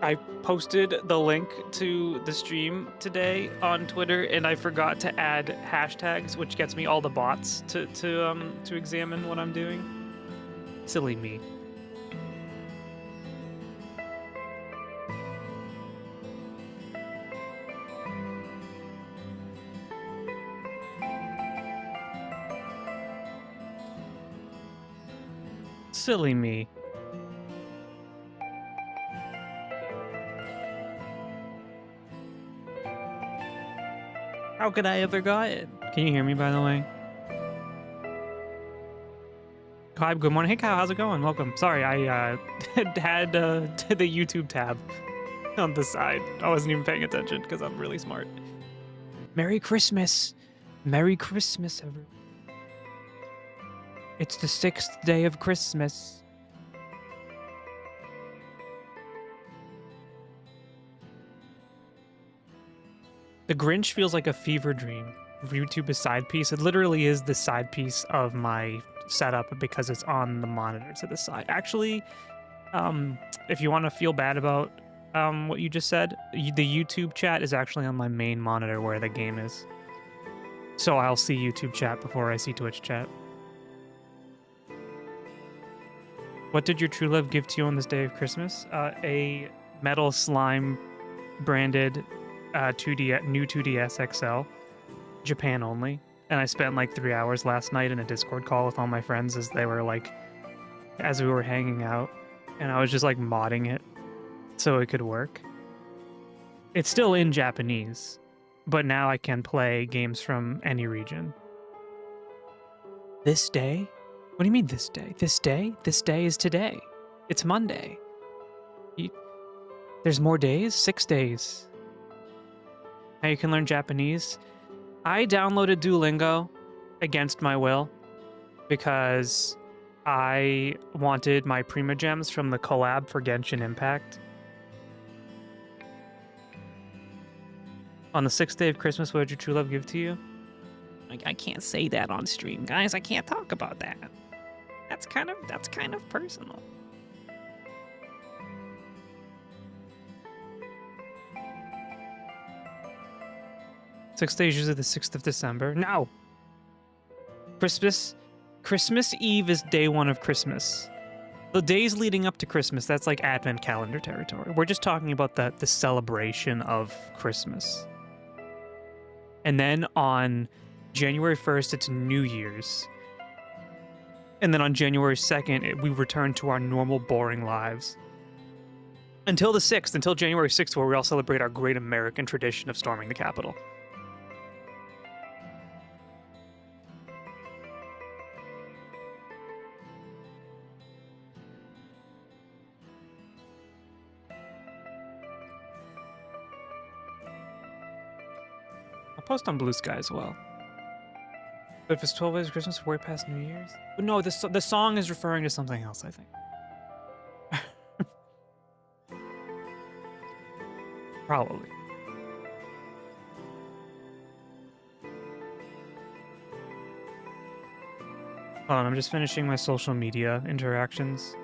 I posted the link to the stream today on Twitter, and I forgot to add hashtags, which gets me all the bots to examine what I'm doing. Silly me. Silly me. How could I have forgotten? Can you hear me, by the way? Kai, good morning. Hey, Kyle, how's it going? Welcome. Sorry, I had the YouTube tab on the side. I wasn't even paying attention because I'm really smart. Merry Christmas. Merry Christmas, everyone. It's the 6th day of Christmas. The Grinch feels like a fever dream. YouTube is side piece. It literally is the side piece of my setup because it's on the monitor to the side. Actually, if you want to feel bad about what you just said, the YouTube chat is actually on my main monitor where the game is. So I'll see YouTube chat before I see Twitch chat. What did your true love give to you on this day of Christmas? A metal slime branded new 2DS XL, Japan only. And I spent like 3 hours last night in a Discord call with all my friends as we were hanging out. And I was just like modding it so it could work. It's still in Japanese, but now I can play games from any region. This day? What do you mean this day? This day? This day is today. It's Monday. There's more days? 6 days. Now you can learn Japanese. I downloaded Duolingo against my will because I wanted my Prima Gems from the collab for Genshin Impact. On the 6th day of Christmas, what did your true love give to you? I can't say that on stream, guys. I can't talk about that. That's kind of personal. Six days usually the 6th of December. No! Christmas Eve is day 1 of Christmas. The days leading up to Christmas, that's like Advent calendar territory. We're just talking about the celebration of Christmas. And then on January 1st, it's New Year's. And then on January 2nd, we return to our normal, boring lives. Until the 6th, until January 6th, where we all celebrate our great American tradition of storming the Capitol. I'll post on Blue Sky as well. But if it's 12 days of Christmas, we're way past New Year's? But no, the song is referring to something else, I think. Probably. Hold on, I'm just finishing my social media interactions.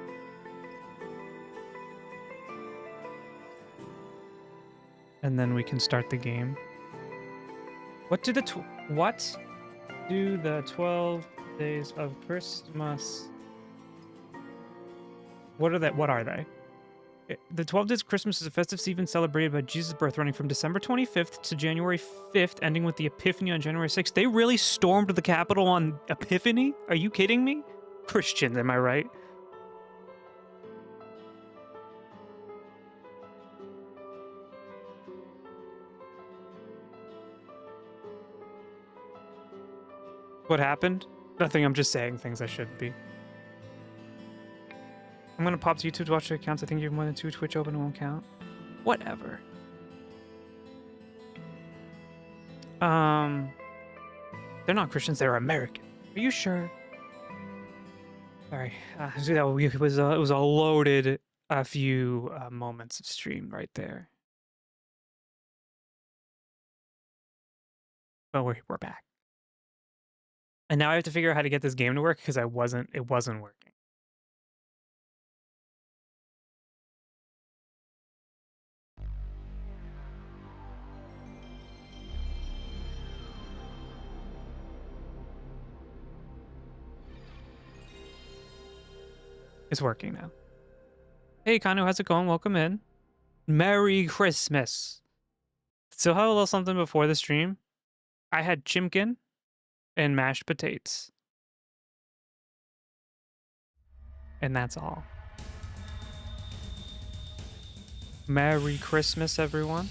And then we can start the game. What do the 12 days of Christmas? What are they? The 12 days of Christmas is a festive season celebrated by Jesus' birth, running from December 25th to January 5th, ending with the Epiphany on January 6th. They really stormed the Capitol on Epiphany? Are you kidding me? Christians, am I right? What happened? Nothing, I'm just saying things I shouldn't be. I'm gonna pop to YouTube to watch your accounts. I think you have more than 2 Twitch open, it won't count. Whatever. They're not Christians, they're American. Are you sure? Sorry. It was a loaded few moments of stream right there. But we're back. And now I have to figure out how to get this game to work because it wasn't working. It's working now. Hey, Kanu, how's it going? Welcome in. Merry Christmas. So, have a little something before the stream. I had chimkin and mashed potatoes. And that's all. Merry Christmas, everyone.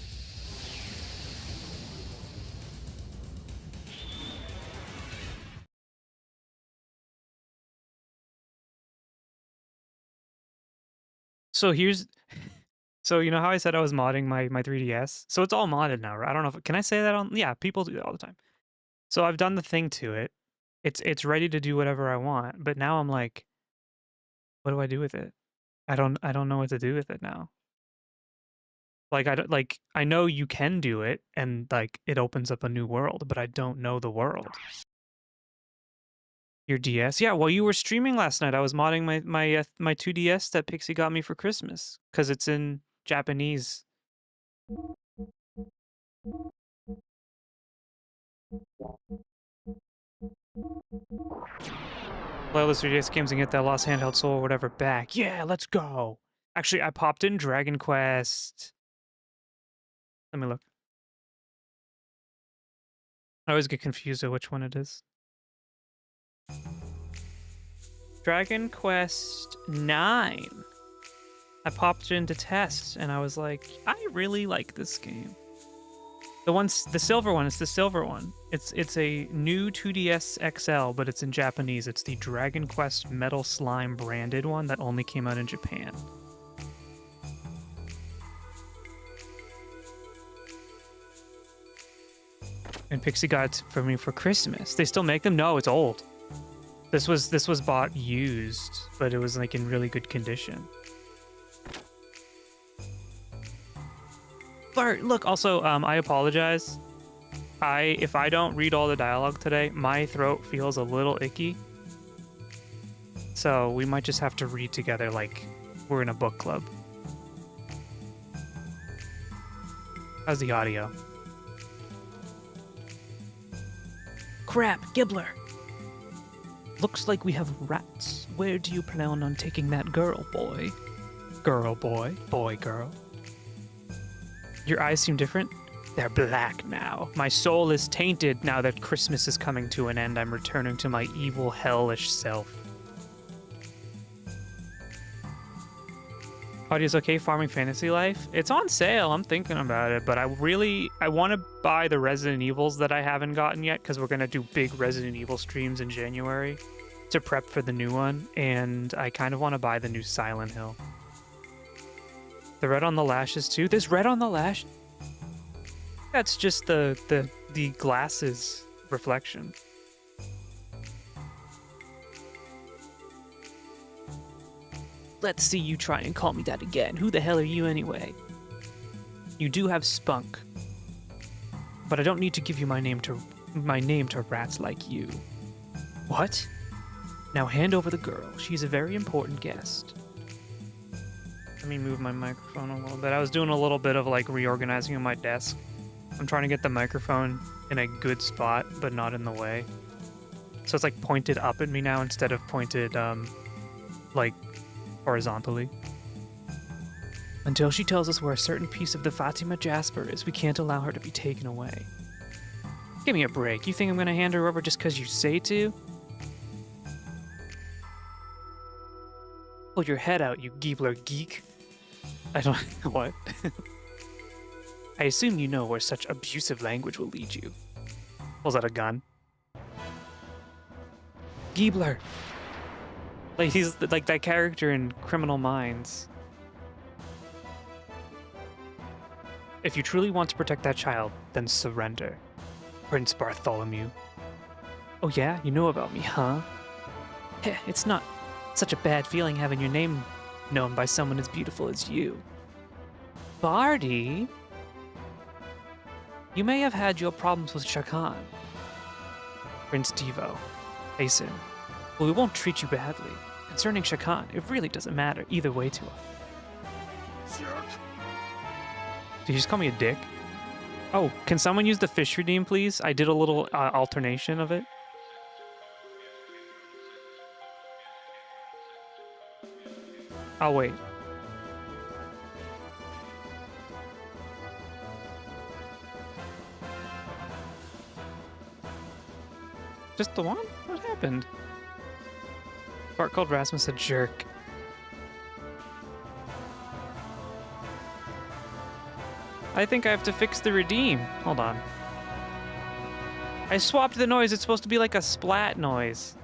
So here's, so you know how I said I was modding my 3DS? So it's all modded now, right? I don't know if, can I say that on, yeah, people do that all the time. So I've done the thing to it. It's ready to do whatever I want, but now I'm like, what do I do with it? I don't know what to do with it now. Like I don't, like I know you can do it and like it opens up a new world, but I don't know the world. Your DS? Yeah, well you were streaming last night. I was modding my 2DS that Pixie got me for Christmas cuz it's in Japanese. Play all those 3DS games and get that lost handheld soul or whatever back. Yeah, let's go. Actually, I popped in Dragon Quest. Let me look. I always get confused at which one it is. Dragon Quest 9. I popped it into test and I was like, I really like this game. The silver one, it's the silver one. It's a new 2DS XL, but it's in Japanese. It's the Dragon Quest Metal Slime branded one that only came out in Japan. And Pixie got it for me for Christmas. They still make them? No, it's old. This was bought used, but it was like in really good condition. Bart, look, also, I apologize. If I don't read all the dialogue today, my throat feels a little icky. So we might just have to read together like we're in a book club. How's the audio? Crap, Gibbler. Looks like we have rats. Where do you plan on taking that girl, boy? Girl, boy. Boy, girl. Your eyes seem different? They're black now. My soul is tainted now that Christmas is coming to an end. I'm returning to my evil, hellish self. Audio's okay, Farming Fantasy Life? It's on sale, I'm thinking about it, but I want to buy the Resident Evils that I haven't gotten yet, because we're going to do big Resident Evil streams in January to prep for the new one, and I kind of want to buy the new Silent Hill. The red on the lashes too? There's red on the lash? That's just the glasses reflection. Let's see you try and call me that again. Who the hell are you anyway? You do have spunk. But I don't need to give you my name to rats like you. What? Now hand over the girl. She's a very important guest. Let me move my microphone a little bit. I was doing a little bit of like reorganizing on my desk. I'm trying to get the microphone in a good spot, but not in the way. So it's like pointed up at me now instead of pointed like horizontally. Until she tells us where a certain piece of the Fatima Jasper is, we can't allow her to be taken away. Give me a break. You think I'm gonna hand her over just because you say to? Pull your head out, you Giebler geek. I don't... what? I assume you know where such abusive language will lead you. Pulls out a gun. Giebler! Like, he's like that character in Criminal Minds. If you truly want to protect that child, then surrender. Prince Bartholomew. Oh yeah? You know about me, huh? Heh, it's not such a bad feeling having your name known by someone as beautiful as you. Barty? You may have had your problems with Shakan. Prince Devo. Hasten. Well, we won't treat you badly. Concerning Shakan, it really doesn't matter either way to us. Did you just call me a dick? Oh, can someone use the fish redeem, please? I did a little alternation of it. I'll wait. Just the one? What happened? Bart called Rasmus a jerk. I think I have to fix the redeem. Hold on. I swapped the noise. It's supposed to be like a splat noise.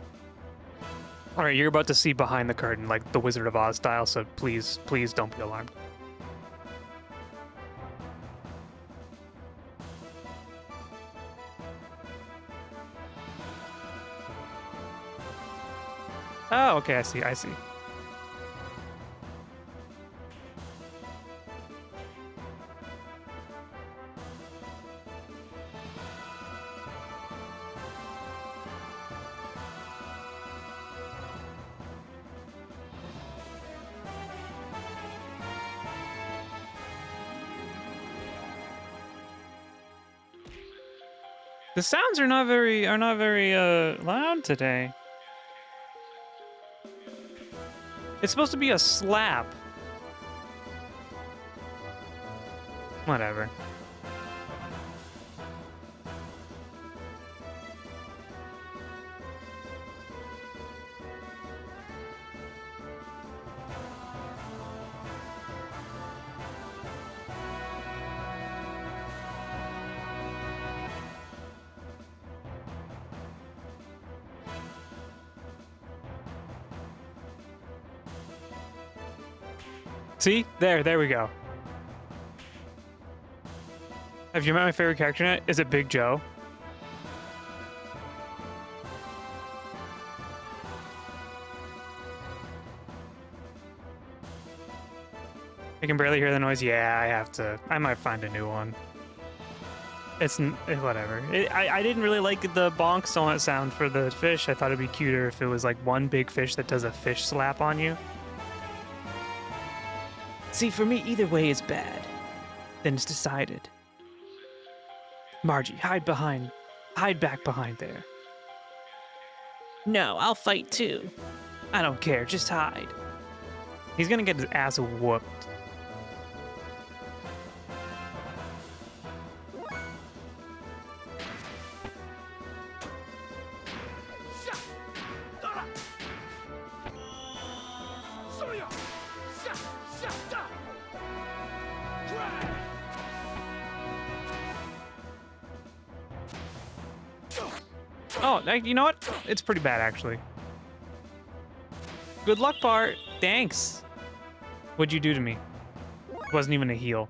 All right, you're about to see behind the curtain, like the Wizard of Oz style, so please, please don't be alarmed. Oh, okay, I see, I see. The sounds are not very loud today. It's supposed to be a slap. Whatever. See? There we go. Have you met my favorite character yet? Is it Big Joe? I can barely hear the noise. Yeah, I have to. I might find a new one. It's whatever. I didn't really like the bonk sound for the fish. I thought it'd be cuter if it was like one big fish that does a fish slap on you. See, for me, either way is bad. Then it's decided. Margie, hide back behind there. No, I'll fight too. I don't care, just hide. He's gonna get his ass whooped. Oh, you know what? It's pretty bad, actually. Good luck, Bart. Thanks. What'd you do to me? It wasn't even a heal.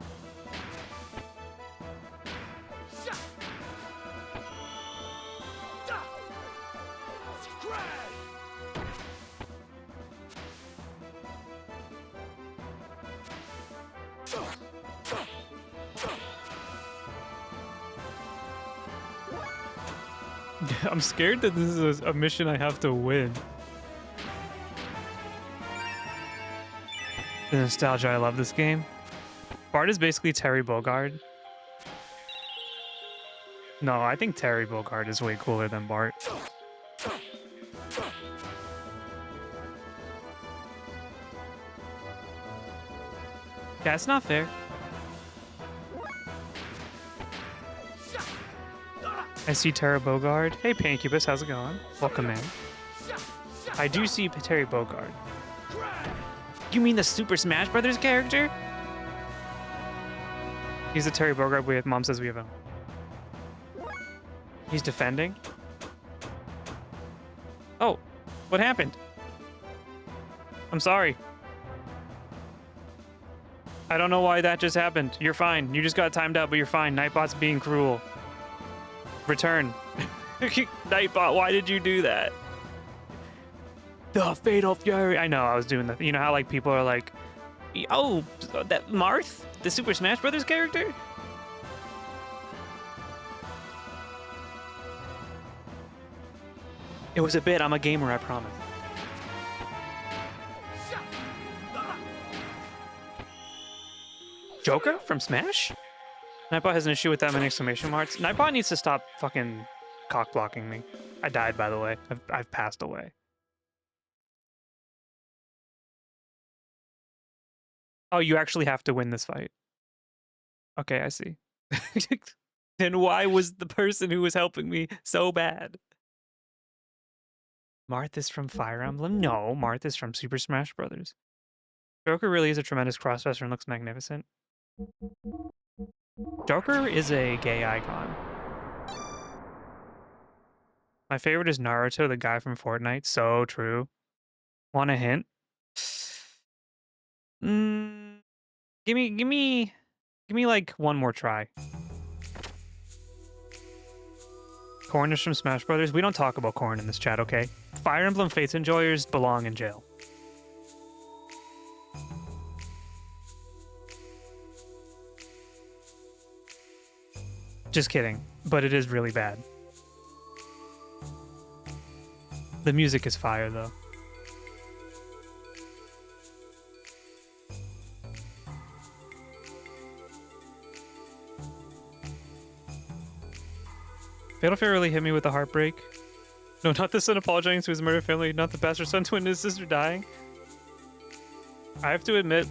I'm scared that this is a mission I have to win. The nostalgia, I love this game. Bart is basically Terry Bogard. No, I think Terry Bogard is way cooler than Bart. That's not fair. I see Terry Bogard. Hey, Pancubus, how's it going? Welcome in. I do see Terry Bogard. You mean the Super Smash Brothers character? He's the Terry Bogard Mom says we have him. He's defending? Oh, what happened? I'm sorry. I don't know why that just happened. You're fine. You just got timed out, but you're fine. Nightbot's being cruel. Return. Nightbot, why did you do that? The Fatal Fury. I know, I was doing that. You know how like people are like, oh, that Marth, the Super Smash Brothers character? It was a bit. I'm a gamer, I promise. Joker from Smash? Nightbot has an issue with that many exclamation marks. Nightbot needs to stop fucking cock blocking me. I died, by the way. I've passed away. Oh, you actually have to win this fight. Okay, I see. Then why was the person who was helping me so bad? Martha's from Fire Emblem? No, Martha's from Super Smash Brothers. Joker really is a tremendous crossdresser and looks magnificent. Joker is a gay icon. My favorite is Naruto, the guy from Fortnite. So true. Want a hint? Mm, give me like one more try. Corn is from Smash Brothers. We don't talk about Corn in this chat, okay? Fire Emblem Fates enjoyers belong in jail. Just kidding, but it is really bad. The music is fire, though. Fatal Fear really hit me with a heartbreak. No, not the son apologizing to his murdered family, not the bastard son to witness his sister dying. I have to admit,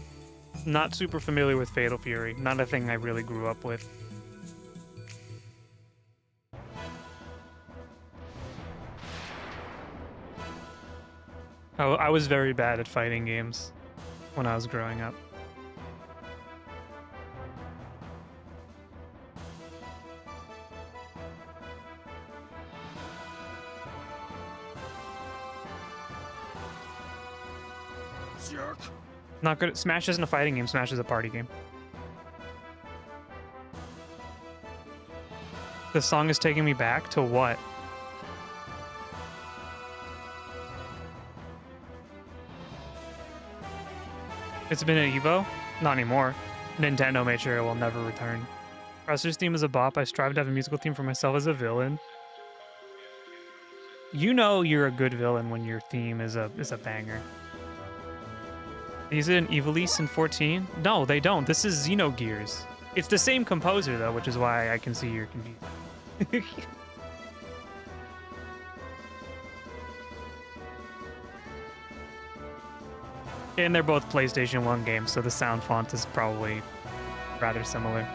not super familiar with Fatal Fury. Not a thing I really grew up with. I was very bad at fighting games when I was growing up. Not good. Smash isn't a fighting game. Smash is a party game. The song is taking me back to what? It's been at Evo? Not anymore. Nintendo made sure it will never return. Wrestler's theme is a bop. I strive to have a musical theme for myself as a villain. You know you're a good villain when your theme is a banger. Is it an Evilise in 14? No, they don't. This is Xenogears. It's the same composer, though, which is why I can see you're confused. And they're both PlayStation 1 games, so the sound font is probably rather similar.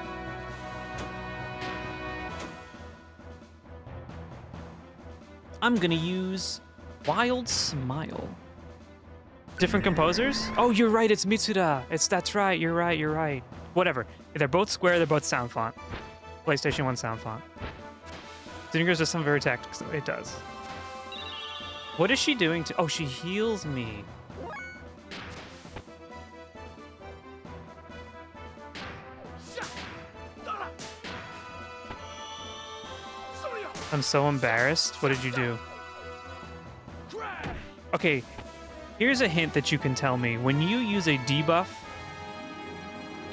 I'm gonna use Wild Smile. Different composers? Oh, you're right, it's Mitsuda. That's right, you're right. Whatever. They're both square, they're both sound font. PlayStation 1 sound font. Xenogears does some very tactical. It does. What is she doing to... Oh, she heals me. I'm so embarrassed. What did you do? Okay, here's a hint that you can tell me. When you use a debuff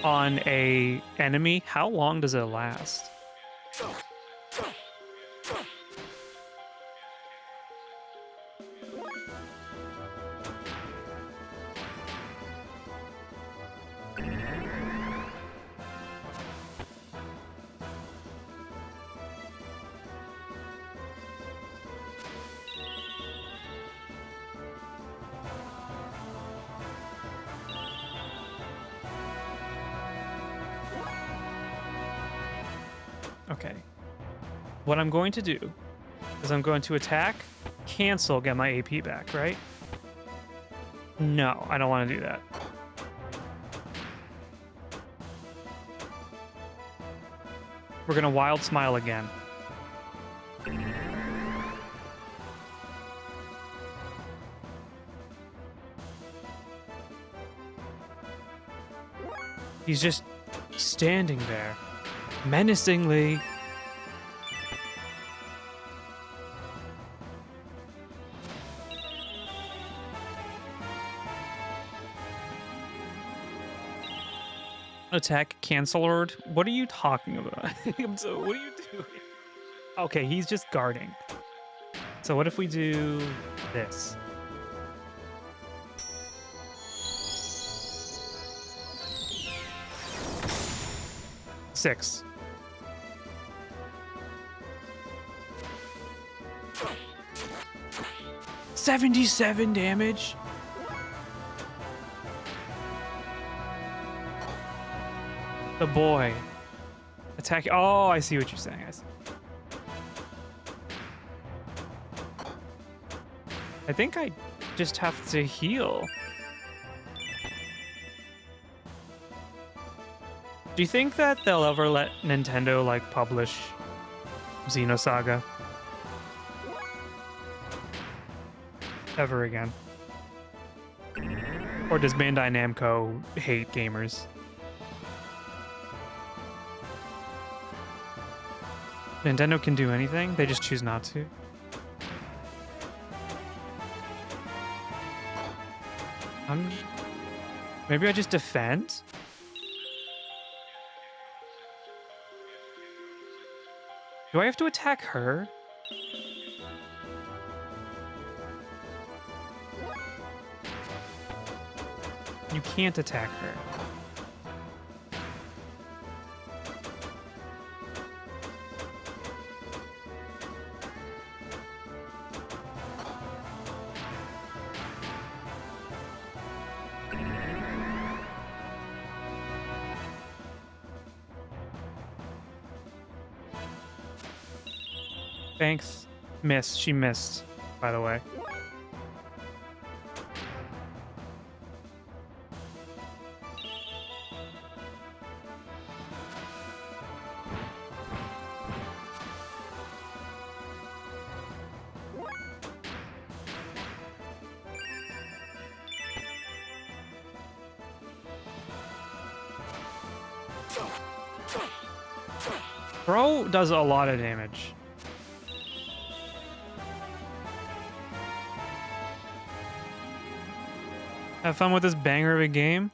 on a enemy, how long does it last? Okay. What I'm going to do is I'm going to attack, cancel, get my AP back, right? No, I don't want to do that. We're going to Wild Smile again. He's just standing there. Menacingly. Attack Cancelord? What are you talking about? So what are you doing? Okay, he's just guarding. So what if we do this? Six. $77 damage. The boy. Attack. Oh, I see what you're saying. I see. I think I just have to heal. Do you think that they'll ever let Nintendo like publish Xenosaga ever again? Or does Bandai Namco hate gamers? Nintendo can do anything, they just choose not to. Maybe I just defend? Do I have to attack her? You can't attack her. Thanks. Miss. She missed, by the way. Bro does a lot of damage. Have fun with this banger of a game.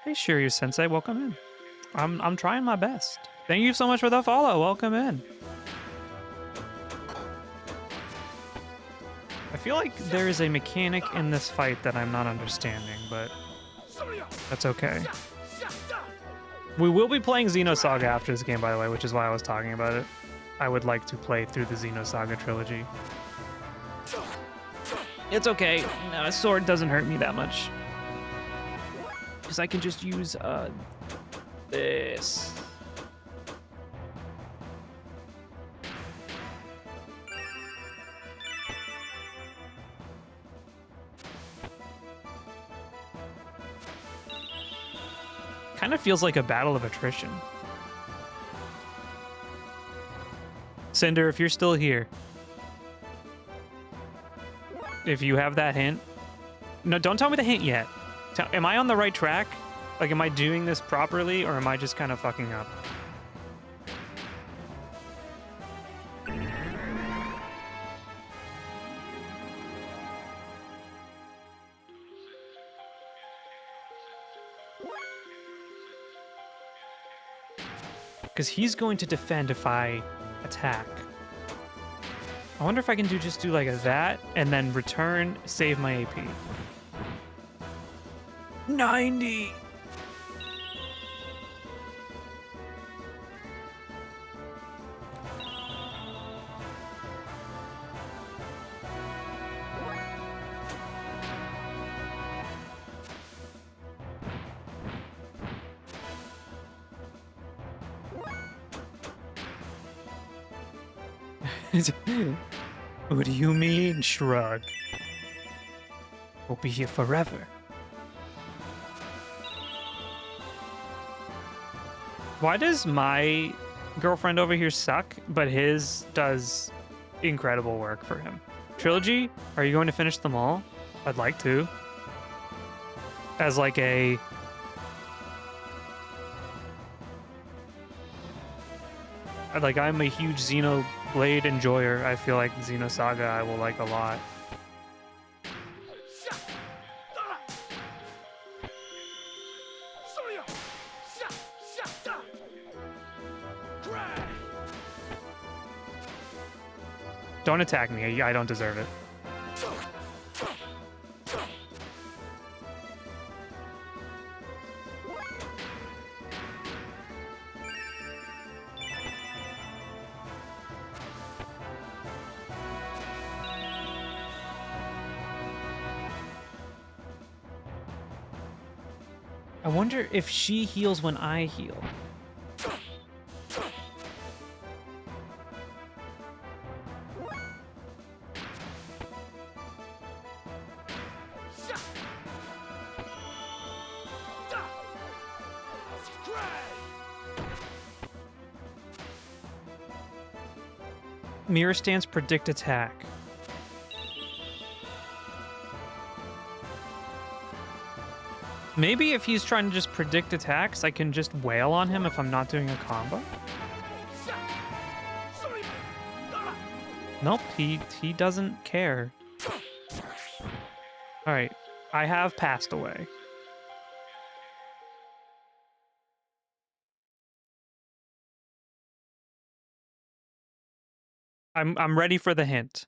Hey, Shiryu Sensei, welcome in. I'm trying my best. Thank you so much for the follow. Welcome in. I feel like there is a mechanic in this fight that I'm not understanding, but that's okay. We will be playing Xenosaga after this game, by the way, which is why I was talking about it. I would like to play through the Xenosaga trilogy. It's okay. No, a sword doesn't hurt me that much. Because I can just use this. Kind of feels like a battle of attrition. Cinder, if you're still here, if you have that hint, no, don't tell me the hint yet. Am I on the right track? Like, am I doing this properly, or am I just kind of fucking up? Because he's going to defend if I attack. I wonder if I can just do like that and then return, save my AP. 90! What do you mean, shrug? We'll be here forever. Why does my girlfriend over here suck, but his does incredible work for him? Trilogy? Are you going to finish them all? I'd like to. As like a... Like, I'm a huge Xenoblade enjoyer. I feel like Xenosaga I will like a lot. Don't attack me. I don't deserve it. I wonder if she heals when I heal. Mirror stance, predict attack. Maybe if he's trying to just predict attacks, I can just wail on him if I'm not doing a combo. Nope, he doesn't care. Alright, I have passed away. I'm ready for the hint.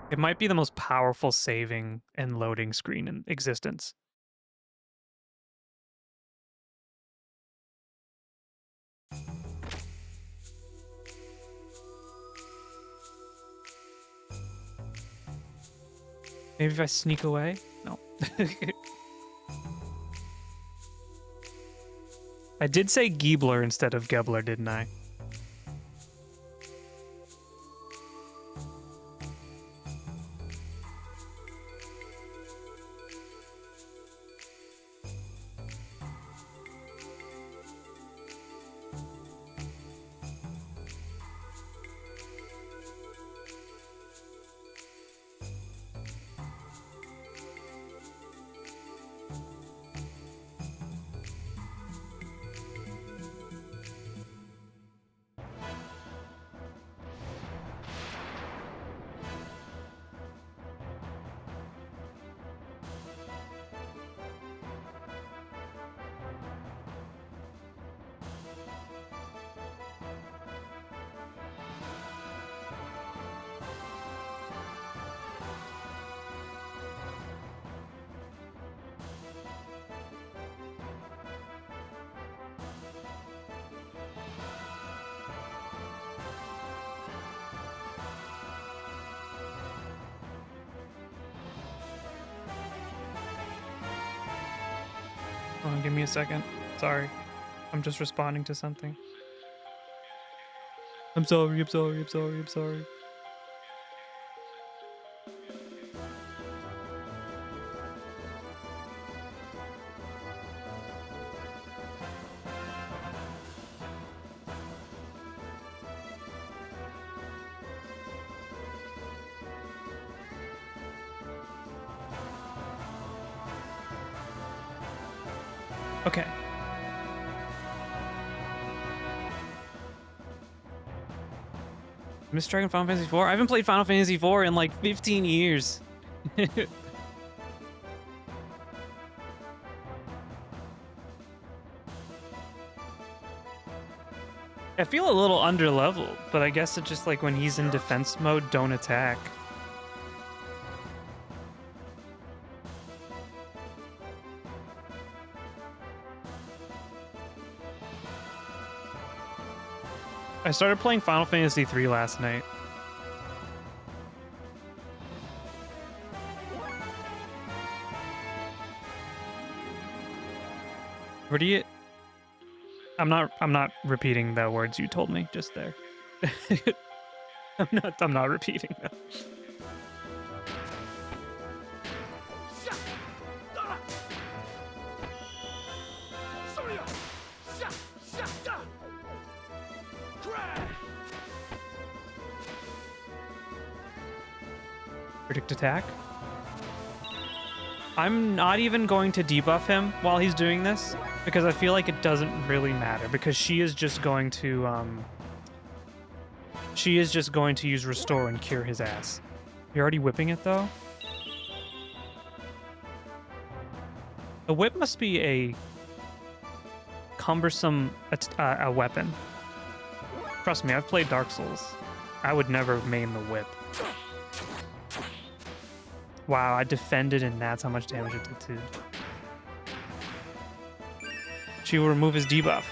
It might be the most powerful saving and loading screen in existence. Maybe if I sneak away? No. I did say Giebler instead of Gebler, didn't I? Hold on, give me a second. Sorry. I'm just responding to something. I'm sorry. Okay. Mr. Dragon Final Fantasy IV? I haven't played Final Fantasy IV in like 15 years. I feel a little underleveled, but I guess it's just like when he's in defense mode, don't attack. I started playing Final Fantasy III last night. Where do you... I'm not repeating the words you told me just there. I'm not repeating them. Predict attack. I'm not even going to debuff him while he's doing this because I feel like it doesn't really matter because she is just going to use restore and cure his ass. You're already whipping it though? The whip must be a cumbersome a weapon. Trust me, I've played Dark Souls. I would never main the whip. Wow, I defended and that's how much damage it did too. She will remove his debuff.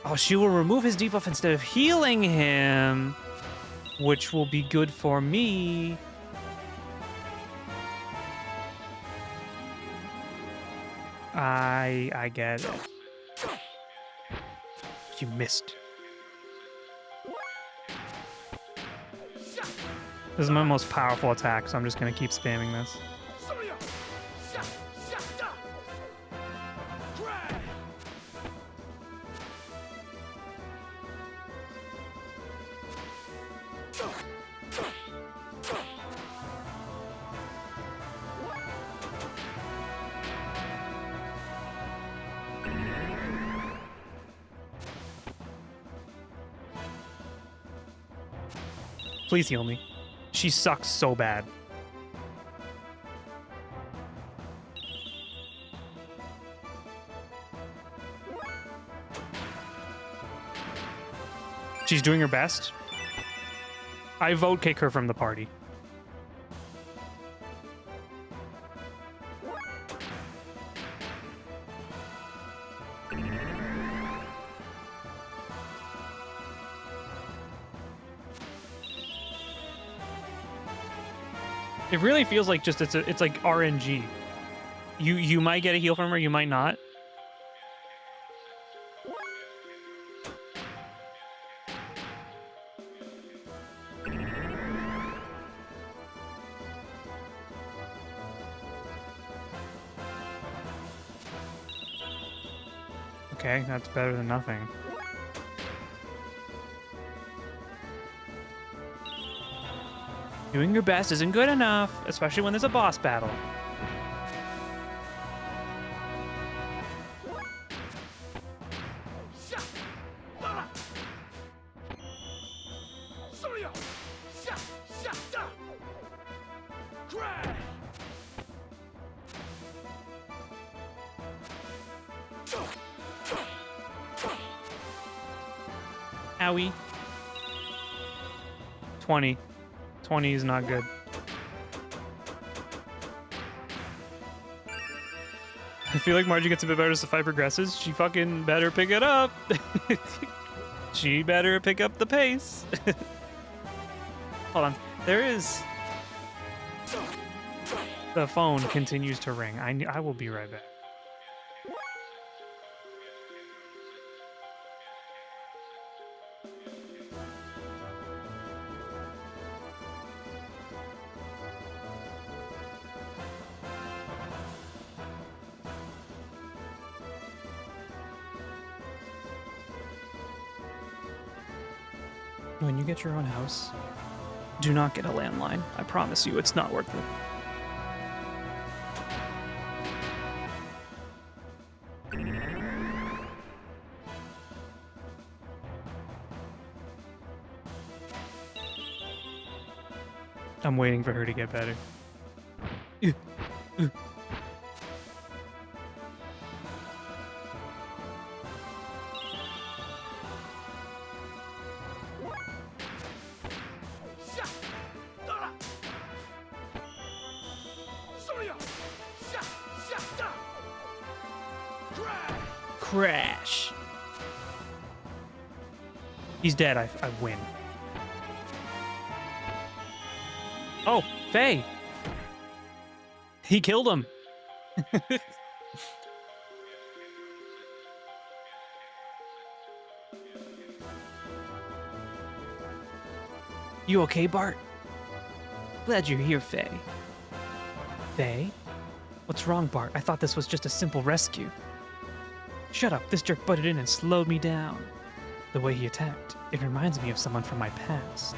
Oh, she will remove his debuff instead of healing him, which will be good for me. I get it. You missed. This is my most powerful attack, so I'm just gonna keep spamming this. Please heal me. She sucks so bad. She's doing her best. I vote kick her from the party. It really feels like just it's like RNG. You might get a heal from her, you might not. Okay, that's better than nothing. Doing your best isn't good enough, especially when there's a boss battle. Owie. 20. 20 is not good. I feel like Margie gets a bit better as the fight progresses. She fucking better pick it up. She better pick up the pace. Hold on. There is... The phone continues to ring. I will be right back. When you get your own house, do not get a landline. I promise you, it's not worth it. I'm waiting for her to get better. Crash. He's dead. I win. Oh, Faye. He killed him. You okay, Bart? Glad you're here, Faye. Faye? What's wrong, Bart? I thought this was just a simple rescue. Shut up. This jerk butted in and slowed me down. The way he attacked, it reminds me of someone from my past.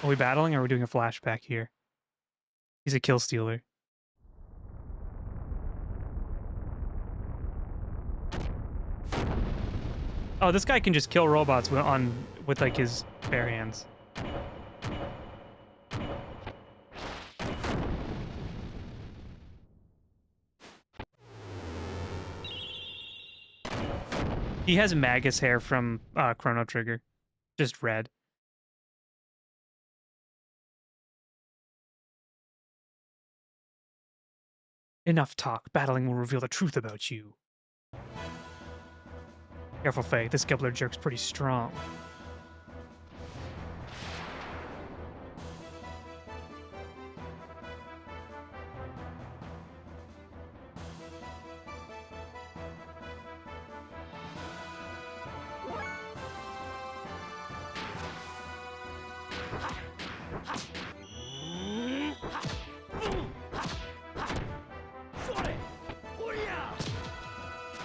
Are we battling or are we doing a flashback here? He's a kill stealer. Oh, this guy can just kill robots with like his bare hands. He has Magus hair from Chrono Trigger. Just red. Enough talk. Battling will reveal the truth about you. Careful, Faye. This Gibbler jerk's pretty strong.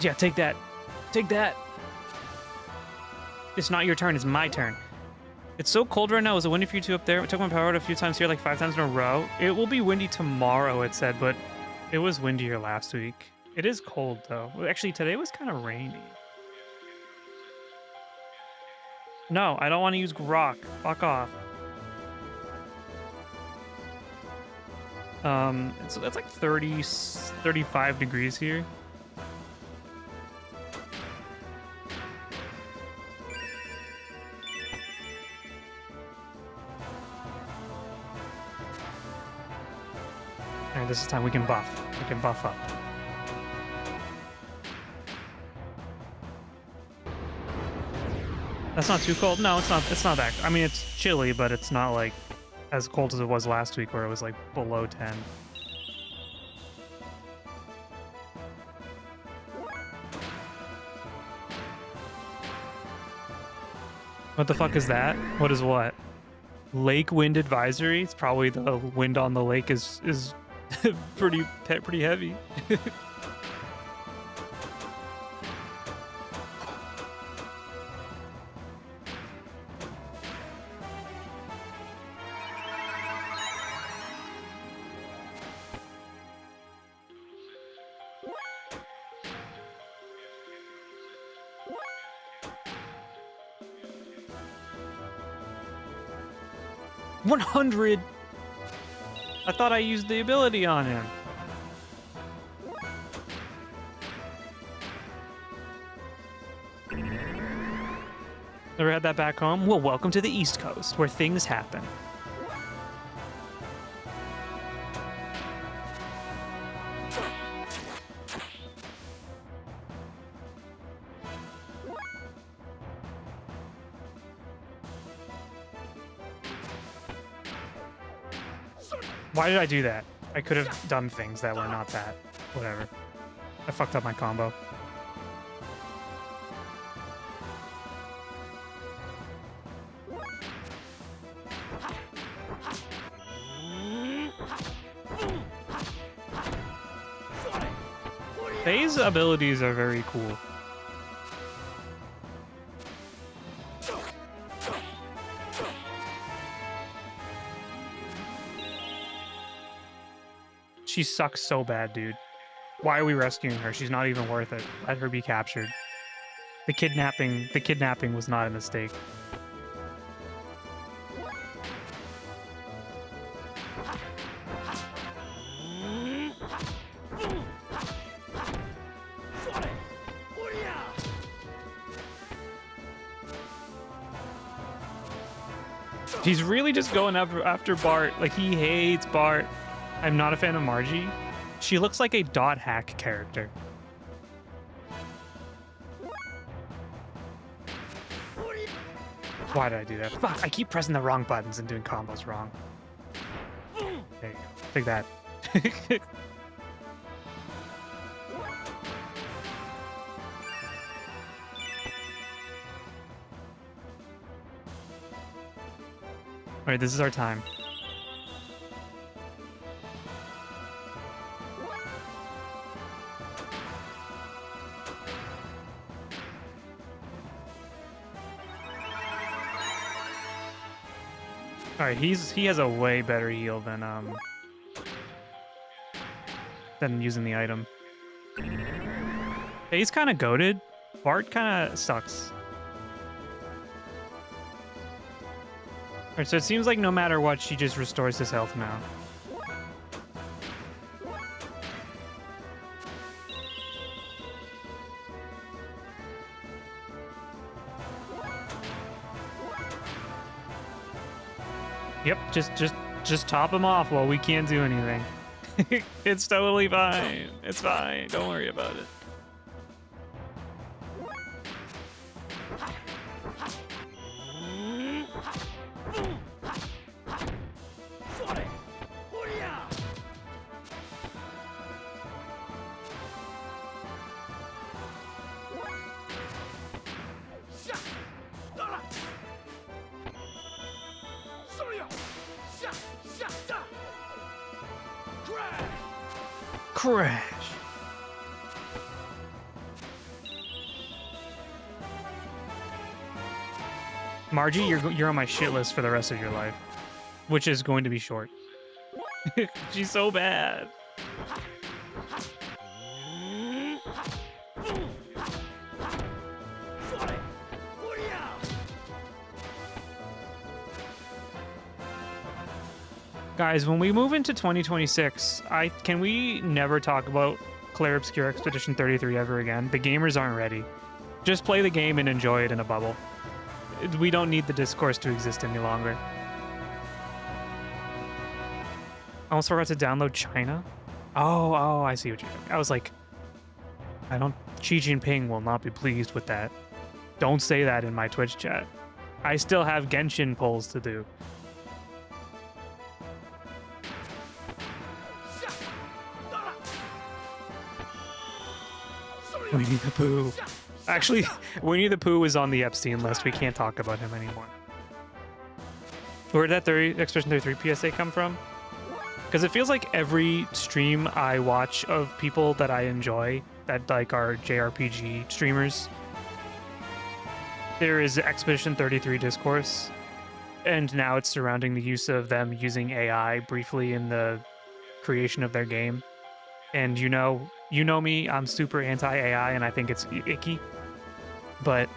Yeah, take that. Take that. It's not your turn, it's my turn. It's so cold right now. It was it windy for you two up there? I took my power out a few times here, like 5 times in a row. It will be windy tomorrow, it said, but it was windier last week. It is cold, though. Actually, today was kind of rainy. No, I don't want to use grok. Fuck off. It's like 30, 35 degrees here. Alright, this is time we can buff. We can buff up. That's not too cold. No, it's not. It's not that. I mean, it's chilly, but it's not like as cold as it was last week, where it was like below 10. What the fuck is that? What is what? Lake wind advisory? It's probably the wind on the lake is pretty heavy. 100! I thought I used the ability on him. Never had that back home? Well, welcome to the East Coast, where things happen. Why did I do that? I could have done things that were not that. Whatever. I fucked up my combo. Faye's abilities are very cool. She sucks so bad, dude. Why are we rescuing her? She's not even worth it. Let her be captured. The kidnapping was not a mistake. He's really just going after Bart. Like, he hates Bart. I'm not a fan of Margie. She looks like a dot hack character. Why did I do that? Fuck, I keep pressing the wrong buttons and doing combos wrong. There you go. Take that. Alright, this is our time. Alright, he has a way better heal than using the item. Yeah, he's kind of goated. Bart kind of sucks. Alright, so it seems like no matter what, she just restores his health now. Yep, just top him off while we can't do anything. It's totally fine. It's fine. Don't worry about it. Crash. Margie, you're on my shit list for the rest of your life, which is going to be short. She's so bad. Guys, when we move into 2026, can we never talk about Clair Obscure Expedition 33 ever again? The gamers aren't ready. Just play the game and enjoy it in a bubble. We don't need the discourse to exist any longer. I almost forgot to download China. Oh, I see what you're doing. I was like, Xi Jinping will not be pleased with that. Don't say that in my Twitch chat. I still have Genshin polls to do. Winnie the Pooh. Actually, Winnie the Pooh is on the Epstein list. We can't talk about him anymore. Where did that Expedition 33 PSA come from? Because it feels like every stream I watch of people that I enjoy, that like are JRPG streamers, there is Expedition 33 discourse, and now it's surrounding the use of them using AI briefly in the creation of their game. And you know me, I'm super anti-AI, and I think it's icky. But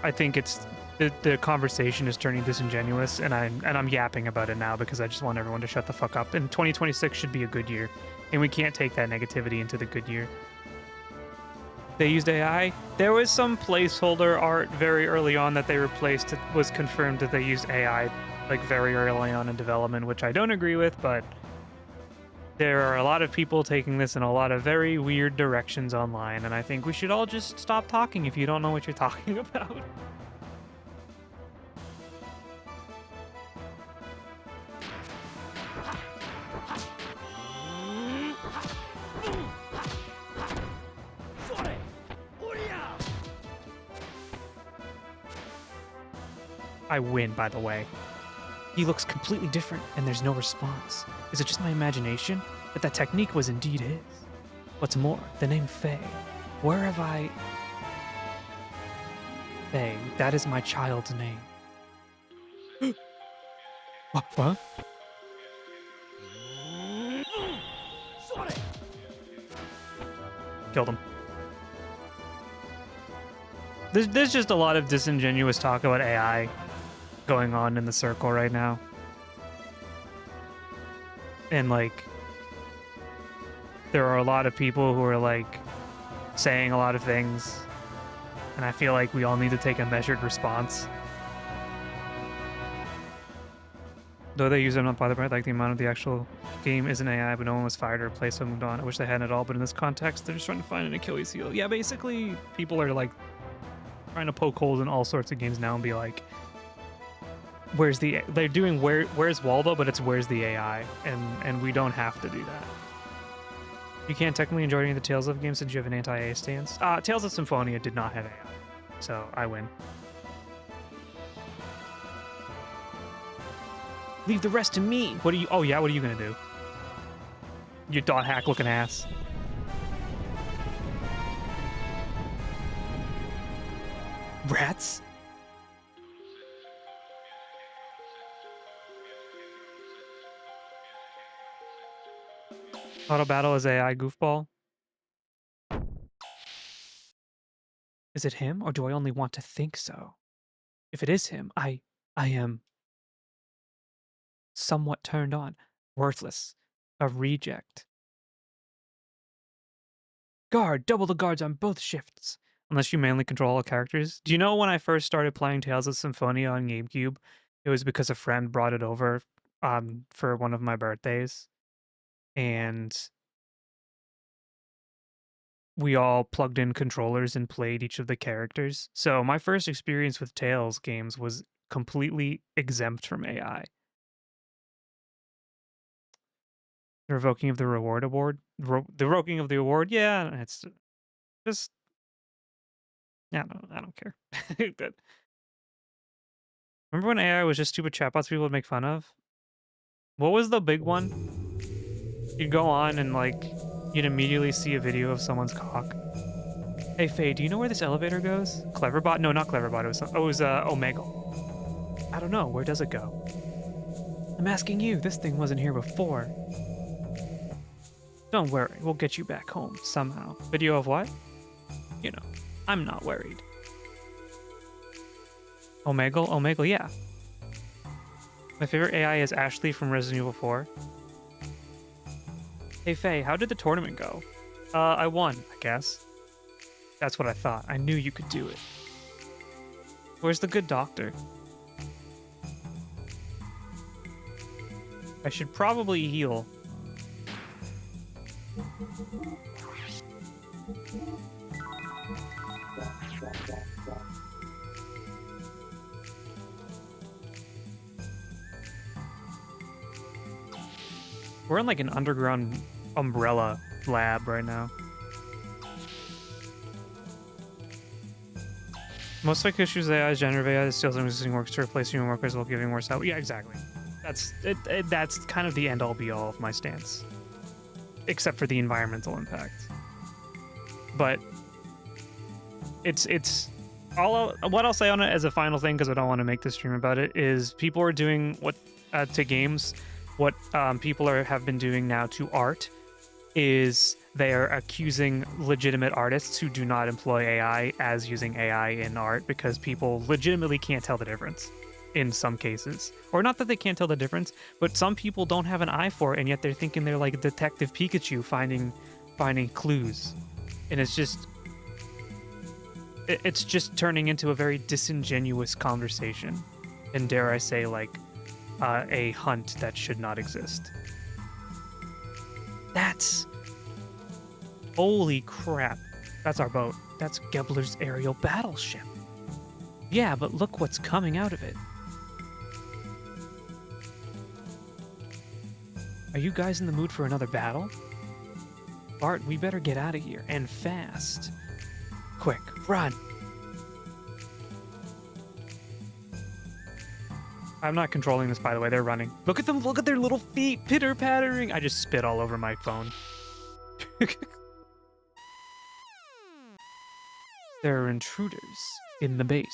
I think it's the conversation is turning disingenuous, and I'm yapping about it now because I just want everyone to shut the fuck up. And 2026 should be a good year, and we can't take that negativity into the good year. They used AI. There was some placeholder art very early on that they replaced. It was confirmed that they used AI like very early on in development, which I don't agree with, but there are a lot of people taking this in a lot of very weird directions online, and I think we should all just stop talking if you don't know what you're talking about. I win, by the way. He looks completely different, and there's no response. Is it just my imagination? But that technique was indeed his. What's more, the name Faye. Where have I... Faye, that is my child's name. What? Killed him. There's just a lot of disingenuous talk about AI going on in the circle right now. And like, there are a lot of people who are like saying a lot of things, and I feel like we all need to take a measured response. Though they use them not by the bright, like the amount of the actual game isn't AI, but no one was fired or replaced, so moved on. I wish they hadn't at all, but in this context, they're just trying to find an Achilles heel. Yeah, basically, people are like trying to poke holes in all sorts of games now and be like, they're doing where's Waldo, but it's where's the AI, and we don't have to do that. You can't technically enjoy any of the Tales of games since you have an anti-AI stance. Tales of Symphonia did not have AI, so I win. Leave the rest to me. What are you? Oh yeah, what are you gonna do? You dot hack looking ass. Rats. Auto battle is AI goofball. Is it him, or do I only want to think so? If it is him, I am somewhat turned on. Worthless. A reject. Guard! Double the guards on both shifts. Unless you mainly control all characters. Do you know when I first started playing Tales of Symphonia on GameCube, it was because a friend brought it over for one of my birthdays. and we all plugged in controllers and played each of the characters. So my first experience with Tales games was completely exempt from AI. The revoking of the reward award, the revoking of the award, yeah, it's just yeah, no, I don't care. That- Remember when AI was just stupid chatbots people would make fun of? What was the big one? You'd go on and like you'd immediately see a video of someone's cock. Hey Faye, do you know where this elevator goes? Cleverbot? No, not Cleverbot. It was Omegle. I don't know. Where does it go? I'm asking you. This thing wasn't here before. Don't worry. We'll get you back home somehow. Video of what? You know, I'm not worried. Omegle? Omegle, yeah. My favorite AI is Ashley from Resident Evil 4. Hey Faye, how did the tournament go? I won, I guess. That's what I thought. I knew you could do it. Where's the good doctor? I should probably heal. We're in like an underground umbrella lab right now. Most like issues AI is generative AI still existing works to replace human workers while giving more salary. Yeah, exactly. That's it. That's kind of the end all be all of my stance, except for the environmental impact. But it's all what I'll say on it as a final thing, because I don't want to make this stream about it, is people are doing what to games what people have been doing now to art is they are accusing legitimate artists who do not employ AI as using AI in art, because people legitimately can't tell the difference in some cases. Or not that they can't tell the difference, but some people don't have an eye for it, and yet they're thinking they're like Detective Pikachu finding clues. And it's just turning into a very disingenuous conversation. And dare I say, like, a hunt that should not exist. That's... Holy crap. That's our boat. That's Gebler's aerial battleship. Yeah, but look what's coming out of it. Are you guys in the mood for another battle? Bart, we better get out of here, and fast. Quick, run! I'm not controlling this, by the way. They're running. Look at them. Look at their little feet pitter-pattering. I just spit all over my phone. There are intruders in the base.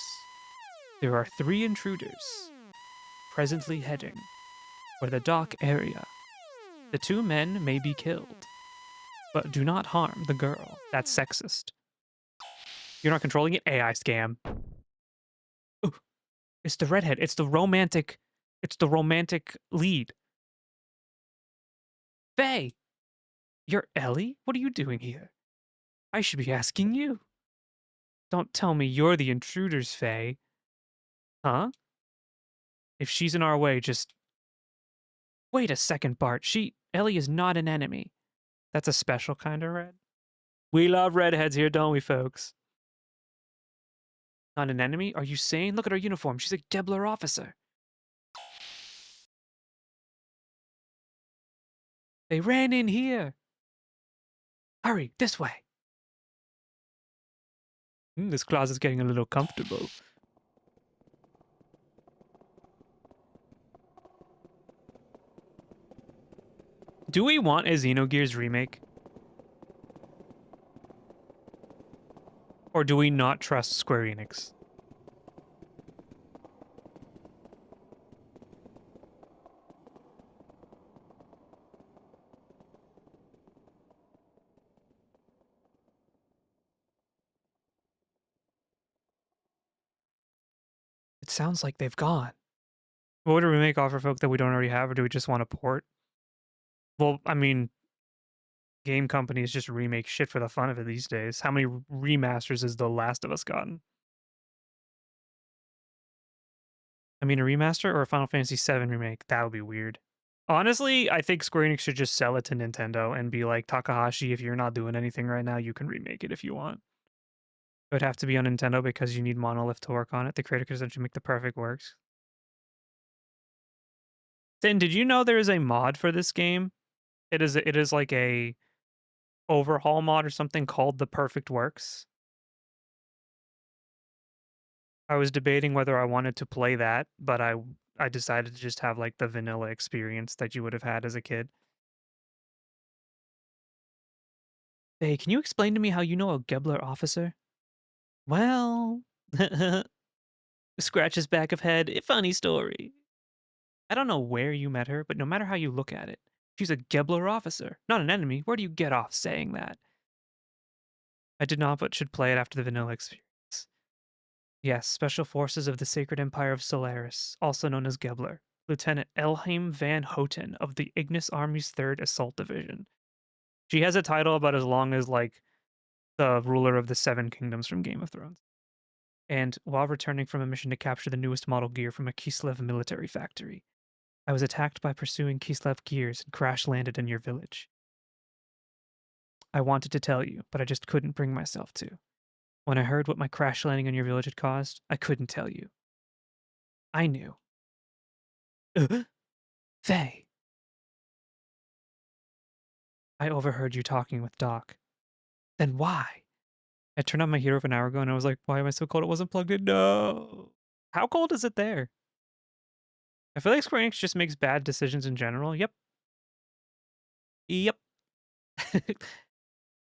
There are 3 intruders presently heading for the dock area. The 2 men may be killed, but do not harm the girl. That's sexist. You're not controlling it? AI scam. Ooh, it's the redhead. It's the romantic lead. Faye! You're Ellie? What are you doing here? I should be asking you. Don't tell me you're the intruders, Faye. Huh? If she's in our way, just... Wait a second, Bart. Ellie is not an enemy. That's a special kind of red. We love redheads here, don't we, folks? Not an enemy? Are you sane? Look at her uniform. She's a Gebler officer. They ran in here. Hurry, this way. This closet's getting a little comfortable. Do we want a Xenogears remake? Or do we not trust Square Enix? It sounds like they've gone. What would a remake offer folk that we don't already have, or do we just want to port? Well, I mean, game companies just remake shit for the fun of it these days. How many remasters has The Last of Us gotten? I mean, a remaster or a Final Fantasy VII remake? That would be weird. Honestly, I think Square Enix should just sell it to Nintendo and be like, Takahashi, if you're not doing anything right now, you can remake it if you want. It would have to be on Nintendo because you need Monolith to work on it. The creator could essentially make the perfect works. Then, did you know there is a mod for this game? It is like a overhaul mod or something called The Perfect Works. I was debating whether I wanted to play that, but I decided to just have like the vanilla experience that you would have had as a kid. Hey, can you explain to me how you know a Gebler officer? Well, scratch his back of head. Funny story. I don't know where you met her, but no matter how you look at it, she's a Gebler officer, not an enemy. Where do you get off saying that? I did not, but should play it after the vanilla experience. Yes, Special Forces of the Sacred Empire of Solaris, also known as Gebler. Lieutenant Elheim van Houten of the Ignis Army's 3rd Assault Division. She has a title about as long as, like, the ruler of the Seven Kingdoms from Game of Thrones. And while returning from a mission to capture the newest model gear from a Kislev military factory, I was attacked by pursuing Kislev gears and crash landed in your village. I wanted to tell you, but I just couldn't bring myself to. When I heard what my crash landing on your village had caused, I couldn't tell you. I knew. Faye. I overheard you talking with Doc. Then why? I turned on my heater an hour ago and I was like, why am I so cold? It wasn't plugged in. No. How cold is it there? I feel like Square Enix just makes bad decisions in general. Yep. Yep.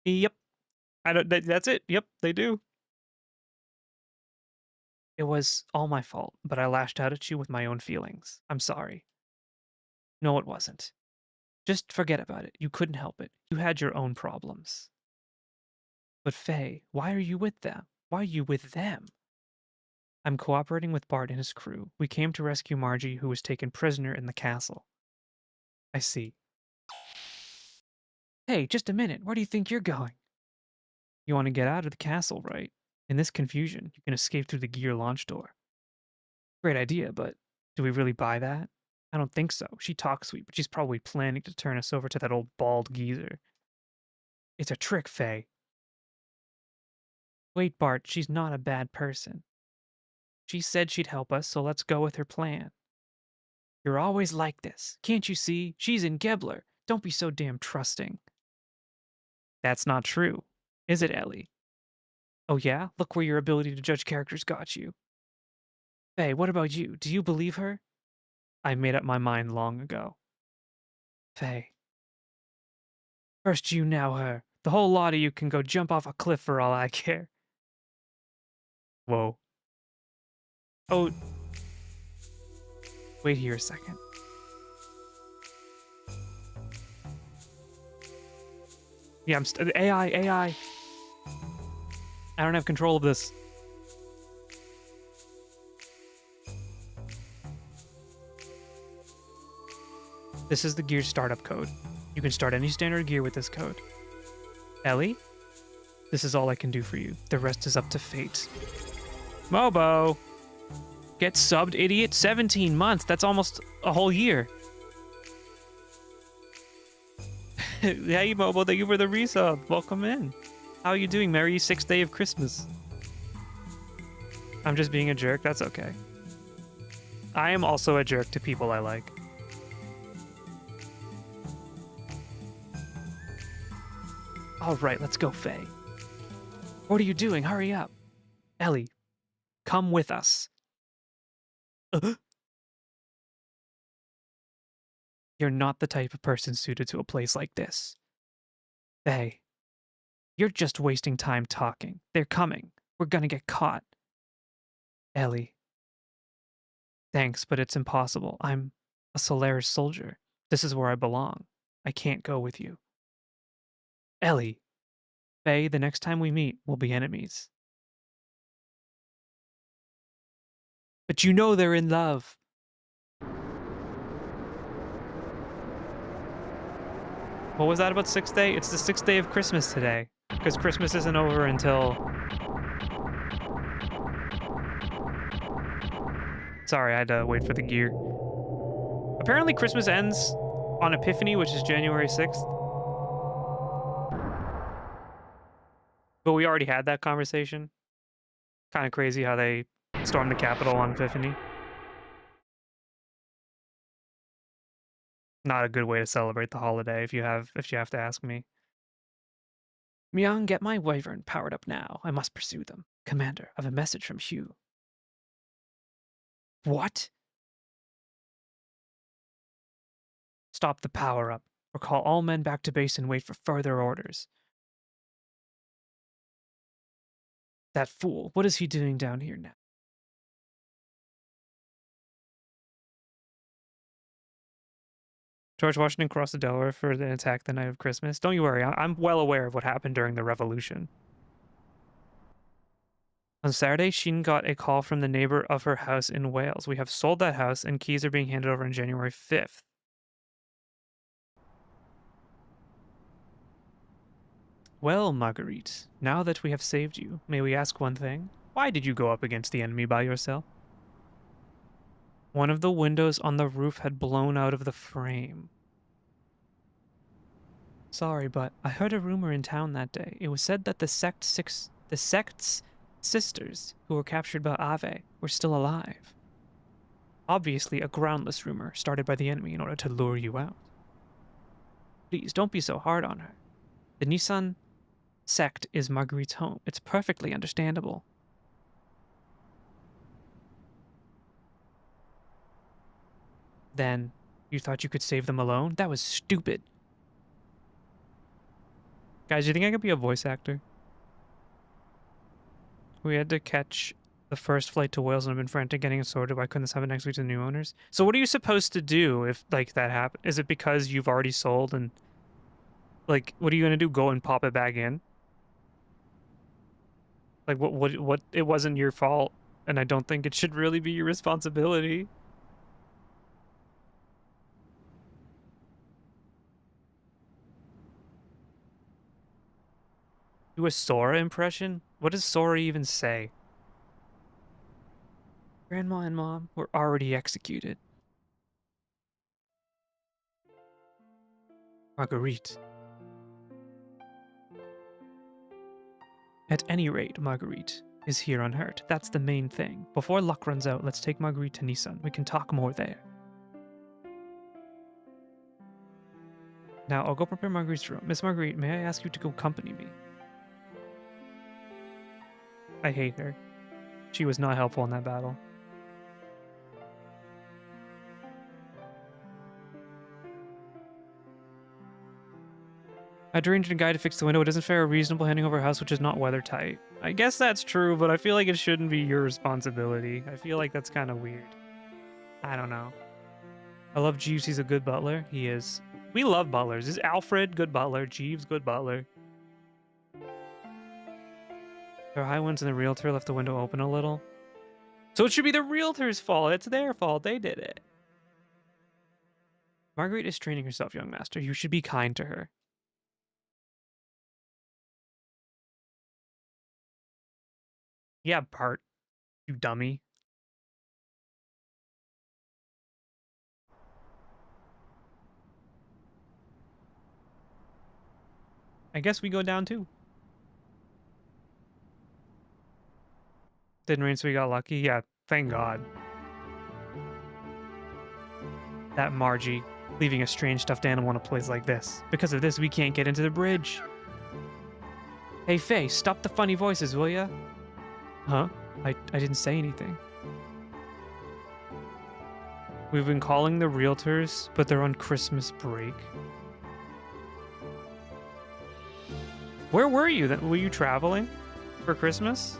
Yep. I don't that's it. Yep, they do. It was all my fault, but I lashed out at you with my own feelings. I'm sorry. No, it wasn't. Just forget about it. You couldn't help it. You had your own problems. But Faye, why are you with them? Why are you with them? I'm cooperating with Bart and his crew. We came to rescue Margie, who was taken prisoner in the castle. I see. Hey, just a minute. Where do you think you're going? You want to get out of the castle, right? In this confusion, you can escape through the gear launch door. Great idea, but do we really buy that? I don't think so. She talks sweet, but she's probably planning to turn us over to that old bald geezer. It's a trick, Faye. Wait, Bart, she's not a bad person. She said she'd help us, so let's go with her plan. You're always like this. Can't you see? She's in Gebler. Don't be so damn trusting. That's not true. Is it, Ellie? Oh yeah? Look where your ability to judge characters got you. Faye, what about you? Do you believe her? I made up my mind long ago. Faye. First you, now her. The whole lot of you can go jump off a cliff for all I care. Whoa. Oh. Wait here a second. Yeah, AI. I don't have control of this. This is the gear startup code. You can start any standard gear with this code. Ellie, this is all I can do for you. The rest is up to fate. Mobo! Get subbed, idiot. 17 months. That's almost a whole year. Hey, Mobo, thank you for the resub. Welcome in. How are you doing? Merry 6th day of Christmas. I'm just being a jerk. That's okay. I am also a jerk to people I like. All right, let's go, Faye. What are you doing? Hurry up. Ellie, come with us. You're not the type of person suited to a place like this. Faye, you're just wasting time talking. They're coming. We're gonna get caught. Ellie. Thanks, but it's impossible. I'm a Solaris soldier. This is where I belong. I can't go with you. Ellie. Faye, the next time we meet, we'll be enemies. But you know they're in love. What was that about 6th day? It's the 6th day of Christmas today. Because Christmas isn't over until... Sorry, I had to wait for the gear. Apparently Christmas ends On Epiphany, which is January 6th. But we already had that conversation. Kind of crazy how they stormed the Capitol on Epiphany. Not a good way to celebrate the holiday if you have to ask me. Myung, get my wyvern powered up now. I must pursue them. Commander, I have a message from Hugh. What? Stop the power up, or call all men back to base and wait for further orders. That fool, what is he doing down here now? George Washington crossed the Delaware for the attack the night of Christmas. Don't you worry, I'm well aware of what happened during the Revolution. On Saturday, Sheen got a call from the neighbor of her house in Wales. We have sold that house, and keys are being handed over on January 5th. Well, Marguerite, now that we have saved you, may we ask one thing? Why did you go up against the enemy by yourself? One of the windows on the roof had blown out of the frame. Sorry, but I heard a rumor in town that day. It was said that the sect's sisters, who were captured by Ave, were still alive. Obviously a groundless rumor started by the enemy in order to lure you out. Please, don't be so hard on her. The Nissan sect is Marguerite's home. It's perfectly understandable. Then, you thought you could save them alone? That was stupid. Guys, do you think I could be a voice actor? We had to catch the first flight to Wales and I've been frantic getting it sorted. Why couldn't this happen next week to the new owners? So what are you supposed to do if, like, that happens? Is it because you've already sold and, like, what are you going to do? Go and pop it back in? Like, what? It wasn't your fault, and I don't think it should really be your responsibility. Do a Sora impression? What does Sora even say? Grandma and Mom were already executed. Marguerite. At any rate, Marguerite is here unhurt. That's the main thing. Before luck runs out, let's take Marguerite to Nissan. We can talk more there. Now, I'll go prepare Marguerite's room. Miss Marguerite, may I ask you to go accompany me? I hate her. She was not helpful in that battle. I arranged a guy to fix the window. It isn't fair or reasonable handing over a house which is not weather tight. I guess that's true, but I feel like it shouldn't be your responsibility. I feel like that's kind of weird. I don't know. I love Jeeves. He's a good butler. He is. We love butlers. Is Alfred good butler? Jeeves good butler? There are high winds and the realtor left the window open a little. So it should be the realtor's fault. It's their fault. They did it. Marguerite is training herself, young master. You should be kind to her. Yeah, Bart. You dummy. I guess we go down too. Didn't rain, so we got lucky. Yeah, thank God. That Margie leaving a strange stuffed animal in a place like this. Because of this, we can't get into the bridge. Hey, Faye, stop the funny voices, will ya? Huh? I didn't say anything. We've been calling the realtors, but they're on Christmas break. Where were you then? Were you traveling for Christmas?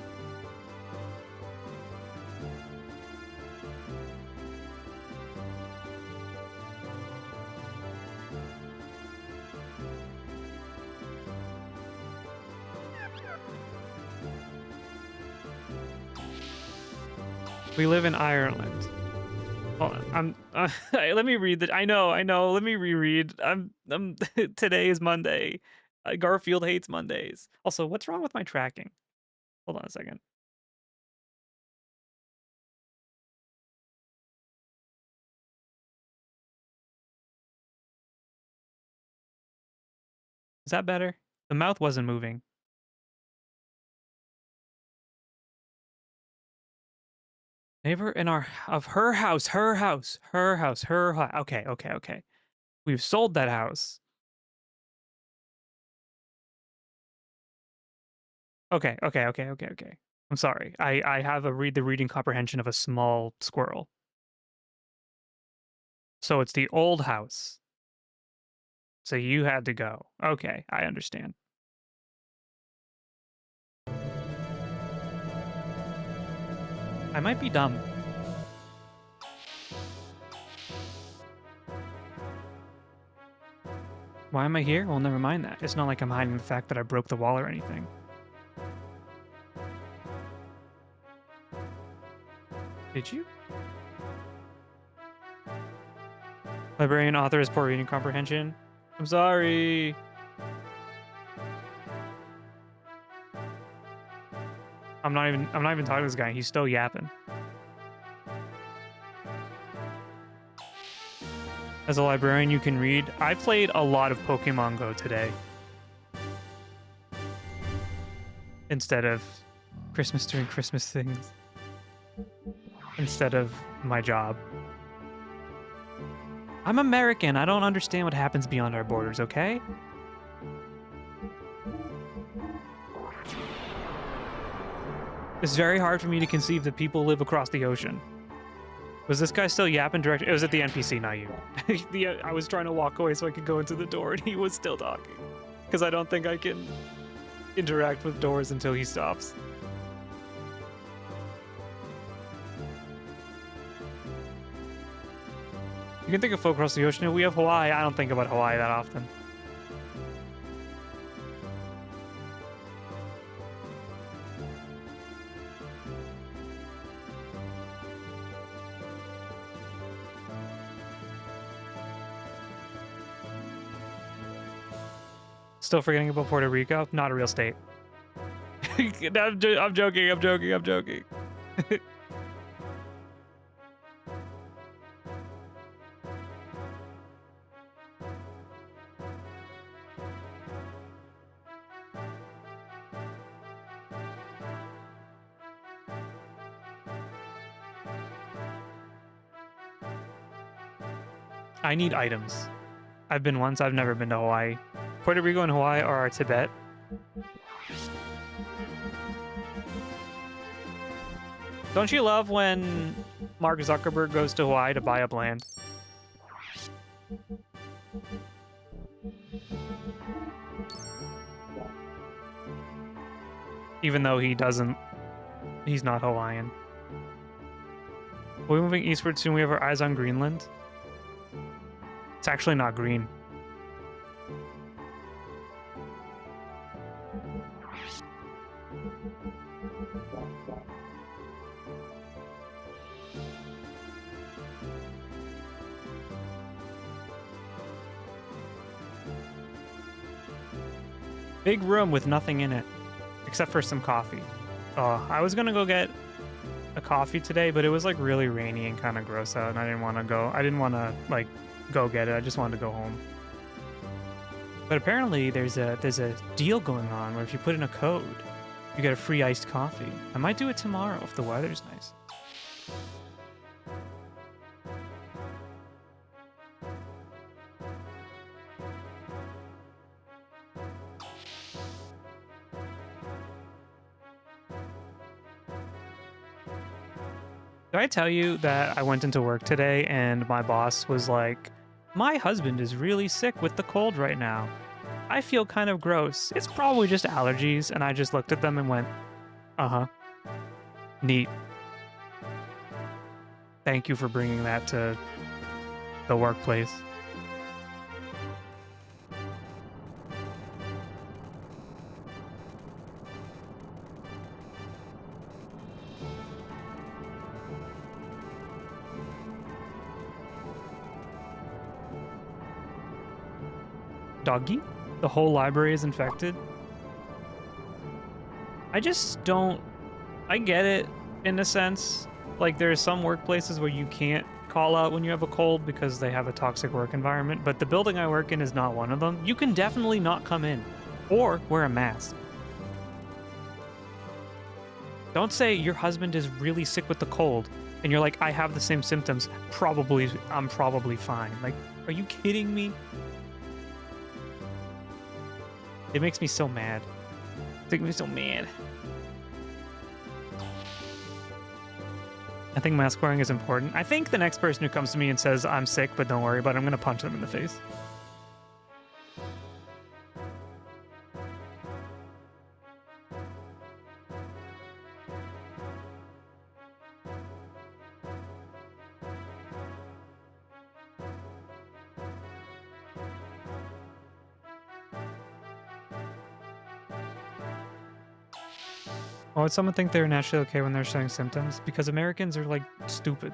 We live in Ireland. Hold on, let me read that. I know. Let me reread. Today is Monday. Garfield hates Mondays. Also, what's wrong with my tracking? Hold on a second. Is that better? The mouth wasn't moving. Neighbor in our of her house, her house, her house, her house. Okay, okay, okay. We've sold that house. Okay, okay, okay, okay, okay. I'm sorry. I have the reading comprehension of a small squirrel. So it's the old house. So you had to go. Okay, I understand. I might be dumb. Why am I here? Well, never mind that. It's not like I'm hiding the fact that I broke the wall or anything. Did you? Librarian author has poor reading comprehension. I'm sorry. I'm not even talking to this guy. He's still yapping. As a librarian, you can read. I played a lot of Pokemon Go today. Instead of Christmas doing Christmas things. Instead of my job. I'm American. I don't understand what happens beyond our borders, okay? It's very hard for me to conceive that people live across the ocean. Was this guy still yapping direct? It was at the NPC, not you. I was trying to walk away so I could go into the door, and he was still talking. Because I don't think I can interact with doors until he stops. You can think of folk across the ocean. We have Hawaii. I don't think about Hawaii that often. Still forgetting about Puerto Rico? Not a real state. I'm joking, I'm joking, I'm joking. I need items. I've been once, I've never been to Hawaii. Puerto Rico and Hawaii are Tibet. Don't you love when Mark Zuckerberg goes to Hawaii to buy up land? Even though he's not Hawaiian. Are we moving eastward soon? We have our eyes on Greenland. It's actually not green. Big room with nothing in it, except for some coffee. Oh, I was gonna go get a coffee today, but it was like really rainy and kind of gross out, and I didn't want to go. I didn't want to like go get it. I just wanted to go home. But apparently there's a deal going on where if you put in a code, you get a free iced coffee. I might do it tomorrow if the weather's nice. Did I tell you that I went into work today and my boss was like, "My husband is really sick with the cold right now. I feel kind of gross. It's probably just allergies." And I just looked at them and went, "Uh-huh. Neat. Thank you for bringing that to the workplace." Doggy? The whole library is infected? I just don't... I get it, in a sense. Like, there are some workplaces where you can't call out when you have a cold because they have a toxic work environment, but the building I work in is not one of them. You can definitely not come in or wear a mask. Don't say your husband is really sick with the cold and you're like, I have the same symptoms. I'm probably fine. Like, are you kidding me? It makes me so mad. It makes me so mad. I think mask wearing is important. I think the next person who comes to me and says, I'm sick, but don't worry about it, I'm going to punch them in the face. Why would someone think they're naturally okay when they're showing symptoms? Because Americans are, like, stupid.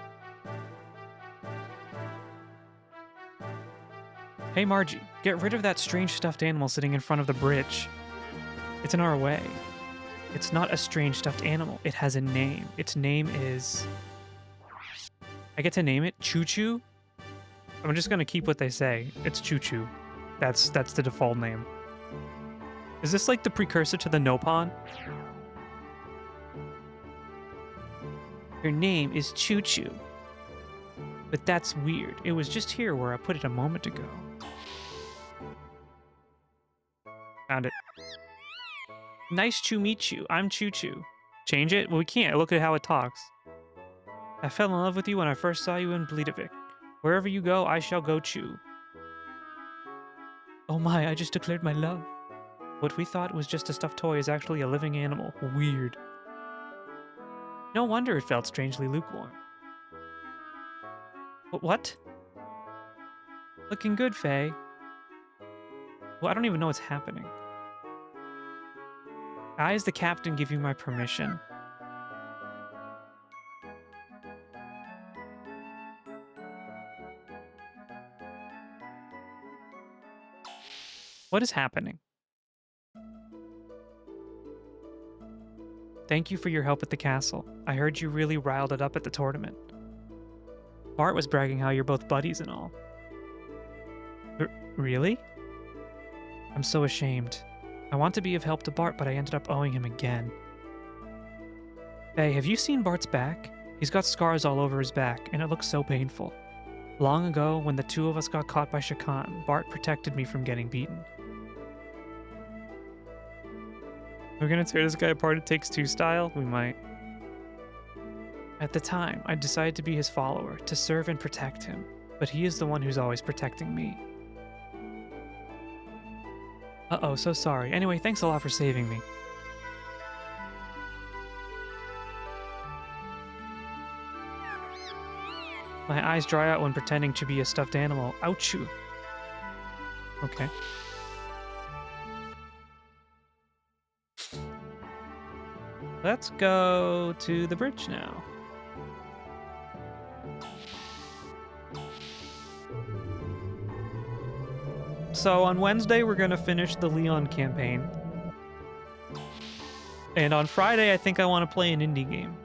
Hey Margie, get rid of that strange stuffed animal sitting in front of the bridge. It's in our way. It's not a strange stuffed animal. It has a name. Its name is... I get to name it Choo Choo? I'm just gonna keep what they say. It's Choo Choo. That's the default name. Is this like the precursor to the Nopon? Your name is Choo Choo. But that's weird. It was just here where I put it a moment ago. Found it. Nice to meet you. I'm Choo Choo. Change it? Well, we can't. Look at how it talks. I fell in love with you when I first saw you in Bleedavik. Wherever you go, I shall go Choo. Oh my, I just declared my love. What we thought was just a stuffed toy is actually a living animal. Weird. No wonder it felt strangely lukewarm. What? Looking good, Faye. Well, I don't even know what's happening. I, as the captain, give you my permission. What is happening? Thank you for your help at the castle. I heard you really riled it up at the tournament. Bart was bragging how you're both buddies and all. Really? I'm so ashamed. I want to be of help to Bart, but I ended up owing him again. Hey, have you seen Bart's back? He's got scars all over his back, and it looks so painful. Long ago, when the two of us got caught by Shakan, Bart protected me from getting beaten. We're gonna tear this guy apart It Takes Two style? We might. At the time, I decided to be his follower, to serve and protect him, but he is the one who's always protecting me. Uh-oh, so sorry. Anyway, thanks a lot for saving me. My eyes dry out when pretending to be a stuffed animal. Ouchoo. Okay. Let's go to the bridge now. So on Wednesday, we're going to finish the Leon campaign. And on Friday, I think I want to play an indie game.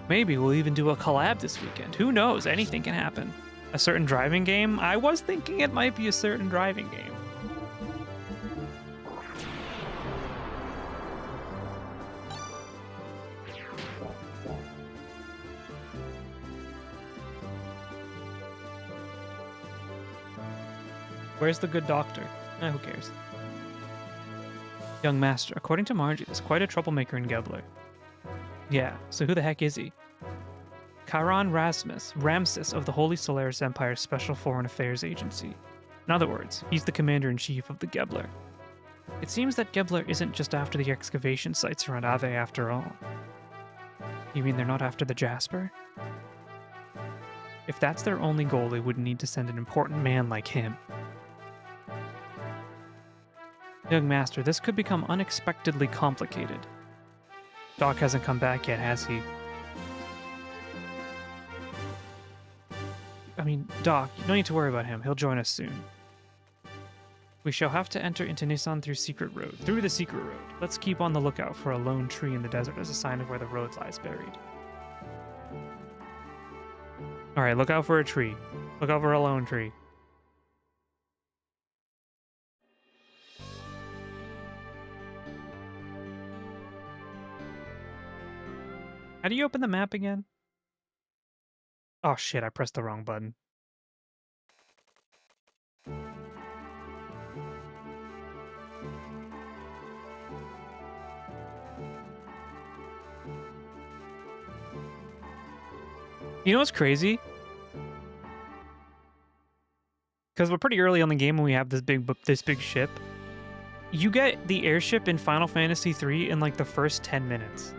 Maybe we'll even do a collab this weekend. Who knows? Anything can happen. A certain driving game? I was thinking it might be a certain driving game. Where's the good doctor? Who cares? Young master, according to Margie, there's quite a troublemaker in Gebler. Yeah, so who the heck is he? Chiron Ramses of the Holy Solaris Empire's Special Foreign Affairs Agency. In other words, he's the commander-in-chief of the Gebler. It seems that Gebler isn't just after the excavation sites around Ave after all. You mean they're not after the Jasper? If that's their only goal, they wouldn't need to send an important man like him. Young master, this could become unexpectedly complicated. Doc hasn't come back yet, has he? I mean, Doc, you don't need to worry about him. He'll join us soon. We shall have to enter into Nissan through the secret road. Let's keep on the lookout for a lone tree in the desert as a sign of where the road lies buried. Alright, look out for a tree. Look out for a lone tree. How do you open the map again? Oh shit, I pressed the wrong button. You know what's crazy? Because we're pretty early on the game and we have this big ship. You get the airship in Final Fantasy III in like the first 10 minutes.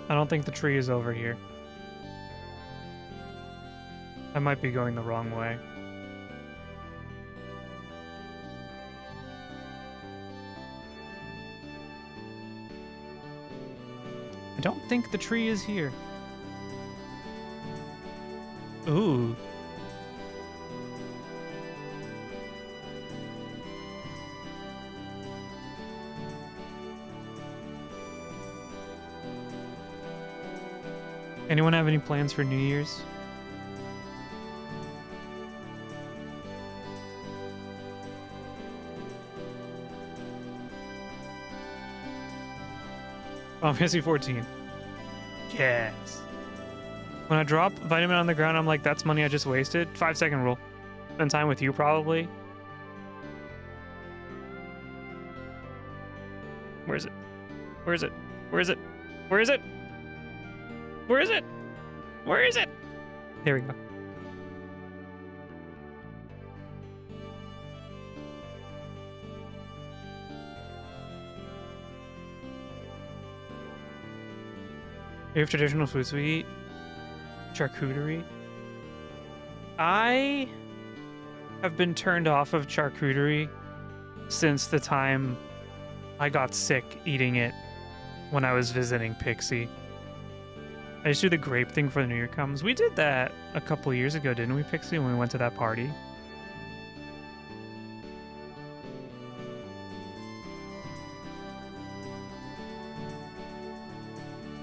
I don't think the tree is over here. I might be going the wrong way. I don't think the tree is here. Ooh. Anyone have any plans for New Year's? Final Fantasy 14. Yes. When I drop vitamin on the ground, I'm like, that's money I just wasted. 5-second rule. Spend time with you, probably. Where is it? Where is it? Where is it? Where is it? Where is it? Where is it? There we go. You have traditional foods we eat? Charcuterie? I have been turned off of charcuterie since the time I got sick eating it when I was visiting Pixie. I just do the grape thing for the New Year comes. We did that a couple years ago, didn't we, Pixie, when we went to that party?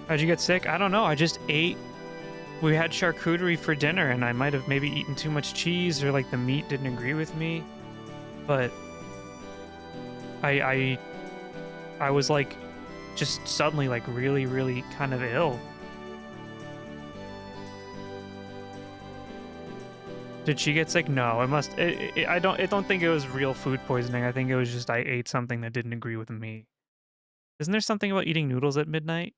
How'd you get sick? I don't know. I just ate. We had charcuterie for dinner, and I might have maybe eaten too much cheese, or like the meat didn't agree with me. But I was like, just suddenly like really, really kind of ill. Did she get sick? No, it must. I don't think it was real food poisoning. I think it was just I ate something that didn't agree with me. Isn't there something about eating noodles at midnight?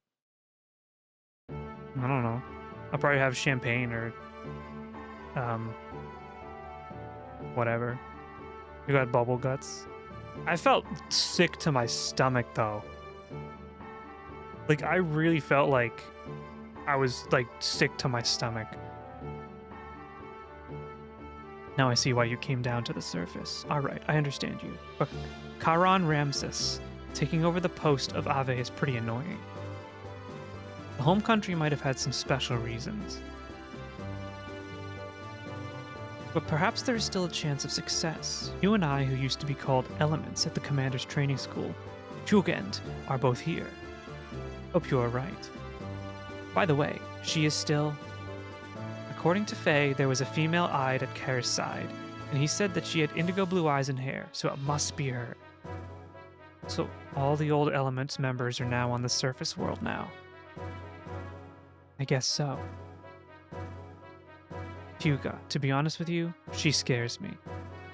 I don't know. I'll probably have champagne or whatever. You got bubble guts. I felt sick to my stomach though. Like I really felt like I was like sick to my stomach. Now I see why you came down to the surface. Alright, I understand you. But Charon Ramses, taking over the post of Ave is pretty annoying. The home country might have had some special reasons. But perhaps there is still a chance of success. You and I, who used to be called Elements at the Commander's Training School, Jugend, are both here. Hope you are right. By the way, she is still... According to Faye, there was a female eyed at Kerr's side, and he said that she had indigo blue eyes and hair, so it must be her. So all the old Elements members are now on the surface world now. I guess so. Hyuga, to be honest with you, she scares me.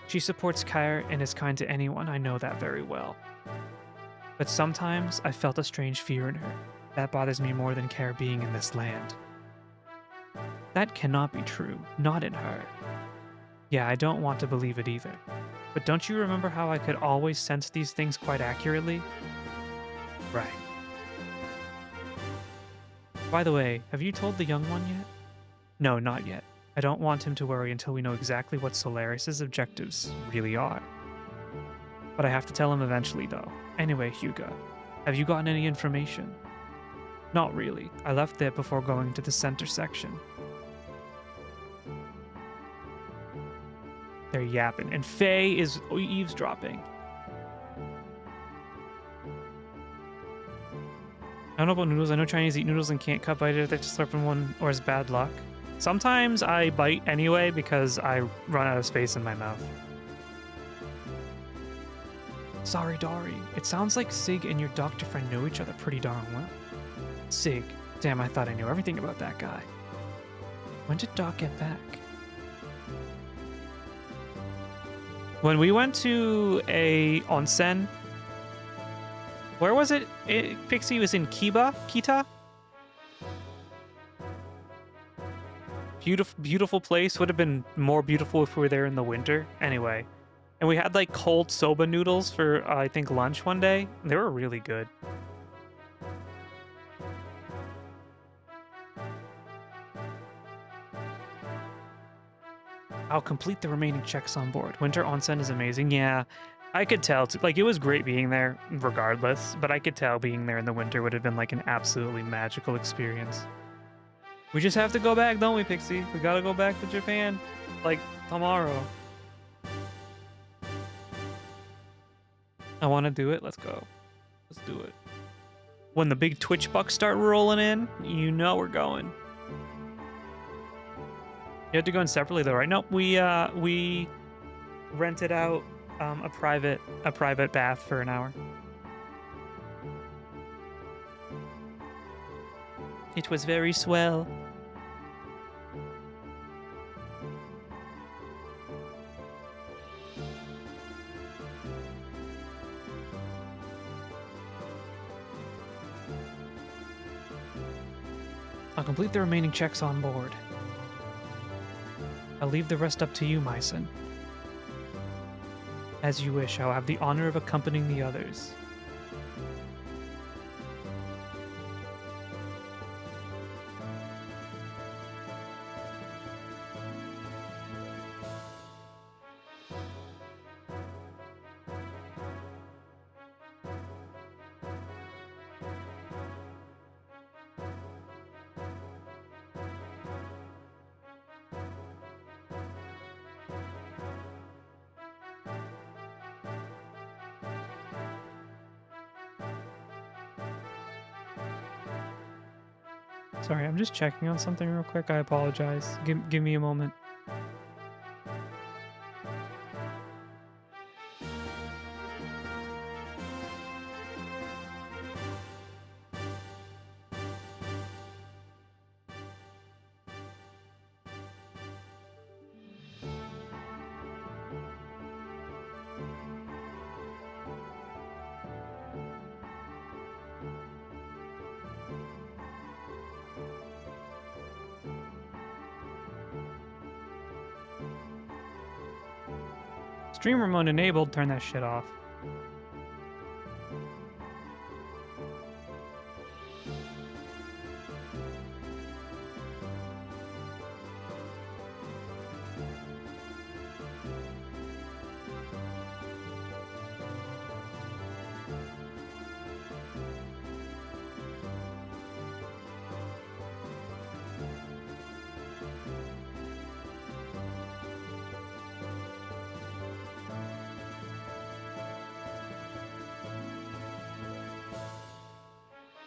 She supports Kair and is kind to anyone, I know that very well. But sometimes I felt a strange fear in her. That bothers me more than Kair being in this land. That cannot be true, not in her. Yeah, I don't want to believe it either. But don't you remember how I could always sense these things quite accurately? Right. By the way, have you told the young one yet? No, not yet. I don't want him to worry until we know exactly what Solaris's objectives really are. But I have to tell him eventually, though. Anyway, Hugo, have you gotten any information? Not really. I left there before going to the center section. They're yapping, and Faye is eavesdropping. I don't know about noodles. I know Chinese eat noodles and can't cut bite it if they just slurp in one, or it's bad luck. Sometimes I bite anyway because I run out of space in my mouth. Sorry, Dari. It sounds like Sig and your doctor friend know each other pretty darn well. Sig. Damn, I thought I knew everything about that guy. When did Doc get back? When we went to a onsen, where was it? Pixie was in Kita? Beautiful place. Would have been more beautiful if we were there in the winter. Anyway, and we had like cold soba noodles for I think lunch one day. They were really good. I'll complete the remaining checks on board. Winter onsen is amazing. Yeah, I could tell. Like, it was great being there regardless, but I could tell being there in the winter would have been like an absolutely magical experience. We just have to go back, don't we, Pixie? We gotta go back to Japan, like, tomorrow. I want to do it. Let's go. Let's do it. When the big Twitch bucks start rolling in, you know we're going. You had to go in separately though, right? Nope. We rented out a private bath for an hour. It was very swell. I'll complete the remaining checks on board. I'll leave the rest up to you, my son. As you wish, I'll have the honor of accompanying the others. Sorry, I'm just checking on something real quick. I apologize. Give me a moment. Stream remote enabled, turn that shit off.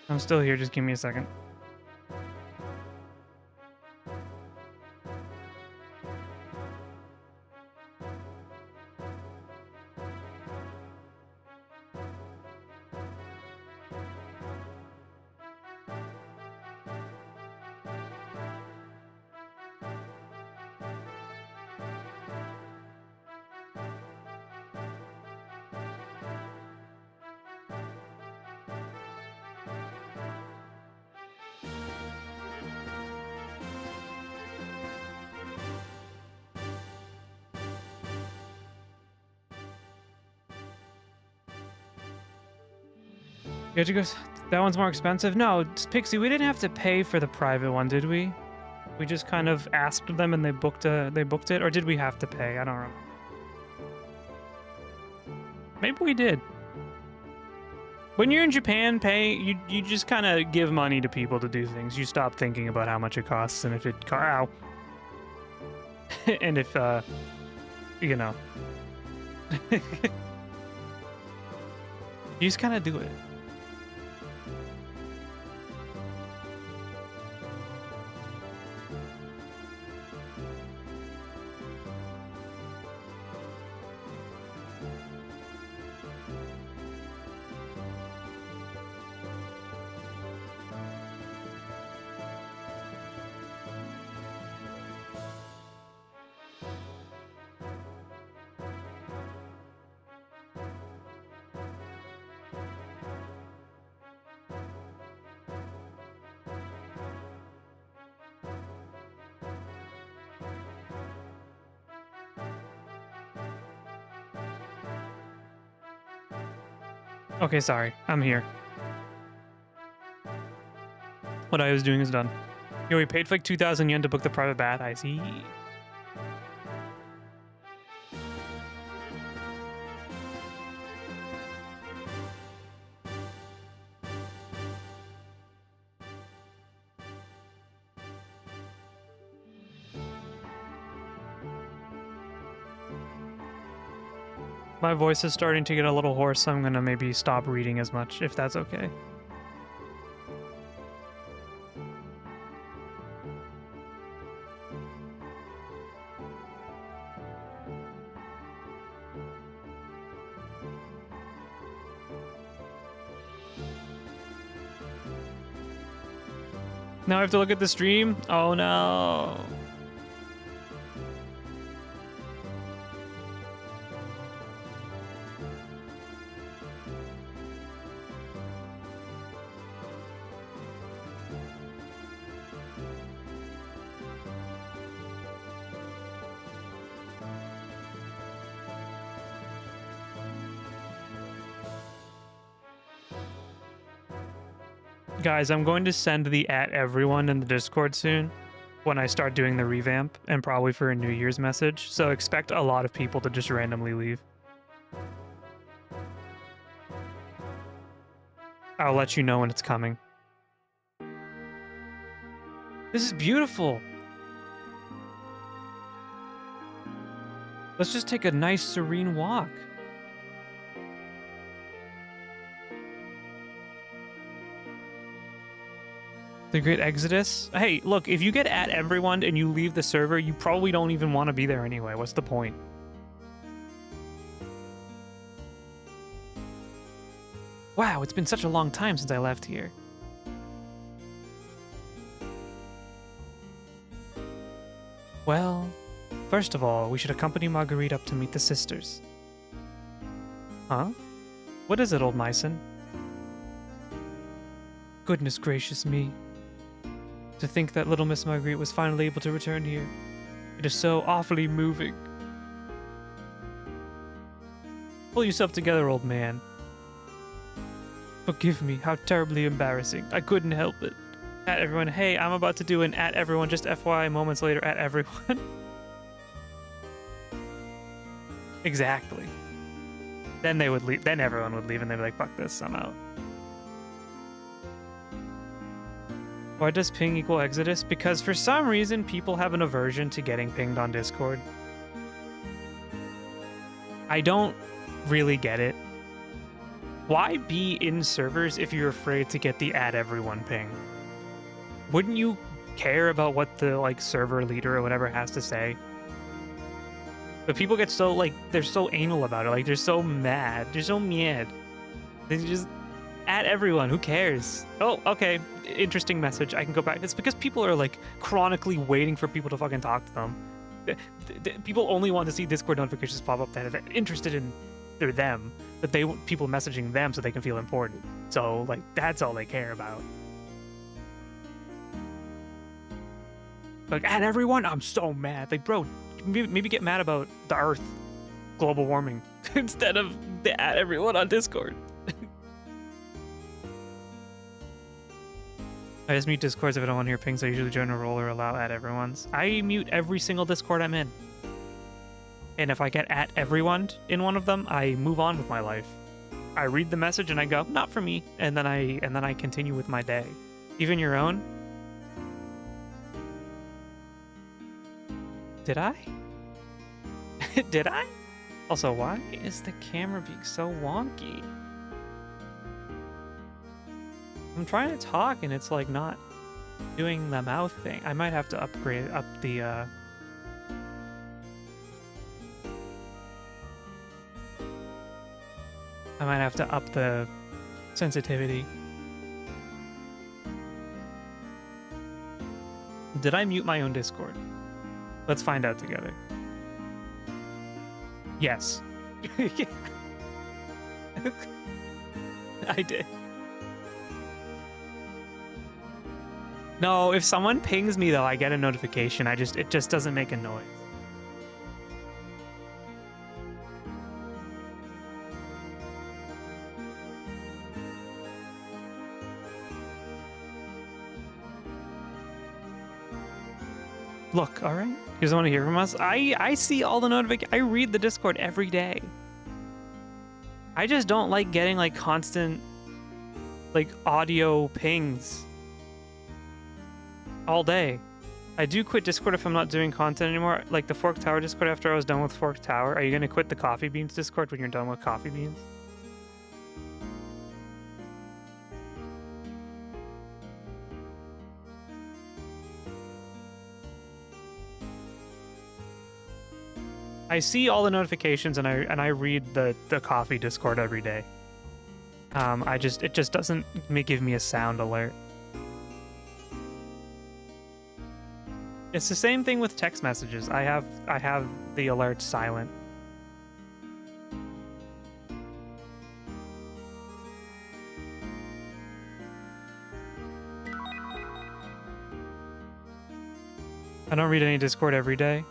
I'm still here, just give me a second. You had to go. That one's more expensive. No, Pixie, we didn't have to pay for the private one, did we? We just kind of asked them and they booked it, or did we have to pay? I don't remember. Maybe we did. When you're in Japan, you just kind of give money to people to do things. You stop thinking about how much it costs and if it ow. And if you know. You just kind of do it. Okay, sorry. I'm here. What I was doing is done. Yo, we paid for like 2,000 yen to book the private bath. I see. My voice is starting to get a little hoarse, so I'm gonna maybe stop reading as much, if that's okay. Now I have to look at the stream? Oh no. Guys, I'm going to send the @everyone in the Discord soon when I start doing the revamp, and probably for a New Year's message, so expect a lot of people to just randomly leave. I'll let you know when it's coming. This is beautiful! Let's just take a nice, serene walk. The Great Exodus? Hey, look, if you get @everyone and you leave the server, you probably don't even want to be there anyway. What's the point? Wow, it's been such a long time since I left here. Well, first of all, we should accompany Marguerite up to meet the sisters. Huh? What is it, old Myson? Goodness gracious me. To think that little Miss Marguerite was finally able to return here. It is so awfully moving. Pull yourself together, old man. Forgive me, how terribly embarrassing. I couldn't help it. @everyone, hey, I'm about to do an @everyone, just FYI, moments later, @everyone. Exactly. Then they would leave, then everyone would leave and they'd be like, fuck this, I'm out. Why does ping equal Exodus? Because for some reason, people have an aversion to getting pinged on Discord. I don't really get it. Why be in servers if you're afraid to get the @everyone ping? Wouldn't you care about what the like server leader or whatever has to say? But people get so like, they're so anal about it. Like they're so mad. They're so mad. They just @everyone, who cares? Oh, okay, interesting message. I can go back. It's because people are like chronically waiting for people to fucking talk to them. People only want to see Discord notifications pop up that are interested in them, but they want people messaging them so they can feel important. So like that's all they care about. Like @everyone, I'm so mad. Like bro, maybe get mad about the Earth, global warming, instead of the @everyone on Discord. I just mute Discords if I don't want to hear pings. I usually join a role or allow at everyone's. I mute every single Discord I'm in. And if I get at everyone in one of them, I move on with my life. I read the message and I go, not for me, and then I continue with my day. Even your own? Did I? Did I? Also, why is the camera being so wonky? I'm trying to talk and it's like not doing the mouth thing. I might have to upgrade up the I might have to up the sensitivity. Did I mute my own Discord? Let's find out together. Yes. I did. No, if someone pings me though, I get a notification. It just doesn't make a noise. Look, all right. You guys want to hear from us? I see all the notifications. I read the Discord every day. I just don't like getting like constant like audio pings all day. I do quit Discord if I'm not doing content anymore. Like the Fork Tower Discord after I was done with Fork Tower. Are you going to quit the Coffee Beans Discord when you're done with Coffee Beans? I see all the notifications and I read the Coffee Discord every day. It just doesn't give me a sound alert. It's the same thing with text messages. I have the alerts silent. I don't read any Discord every day.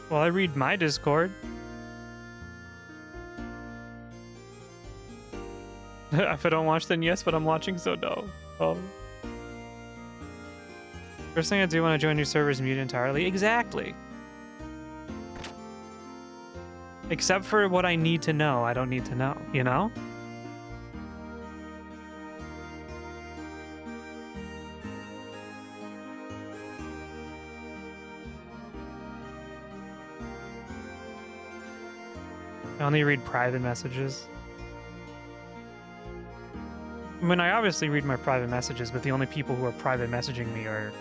Well, I read my Discord. If I don't watch, then yes, but I'm watching, so no. Oh. First thing I do when I join new servers is mute entirely. Exactly. Except for what I need to know, I don't need to know, you know? I only read private messages. I mean, I obviously read my private messages, but the only people who are private messaging me are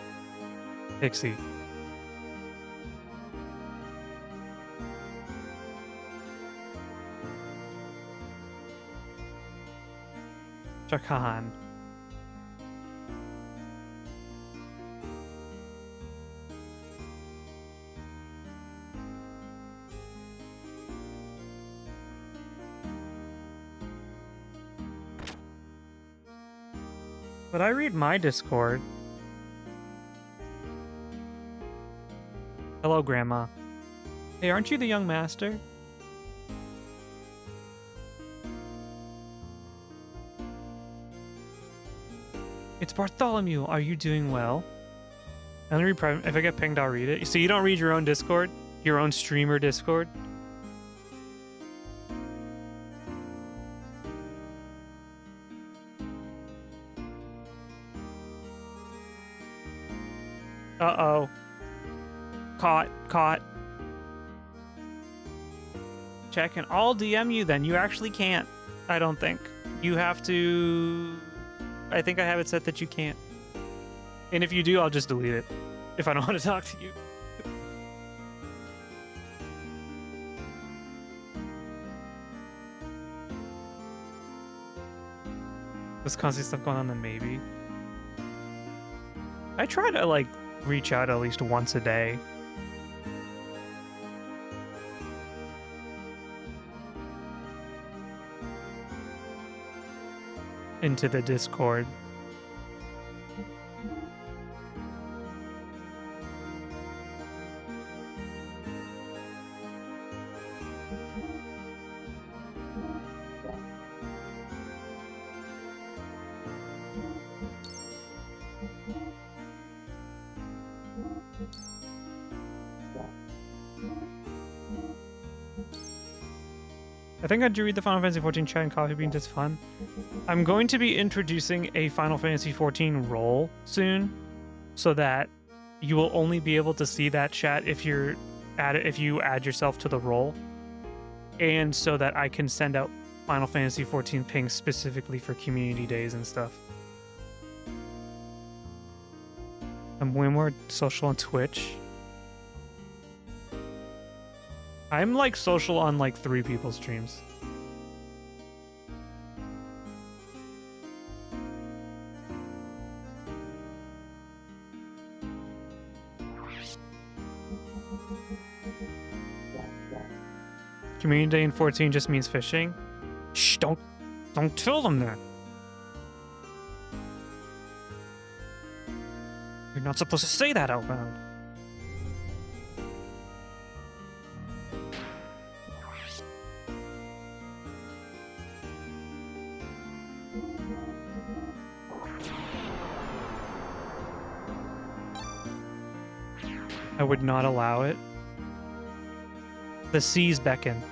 Pixie. Chakan. But I read my Discord. Hello, Grandma. Hey, aren't you the young master? It's Bartholomew. Are you doing well? I only read private. If I get pinged, I'll read it. So you don't read your own Discord? Your own streamer Discord? Uh-oh. Caught. Check, and I'll DM you then. You actually can't. I don't think. You have to... I think I have it set that you can't. And if you do, I'll just delete it. If I don't want to talk to you. There's constantly stuff going on, then maybe. I try to, like, reach out at least once a day. Into the Discord. I think I do read the Final Fantasy 14 chat and Coffee Beans. It's fun. I'm going to be introducing a Final Fantasy 14 role soon, so that you will only be able to see that chat if you add yourself to the role, and so that I can send out Final Fantasy 14 pings specifically for community days and stuff. I'm way more social on Twitch. I'm like social on like 3 people's streams. Community day in 14 just means fishing. Shh, don't tell them that. You're not supposed to say that out loud. I would not allow it. The seas beckon.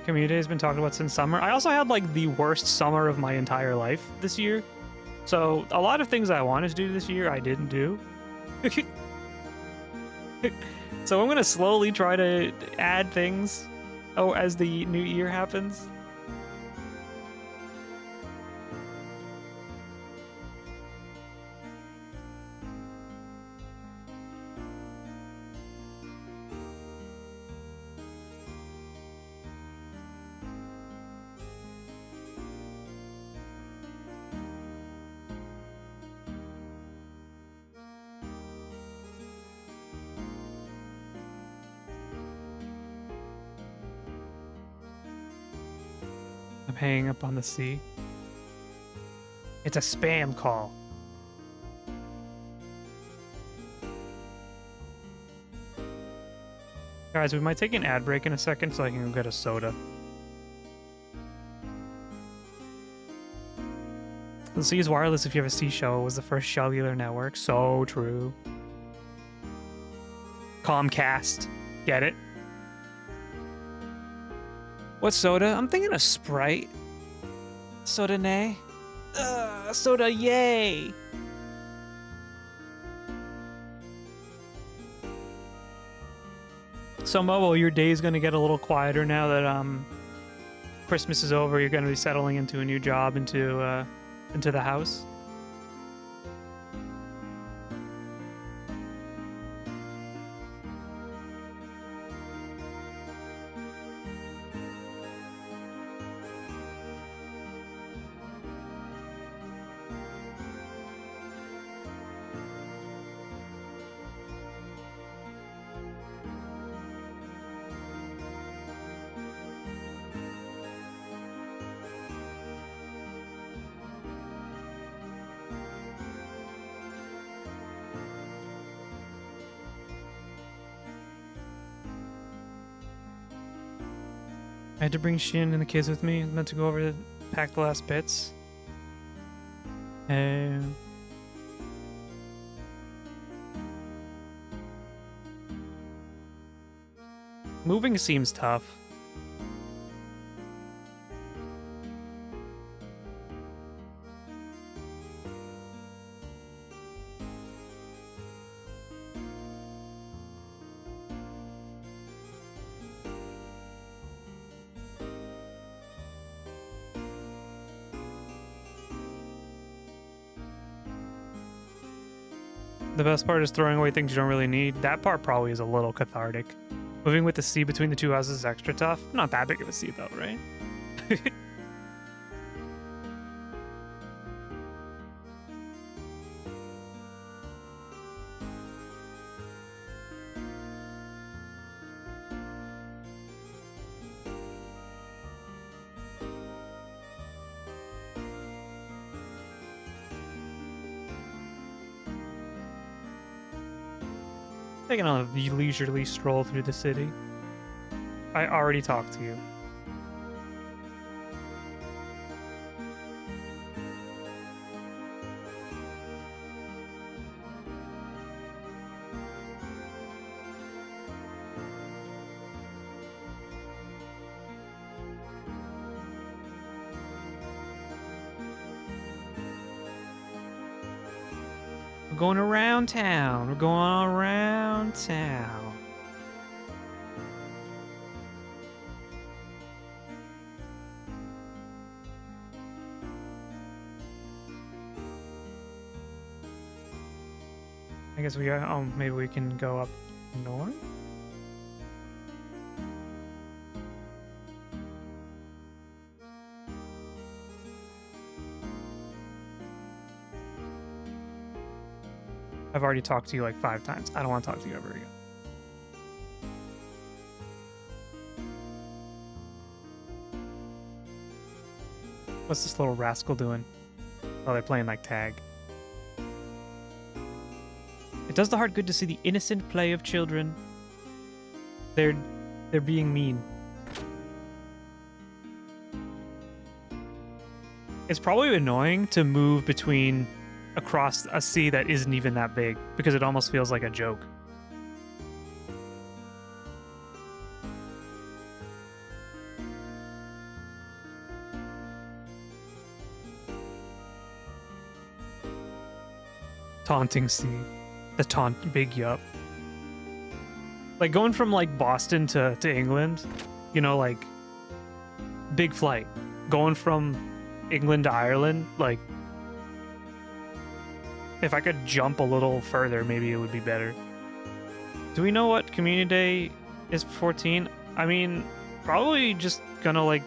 Community has been talked about since summer. I also had like the worst summer of my entire life this year. So a lot of things I wanted to do this year, I didn't do. So I'm going to slowly try to add things as the new year happens. I'm hanging up on the sea. It's a spam call. Guys, we might take an ad break in a second so I can go get a soda. The sea is wireless if you have a seashell. It was the first cellular network. So true. Comcast. Get it? What soda? I'm thinking a Sprite. Soda nay. Soda yay. So Mobile, your day is going to get a little quieter now that Christmas is over. You're going to be settling into a new job, into the house. I had to bring Shin and the kids with me. I meant to go over to pack the last bits. Moving seems tough. The best part is throwing away things you don't really need. That part probably is a little cathartic. Moving with the sea between the two houses is extra tough. Not that big of a sea though, right? Taking a leisurely stroll through the city. I already talked to you. We're going around town. We're going around town. I guess we are. Oh, maybe we can go up north. I've already talked to you like 5 times. I don't want to talk to you ever again. What's this little rascal doing? Oh, they're playing like tag. It does the heart good to see the innocent play of children. They're being mean. It's probably annoying to move between across a sea that isn't even that big because it almost feels like a joke. Taunting sea. The taunt big yup. Like going from like Boston to England, you know, like big flight. Going from England to Ireland, like if I could jump a little further, maybe it would be better. Do we know what Community Day is for 14? I mean, probably just gonna like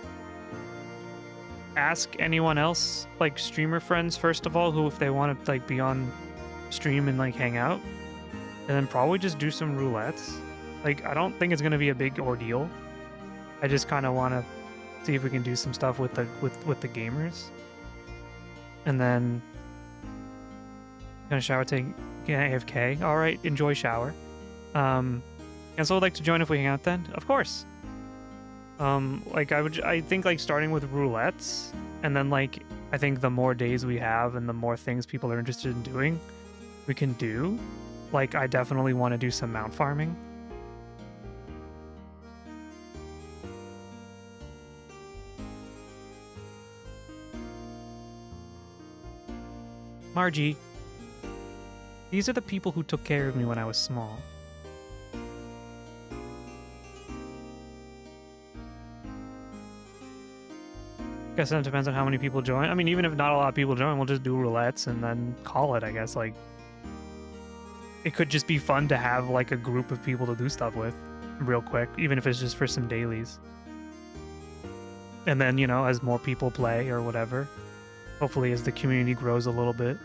ask anyone else, like streamer friends first of all, who if they want to like be on stream and like hang out, and then probably just do some roulettes. Like I don't think it's gonna be a big ordeal. I just kind of want to see if we can do some stuff with the with the gamers, and then gonna shower, take AFK. All right, enjoy shower. And so would like to join if we hang out then, of course. Like I think like starting with roulettes, and then like I think the more days we have and the more things people are interested in doing, we can do. Like I definitely want to do some mount farming. Margie, these are the people who took care of me when I was small. Guess that depends on how many people join. I mean, even if not a lot of people join, we'll just do roulettes and then call it, I guess. Like, it could just be fun to have, like, a group of people to do stuff with real quick, even if it's just for some dailies. And then, you know, as more people play or whatever, hopefully as the community grows a little bit,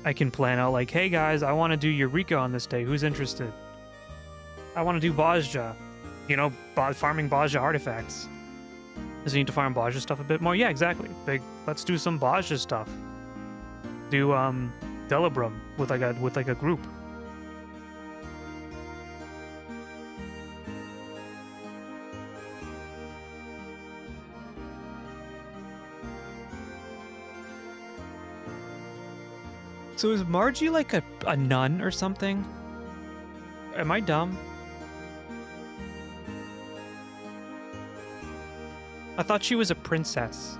I can plan out, like, hey, guys, I want to do Eureka on this day. Who's interested? I want to do Bozja. You know, farming Bozja artifacts. Does he need to farm Bozja stuff a bit more? Yeah, exactly. Big. Let's do some Bozja stuff. Do Delibrum with like a group. So is Margie like a nun or something? Am I dumb? I thought she was a princess.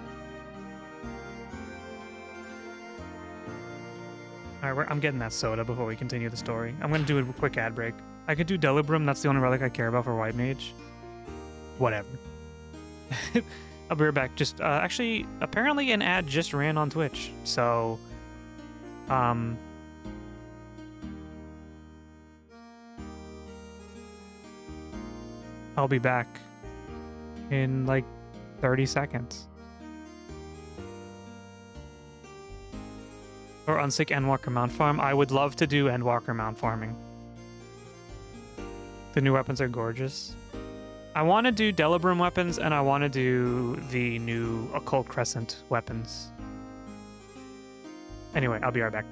Alright, I'm getting that soda before we continue the story. I'm gonna do a quick ad break. I could do Delibrum, that's the only relic I care about for White Mage. Whatever. I'll be right back. Just, actually, apparently an ad just ran on Twitch, so... I'll be back in, like, 30 seconds. Or Unsick Endwalker Mount Farm. I would love to do Endwalker Mount Farming. The new weapons are gorgeous. I want to do Delibrum weapons, and I want to do the new Occult Crescent weapons. Anyway, I'll be right back.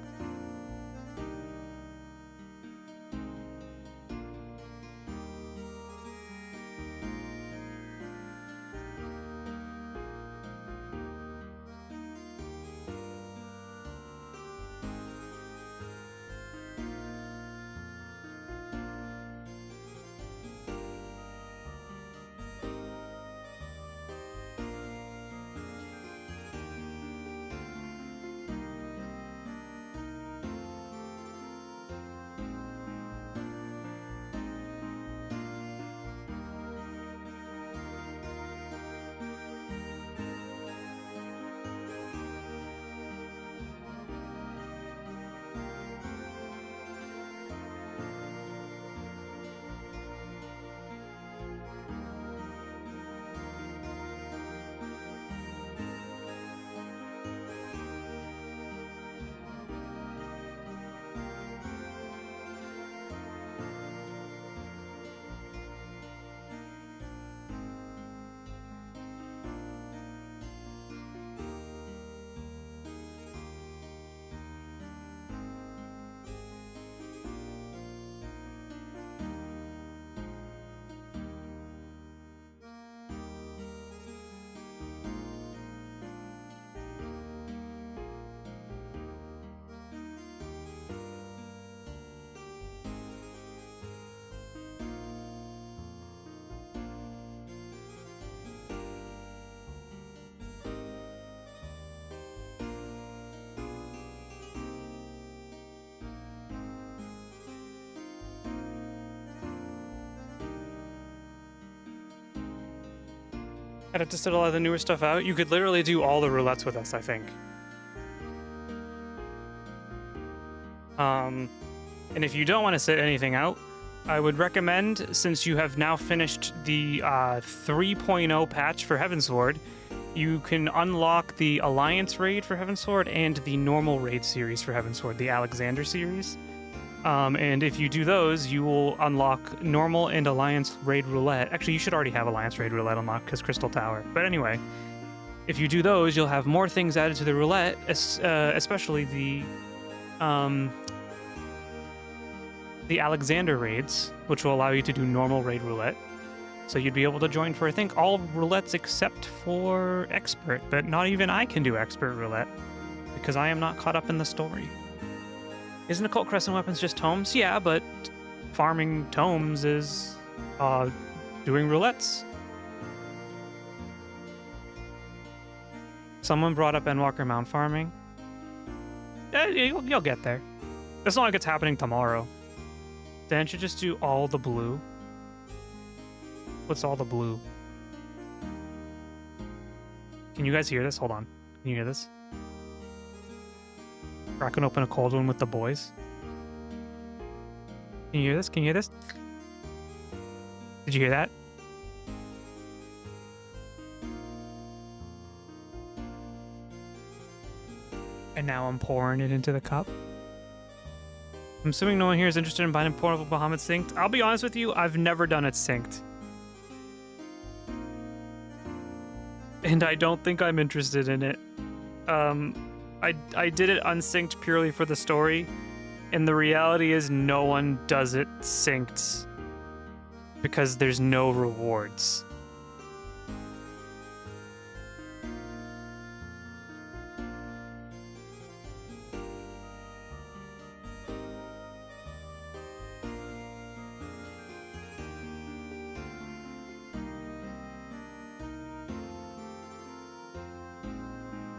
I'd have to set a lot of the newer stuff out. You could literally do all the roulettes with us, I think. And if you don't want to set anything out, I would recommend, since you have now finished the 3.0 patch for Heavensward, you can unlock the Alliance raid for Heavensward and the normal raid series for Heavensward, the Alexander series. And if you do those, you will unlock normal and Alliance raid roulette. Actually, you should already have Alliance raid roulette unlocked because Crystal Tower. But anyway, if you do those, you'll have more things added to the roulette, especially the Alexander raids, which will allow you to do normal raid roulette. So you'd be able to join for, I think, all roulettes except for expert, but not even I can do expert roulette because I am not caught up in the story. Isn't Occult Crescent Weapons just tomes? Yeah, but farming tomes is doing roulettes. Someone brought up Endwalker Mount farming. You'll get there. It's not like it's happening tomorrow. Then should just do all the blue. What's all the blue? Can you guys hear this? Hold on. Can you hear this? Cracking open a cold one with the boys. Can you hear this? Can you hear this? Did you hear that? And now I'm pouring it into the cup. I'm assuming no one here is interested in buying Portable Bahamut synced. I'll be honest with you, I've never done it synced. And I don't think I'm interested in it. I did it unsynced purely for the story, and the reality is no one does it synced because there's no rewards.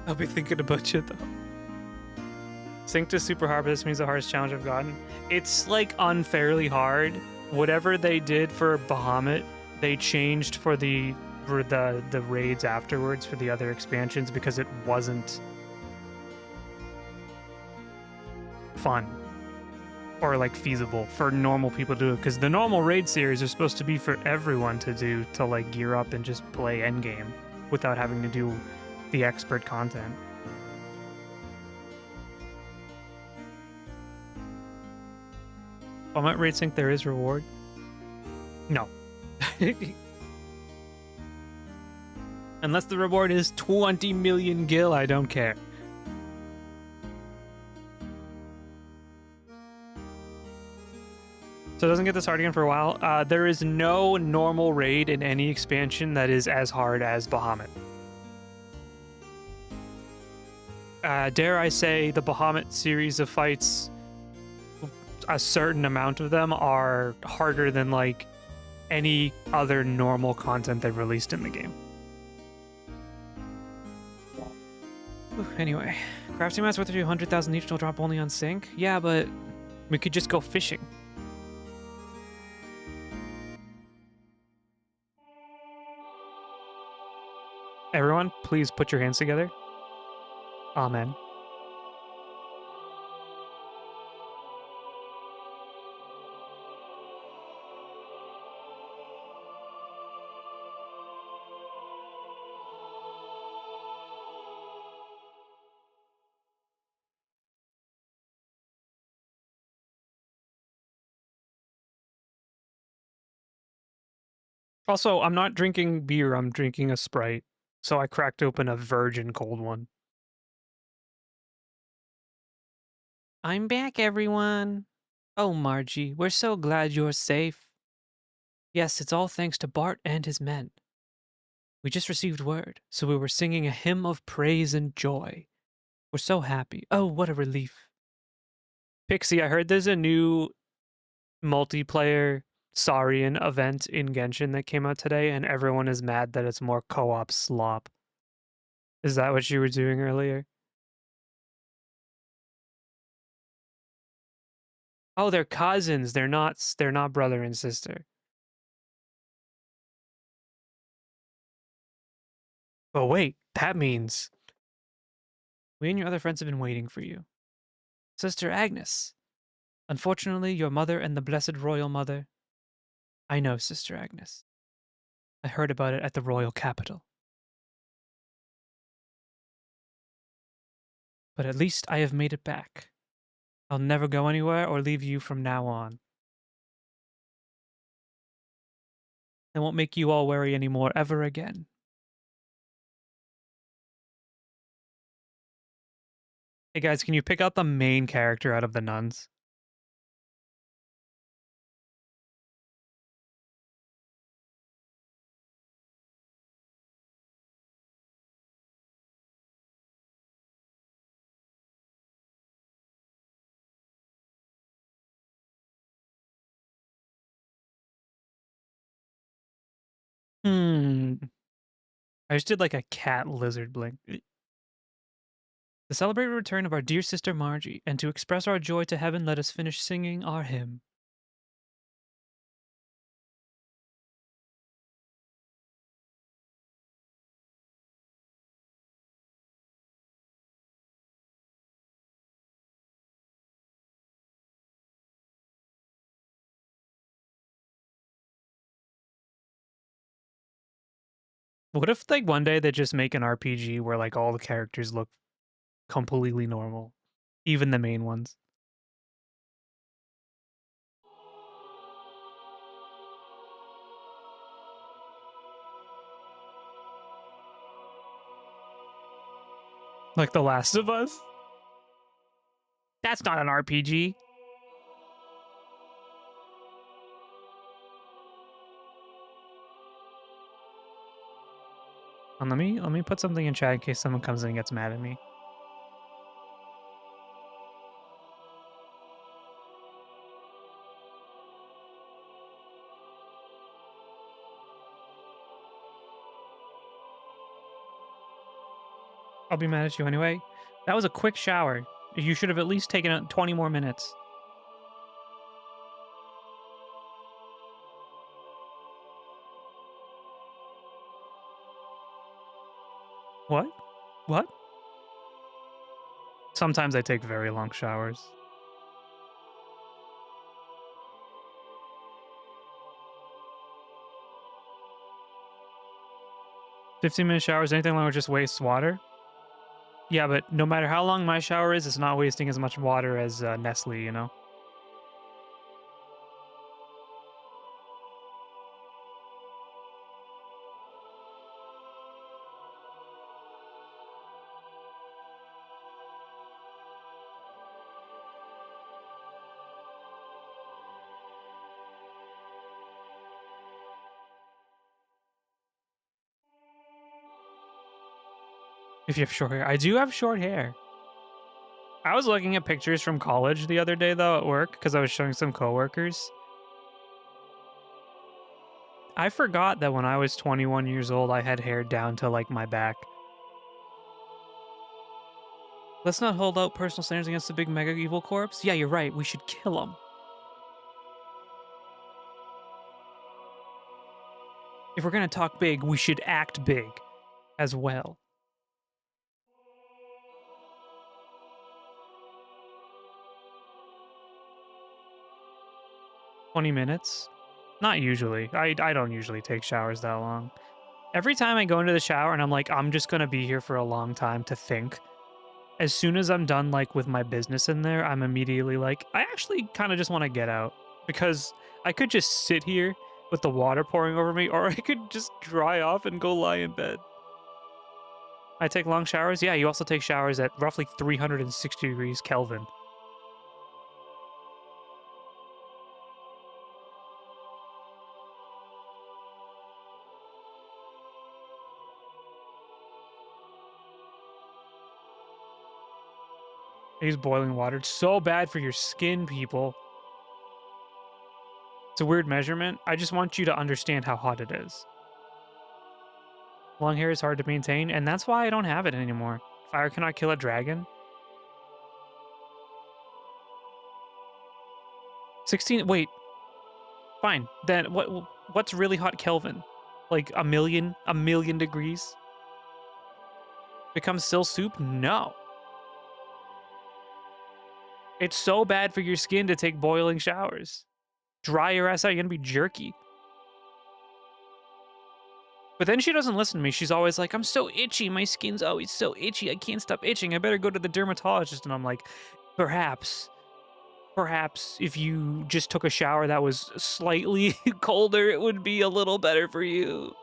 I'll be thinking about you though. Synced is super hard, but this means the hardest challenge I've gotten. It's like unfairly hard. Whatever they did for Bahamut, they changed for the raids afterwards for the other expansions because it wasn't fun or like feasible for normal people to do it. Because the normal raid series are supposed to be for everyone to do, to like gear up and just play endgame without having to do the expert content. Bahamut raid sync, there is reward? No. Unless the reward is 20 million gil, I don't care. So it doesn't get this hard again for a while. There is no normal raid in any expansion that is as hard as Bahamut. Dare I say the Bahamut series of fights, a certain amount of them are harder than like any other normal content they've released in the game. Anyway, crafting mats worth 100,000 each will drop only on sync. Yeah, but we could just go fishing. Everyone, please put your hands together. Amen. Also, I'm not drinking beer, I'm drinking a Sprite. So I cracked open a virgin cold one. I'm back, everyone. Oh, Margie, we're so glad you're safe. Yes, it's all thanks to Bart and his men. We just received word, so we were singing a hymn of praise and joy. We're so happy. Oh, what a relief. Pixie, I heard there's a new multiplayer Saurian event in Genshin that came out today, and everyone is mad that it's more co-op slop. Is that what you were doing earlier? Oh, they're cousins. They're not brother and sister. But wait, that means we and your other friends have been waiting for you. Sister Agnes. Unfortunately, your mother and the Blessed Royal Mother. I know, Sister Agnes. I heard about it at the royal capital. But at least I have made it back. I'll never go anywhere or leave you from now on. I won't make you all worry anymore ever again. Hey guys, can you pick out the main character out of the nuns? Hmm. I just did like a cat lizard blink. To celebrate the return of our dear sister Margie, and to express our joy to heaven, let us finish singing our hymn. What if like one day they just make an RPG where like all the characters look completely normal, even the main ones? Like The Last of Us? That's not an RPG. And let me put something in chat in case someone comes in and gets mad at me. I'll be mad at you anyway. That was a quick shower. You should have at least taken 20 more minutes. What? What? Sometimes I take very long showers. 15-minute showers, anything longer just wastes water? Yeah, but no matter how long my shower is, it's not wasting as much water as Nestle, you know? If you have short hair. I do have short hair. I was looking at pictures from college the other day, though, at work, because I was showing some coworkers. I forgot that when I was 21 years old, I had hair down to, like, my back. Let's not hold out personal standards against the big mega evil corpse. Yeah, you're right. We should kill him. If we're gonna talk big, we should act big as well. 20 minutes? Not usually. I don't usually take showers that long. Every time I go into the shower and I'm like, I'm just gonna be here for a long time to think. As soon as I'm done like with my business in there, I'm immediately like, I actually kind of just want to get out because I could just sit here with the water pouring over me, or I could just dry off and go lie in bed. I take long showers. Yeah, you also take showers at roughly 360 degrees Kelvin. I use boiling water. It's so bad for your skin, people. It's a weird measurement. I just want you to understand how hot it is. Long hair is hard to maintain, and that's why I don't have it anymore. Fire cannot kill a dragon. 16. Wait, fine. Then what's really hot Kelvin? Like a million degrees? Become still soup? No. It's so bad for your skin to take boiling showers. Dry your ass out, you're gonna be jerky. But then she doesn't listen to me. She's always like, I'm so itchy. My skin's always so itchy. I can't stop itching. I better go to the dermatologist. And I'm like, perhaps, perhaps if you just took a shower that was slightly colder, it would be a little better for you.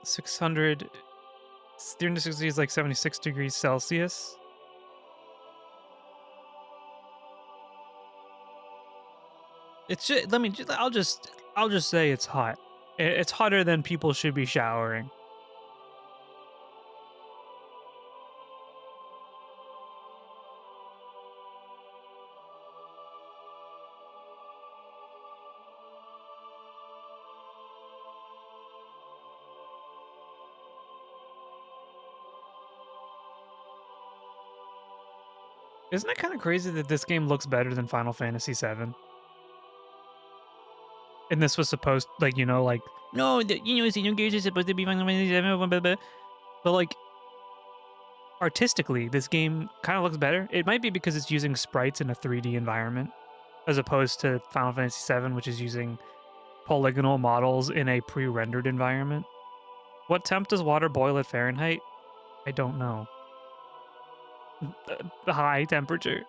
600, 360 is like 76 degrees Celsius. It's just, I'll just say it's hot. It's hotter than people should be showering. Isn't it kind of crazy that this game looks better than Final Fantasy VII? And this was supposed, like, like, no, Xenogears is supposed to be Final Fantasy VII, blah, blah, blah. But like, artistically, this game kind of looks better. It might be because it's using sprites in a 3D environment, as opposed to Final Fantasy VII, which is using polygonal models in a pre-rendered environment. What temp does water boil at Fahrenheit? I don't know. The high temperature.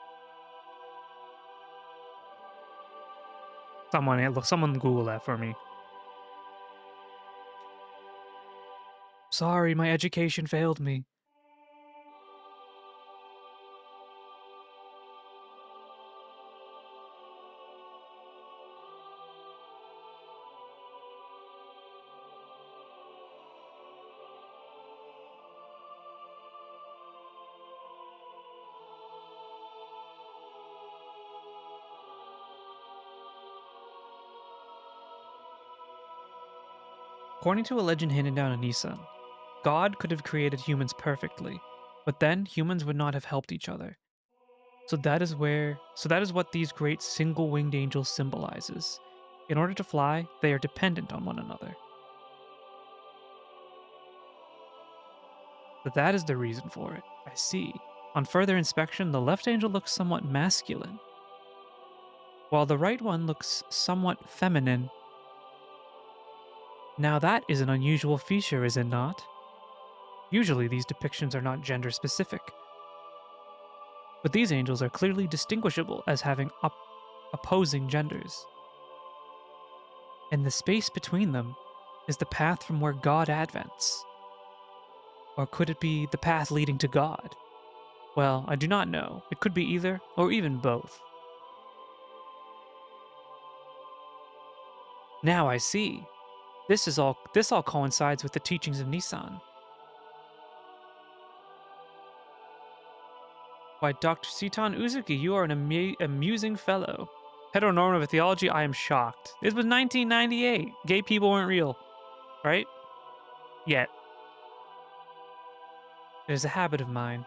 Someone Google that for me. Sorry, my education failed me. According to a legend handed down in Nissan, God could have created humans perfectly, but then humans would not have helped each other. So that is what these great single-winged angels symbolizes. In order to fly, they are dependent on one another. But that is the reason for it. I see. On further inspection, the left angel looks somewhat masculine, while the right one looks somewhat feminine. Now that is an unusual feature, is it not? Usually these depictions are not gender specific, but these angels are clearly distinguishable as having opposing genders. And the space between them is the path from where God advents. Or could it be the path leading to God? Well, I do not know. It could be either, or even both. Now I see. This all coincides with the teachings of Nissan. Why, Dr. Sitan Uzuki, you are an amusing fellow. Heteronormative theology, I am shocked. It was 1998. Gay people weren't real. Right? Yet. It is a habit of mine.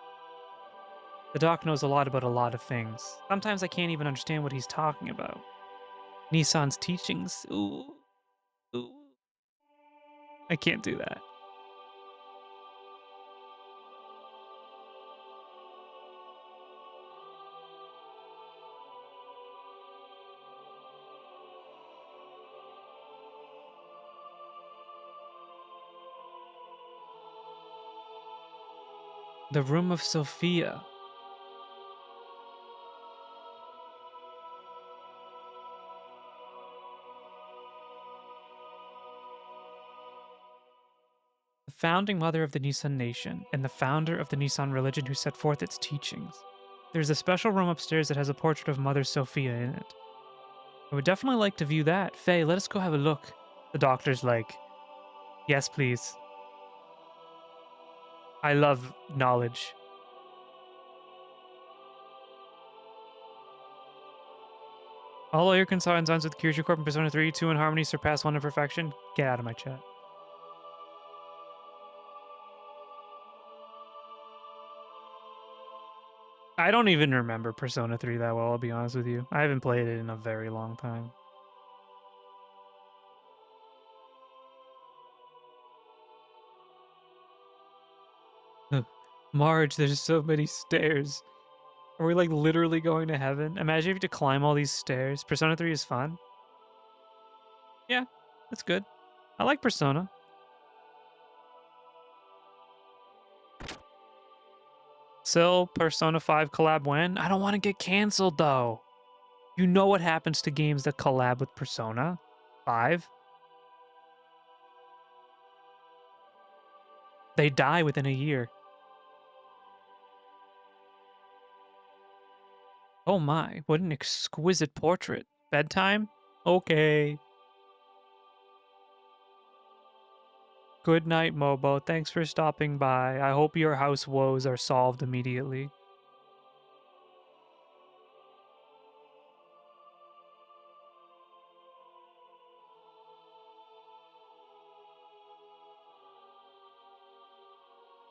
The doc knows a lot about a lot of things. Sometimes I can't even understand what he's talking about. Nissan's teachings. Ooh. Ooh. I can't do that. The Room of Sophia. The founding mother of the Nissan nation and the founder of the Nissan religion who set forth its teachings. There's a special room upstairs that has a portrait of Mother Sophia in it. I would definitely like to view that. Faye, let us go have a look. The doctor's like, yes, please. I love knowledge. All your concerns with Kiryu Corp and Persona 3, 2 in Harmony surpass 1 in perfection. Get out of my chat. I don't even remember Persona 3 that well, I'll be honest with you. I haven't played it in a very long time. Marge, there's so many stairs. Are we like literally going to heaven? Imagine if you have to climb all these stairs. Persona 3 is fun. Yeah, that's good. I like Persona. Still, Persona 5 collab when? I don't want to get canceled though. You know what happens to games that collab with Persona 5? They die within a year. Oh my, what an exquisite portrait. Bedtime? Okay. Good night, Mobo. Thanks for stopping by. I hope your house woes are solved immediately.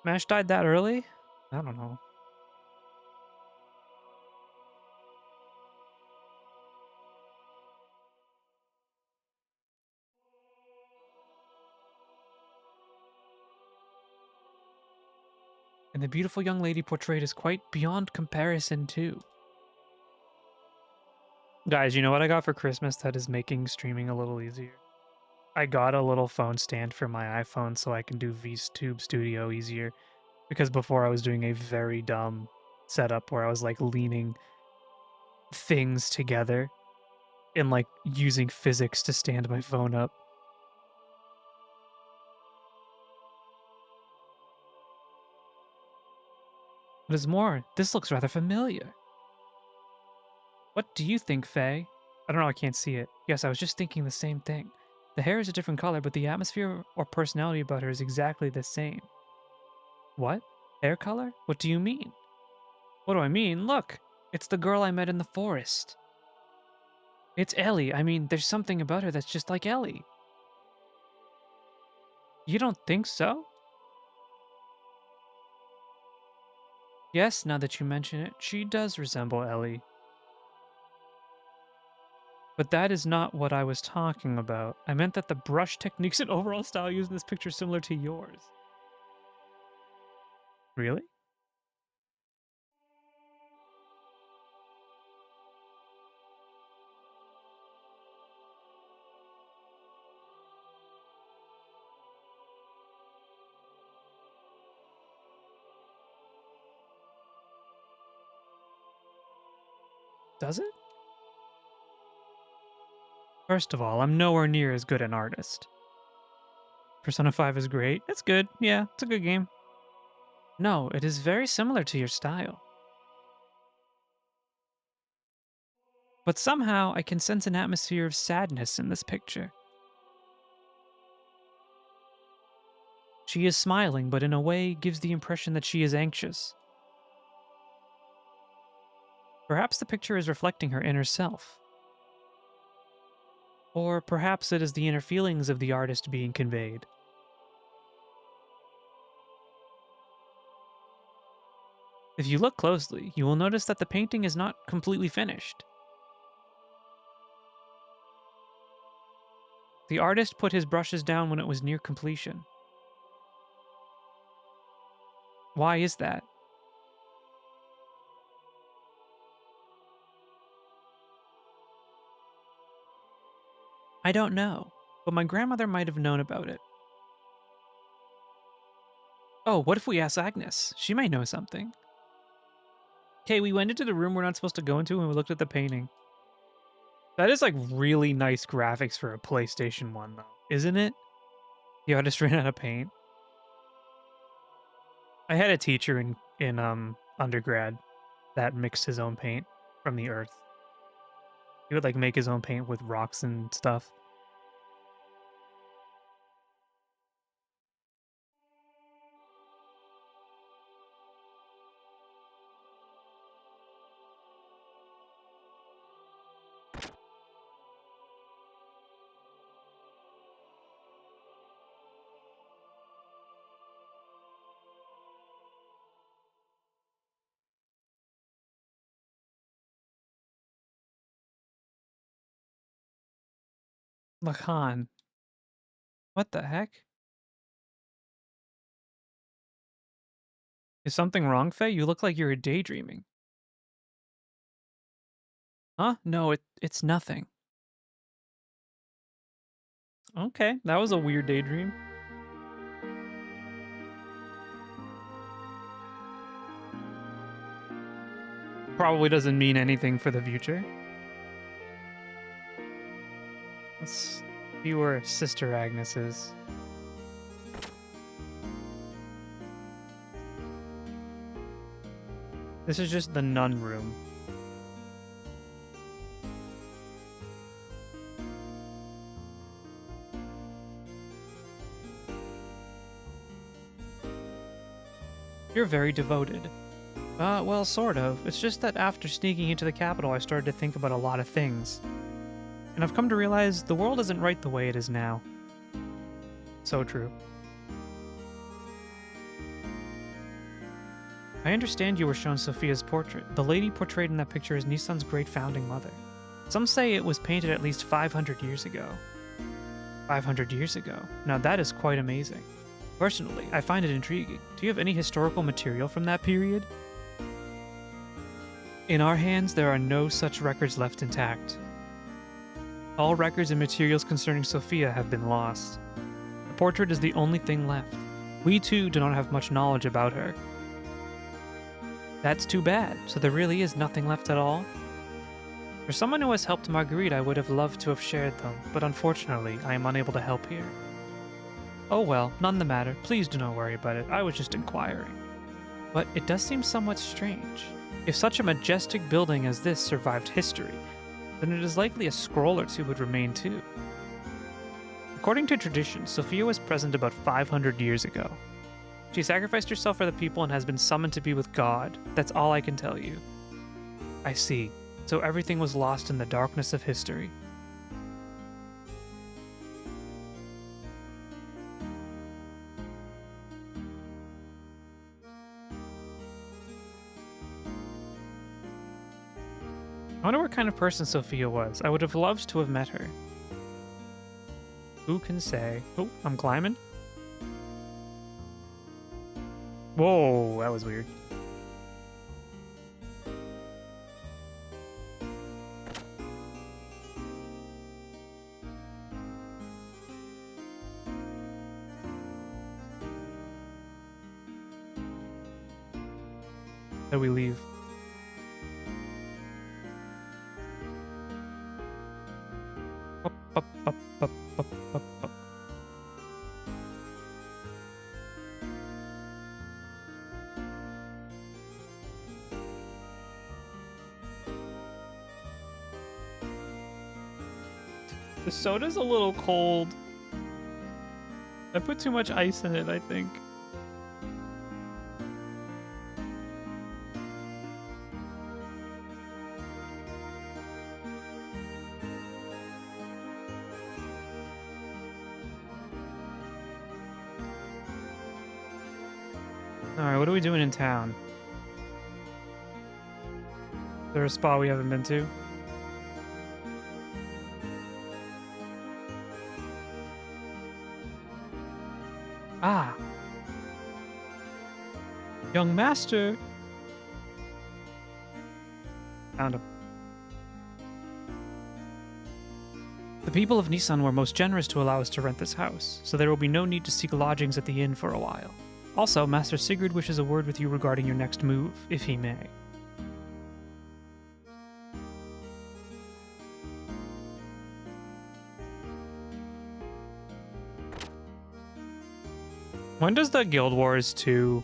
Mash died that early? I don't know. And the beautiful young lady portrayed is quite beyond comparison, too. Guys, you know what I got for Christmas that is making streaming a little easier? I got a little phone stand for my iPhone so I can do VTube Studio easier. Because before I was doing a very dumb setup where I was like leaning things together and like using physics to stand my phone up. What is more, this looks rather familiar. What do you think, Faye? I don't know, I can't see it. Yes, I was just thinking the same thing. The hair is a different color, but the atmosphere or personality about her is exactly the same. What? Hair color? What do you mean? What do I mean? Look! It's the girl I met in the forest. It's Ellie. I mean, there's something about her that's just like Ellie. You don't think so? Yes, now that you mention it, she does resemble Ellie. But that is not what I was talking about. I meant that the brush techniques and overall style used in this picture is similar to yours. Really? Does it? First of all, I'm nowhere near as good an artist. Persona 5 is great. It's good. Yeah, it's a good game. No, it is very similar to your style. But somehow I can sense an atmosphere of sadness in this picture. She is smiling, but in a way gives the impression that she is anxious. Perhaps the picture is reflecting her inner self. Or perhaps it is the inner feelings of the artist being conveyed. If you look closely, you will notice that the painting is not completely finished. The artist put his brushes down when it was near completion. Why is that? I don't know, but my grandmother might have known about it. Oh, what if we ask Agnes? She might know something. Okay, we went into the room we're not supposed to go into and we looked at the painting. That is like really nice graphics for a PlayStation 1 though, isn't it? The artist ran out of paint. I had a teacher in undergrad that mixed his own paint from the earth. He would like make his own paint with rocks and stuff. Lacan. What the heck? Is something wrong, Faye? You look like you're daydreaming. Huh? No, it's nothing. Okay, that was a weird daydream. Probably doesn't mean anything for the future. Let's see where Sister Agnes is. This is just the nun room. You're very devoted. Well, sort of. It's just that after sneaking into the capital, I started to think about a lot of things. And I've come to realize the world isn't right the way it is now. So true. I understand you were shown Sophia's portrait. The lady portrayed in that picture is Nissan's great founding mother. Some say it was painted at least 500 years ago. 500 years ago? Now that is quite amazing. Personally, I find it intriguing. Do you have any historical material from that period? In our hands, there are no such records left intact. All records and materials concerning Sophia have been lost. The portrait is the only thing left. We too do not have much knowledge about her. That's too bad, so there really is nothing left at all? For someone who has helped Marguerite, I would have loved to have shared them, but unfortunately, I am unable to help here. Oh well, none the matter. Please do not worry about it. I was just inquiring. But it does seem somewhat strange. If such a majestic building as this survived history, then it is likely a scroll or two would remain too. According to tradition, Sophia was present about 500 years ago. She sacrificed herself for the people and has been summoned to be with God. That's all I can tell you. I see. So everything was lost in the darkness of history. I wonder what kind of person Sophia was. I would have loved to have met her. Who can say? Oh, I'm climbing. Whoa, that was weird. How do we leave? Up, up, up, up, up, up, up. The soda's a little cold. I put too much ice in it, I think. Alright, what are we doing in town? Is there a spa we haven't been to? Ah! Young master! Found him. The people of Nissan were most generous to allow us to rent this house, so there will be no need to seek lodgings at the inn for a while. Also, Master Sigurd wishes a word with you regarding your next move, if he may. When does the Guild Wars 2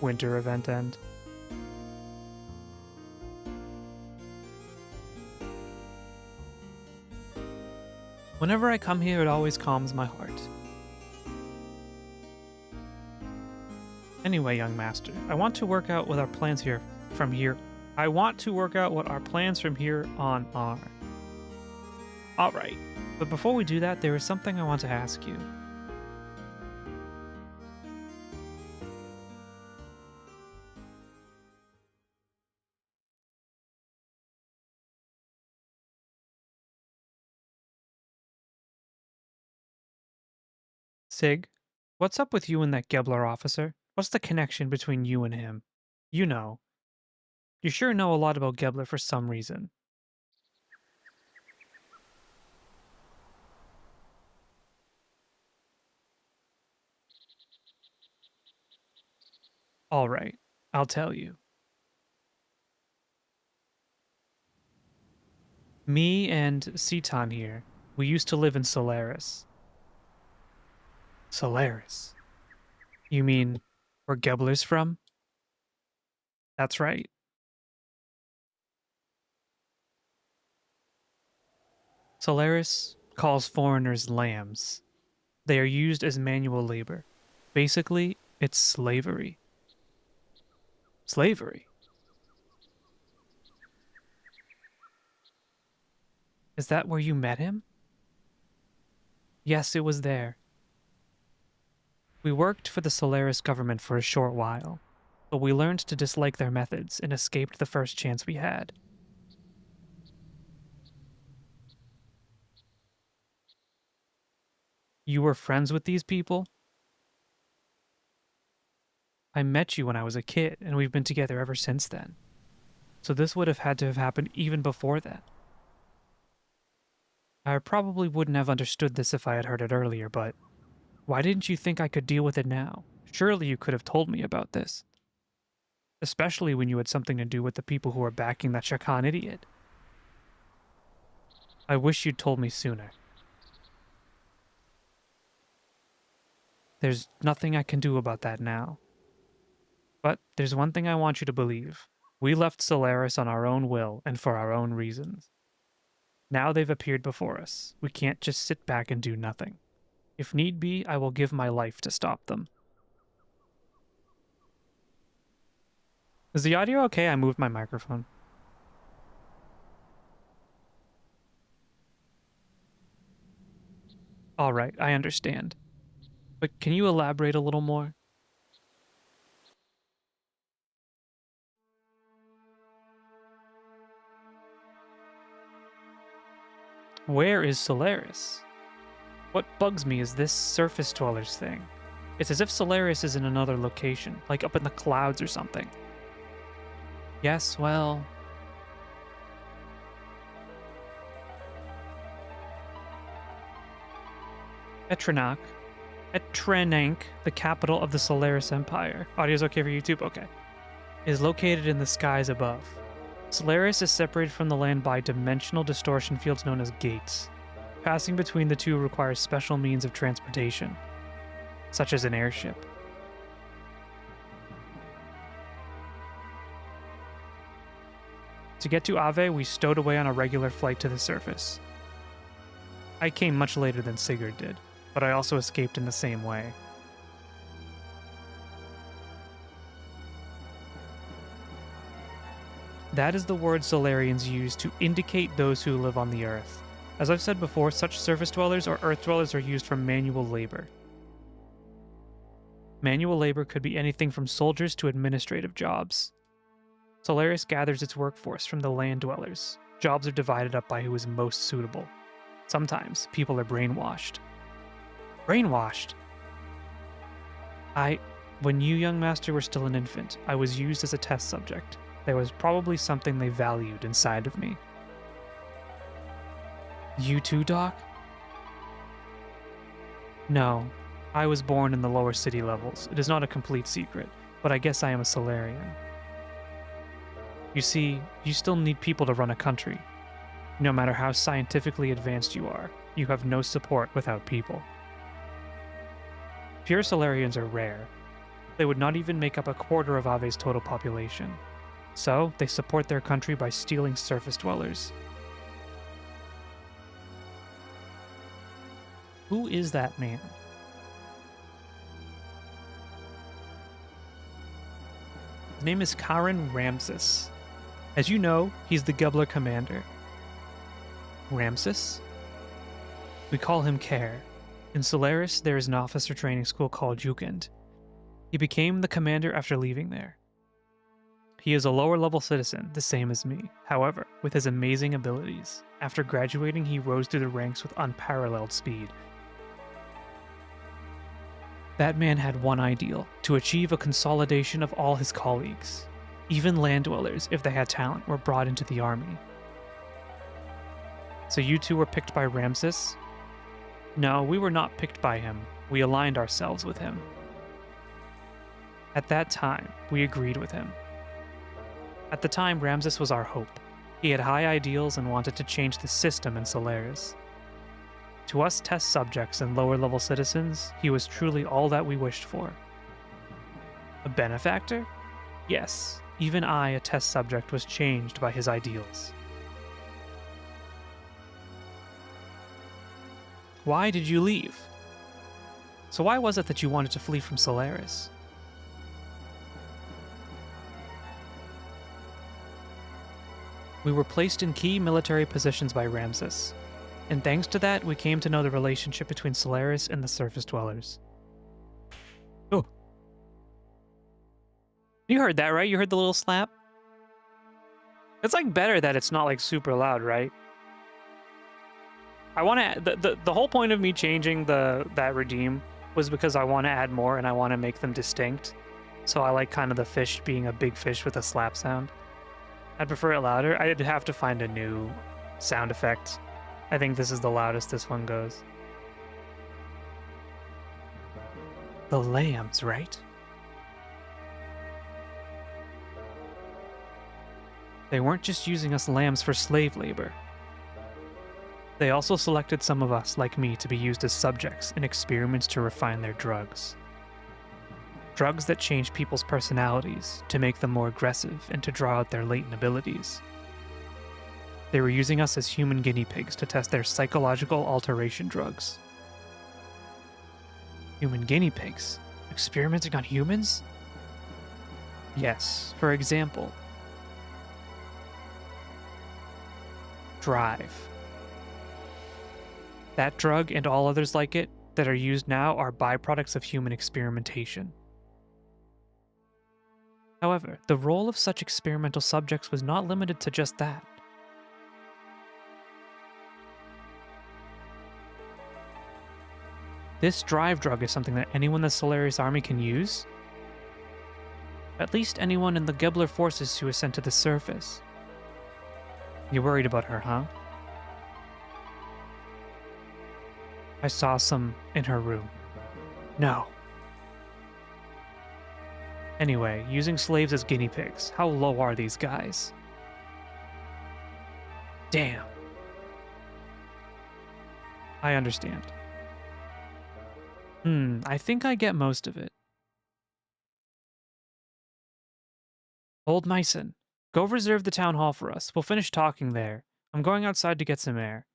winter event end? Whenever I come here, it always calms my heart. Anyway, young master, I want to work out what our plans from here on are. Alright, but before we do that, there is something I want to ask you. Sig, what's up with you and that Gebler officer? What's the connection between you and him? You know. You sure know a lot about Gebler for some reason. Alright, I'll tell you. Me and Ceton here, we used to live in Solaris. Solaris? You mean where Gebler's from? That's right. Solaris calls foreigners lambs. They are used as manual labor. Basically, it's slavery. Slavery? Is that where you met him? Yes, it was there. We worked for the Solaris government for a short while, but we learned to dislike their methods and escaped the first chance we had. You were friends with these people? I met you when I was a kid, and we've been together ever since then. So this would have had to have happened even before then. I probably wouldn't have understood this if I had heard it earlier, but why didn't you think I could deal with it now? Surely you could have told me about this. Especially when you had something to do with the people who were backing that Shakan idiot. I wish you'd told me sooner. There's nothing I can do about that now. But there's one thing I want you to believe. We left Solaris on our own will and for our own reasons. Now they've appeared before us. We can't just sit back and do nothing. If need be, I will give my life to stop them. Is the audio okay? I moved my microphone. Alright, I understand. But can you elaborate a little more? Where is Solaris? What bugs me is this surface dwellers thing. It's as if Solaris is in another location, like up in the clouds or something. Yes, well... Etrenank, the capital of the Solaris Empire. Audio's okay for YouTube? Okay. Is located in the skies above. Solaris is separated from the land by dimensional distortion fields known as gates. Passing between the two requires special means of transportation, such as an airship. To get to Ave, we stowed away on a regular flight to the surface. I came much later than Sigurd did, but I also escaped in the same way. That is the word Solarians use to indicate those who live on the Earth. As I've said before, such surface dwellers or Earth dwellers are used for manual labor. Manual labor could be anything from soldiers to administrative jobs. Solaris gathers its workforce from the land dwellers. Jobs are divided up by who is most suitable. Sometimes, people are brainwashed. Brainwashed? When you, young master, were still an infant, I was used as a test subject. There was probably something they valued inside of me. You too, Doc? No. I was born in the lower city levels. It is not a complete secret, but I guess I am a Solarian. You see, you still need people to run a country. No matter how scientifically advanced you are, you have no support without people. Pure Solarians are rare. They would not even make up a quarter of Ave's total population. So, they support their country by stealing surface dwellers. Who is that man? His name is Karen Ramses. As you know, he's the Gebler commander. Ramses? We call him Care. In Solaris, there is an officer training school called Jugend. He became the commander after leaving there. He is a lower-level citizen, the same as me, however, with his amazing abilities. After graduating, he rose through the ranks with unparalleled speed. That man had one ideal: to achieve a consolidation of all his colleagues. Even land dwellers, if they had talent, were brought into the army. So you two were picked by Ramses? No, we were not picked by him. We aligned ourselves with him. At that time, we agreed with him. At the time, Ramses was our hope. He had high ideals and wanted to change the system in Solaris. To us test subjects and lower-level citizens, he was truly all that we wished for. A benefactor? Yes, even I, a test subject, was changed by his ideals. Why did you leave? So why was it that you wanted to flee from Solaris? We were placed in key military positions by Ramses, and thanks to that, we came to know the relationship between Solaris and the surface dwellers. Oh. You heard that, right? You heard the little slap? It's like better that it's not like super loud, right? I want to the whole point of me changing that redeem was because I want to add more and I want to make them distinct. So I like kind of the fish being a big fish with a slap sound. I'd prefer it louder. I'd have to find a new sound effect. I think this is the loudest this one goes. The lambs, right? They weren't just using us lambs for slave labor. They also selected some of us, like me, to be used as subjects in experiments to refine their drugs. Drugs that change people's personalities, to make them more aggressive and to draw out their latent abilities. They were using us as human guinea pigs to test their psychological alteration drugs. Human guinea pigs? Experimenting on humans? Yes, for example, Drive. That drug and all others like it that are used now are byproducts of human experimentation. However, the role of such experimental subjects was not limited to just that. This drive drug is something that anyone in the Solaris army can use. At least anyone in the Gebler forces who is sent to the surface. You're worried about her, huh? I saw some in her room. No. Anyway, using slaves as guinea pigs. How low are these guys? Damn. I understand. I think I get most of it. Old Myson, go reserve the town hall for us. We'll finish talking there. I'm going outside to get some air.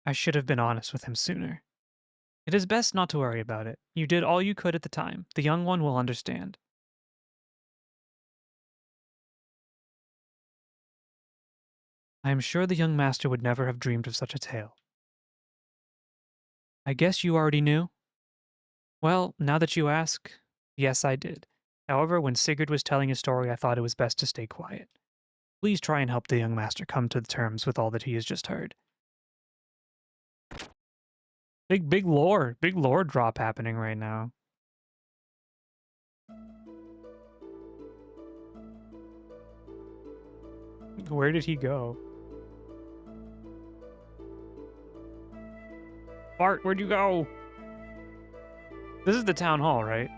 I should have been honest with him sooner. It is best not to worry about it. You did all you could at the time. The young one will understand. I am sure the young master would never have dreamed of such a tale. I guess you already knew? Well, now that you ask, yes, I did. However, when Sigurd was telling his story, I thought it was best to stay quiet. Please try and help the young master come to terms with all that he has just heard. Big lore drop happening right now. Where did he go? Bart, where'd you go? This is the town hall, right?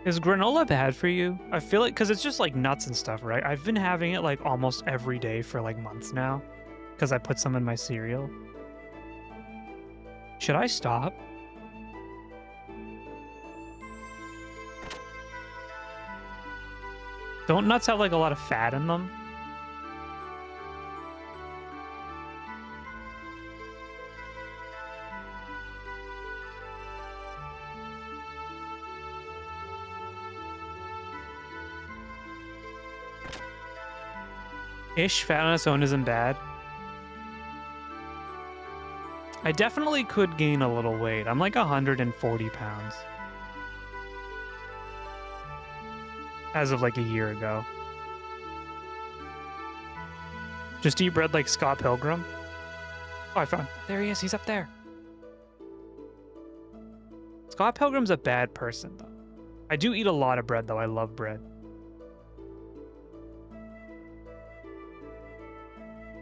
Is granola bad for you? I feel like, because it's just like nuts and stuff, right? I've been having it like almost every day for like months now, because I put some in my cereal. Should I stop? Don't nuts have like a lot of fat in them? Ish fat on its own isn't bad. I definitely could gain a little weight. I'm like 140 pounds. As of like a year ago. Just eat bread like Scott Pilgrim. Oh, I found. There he is. He's up there. Scott Pilgrim's a bad person, though. I do eat a lot of bread, though. I love bread.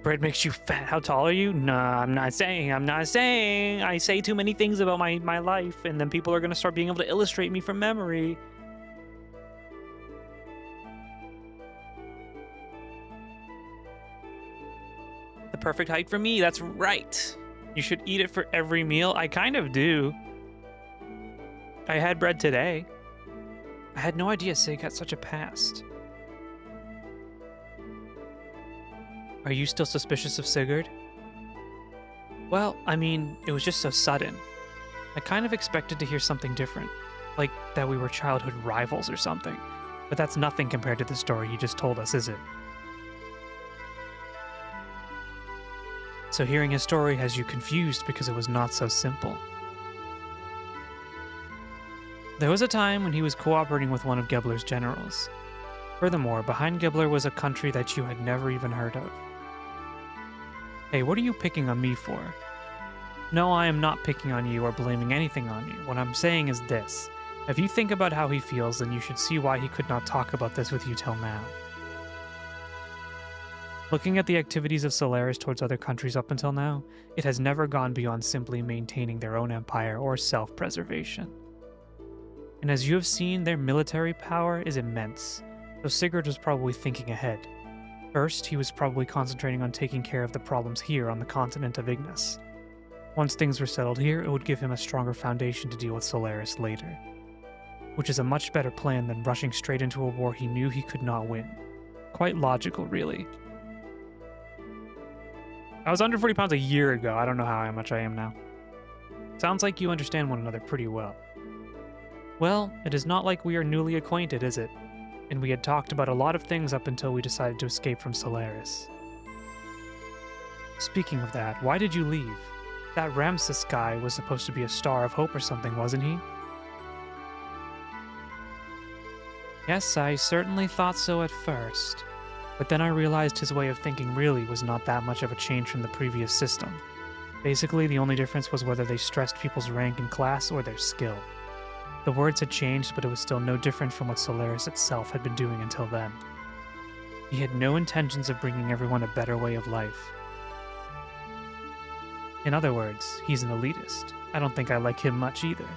Bread makes you fat. How tall are you? Nah, I'm not saying. I say too many things about my life, and then people are going to start being able to illustrate me from memory. The perfect height for me. That's right. You should eat it for every meal. I kind of do. I had bread today. I had no idea Sig had such a past. Are you still suspicious of Sigurd? Well, I mean, it was just so sudden. I kind of expected to hear something different, like that we were childhood rivals or something. But that's nothing compared to the story you just told us, is it? So hearing his story has you confused because it was not so simple. There was a time when he was cooperating with one of Gebler's generals. Furthermore, behind Gebler was a country that you had never even heard of. Hey, what are you picking on me for? No, I am not picking on you or blaming anything on you. What I'm saying is this. If you think about how he feels, then you should see why he could not talk about this with you till now. Looking at the activities of Solaris towards other countries up until now, it has never gone beyond simply maintaining their own empire or self-preservation. And as you have seen, their military power is immense, so Sigurd was probably thinking ahead. First, he was probably concentrating on taking care of the problems here on the continent of Ignis. Once things were settled here, it would give him a stronger foundation to deal with Solaris later. Which is a much better plan than rushing straight into a war he knew he could not win. Quite logical, really. I was under 40 pounds a year ago. I don't know how much I am now. Sounds like you understand one another pretty well. Well, it is not like we are newly acquainted, is it? And we had talked about a lot of things up until we decided to escape from Solaris. Speaking of that, why did you leave? That Ramses guy was supposed to be a star of hope or something, wasn't he? Yes, I certainly thought so at first. But then I realized his way of thinking really was not that much of a change from the previous system. Basically, the only difference was whether they stressed people's rank and class or their skill. The words had changed, but it was still no different from what Solaris itself had been doing until then. He had no intentions of bringing everyone a better way of life. In other words, he's an elitist. I don't think I like him much either.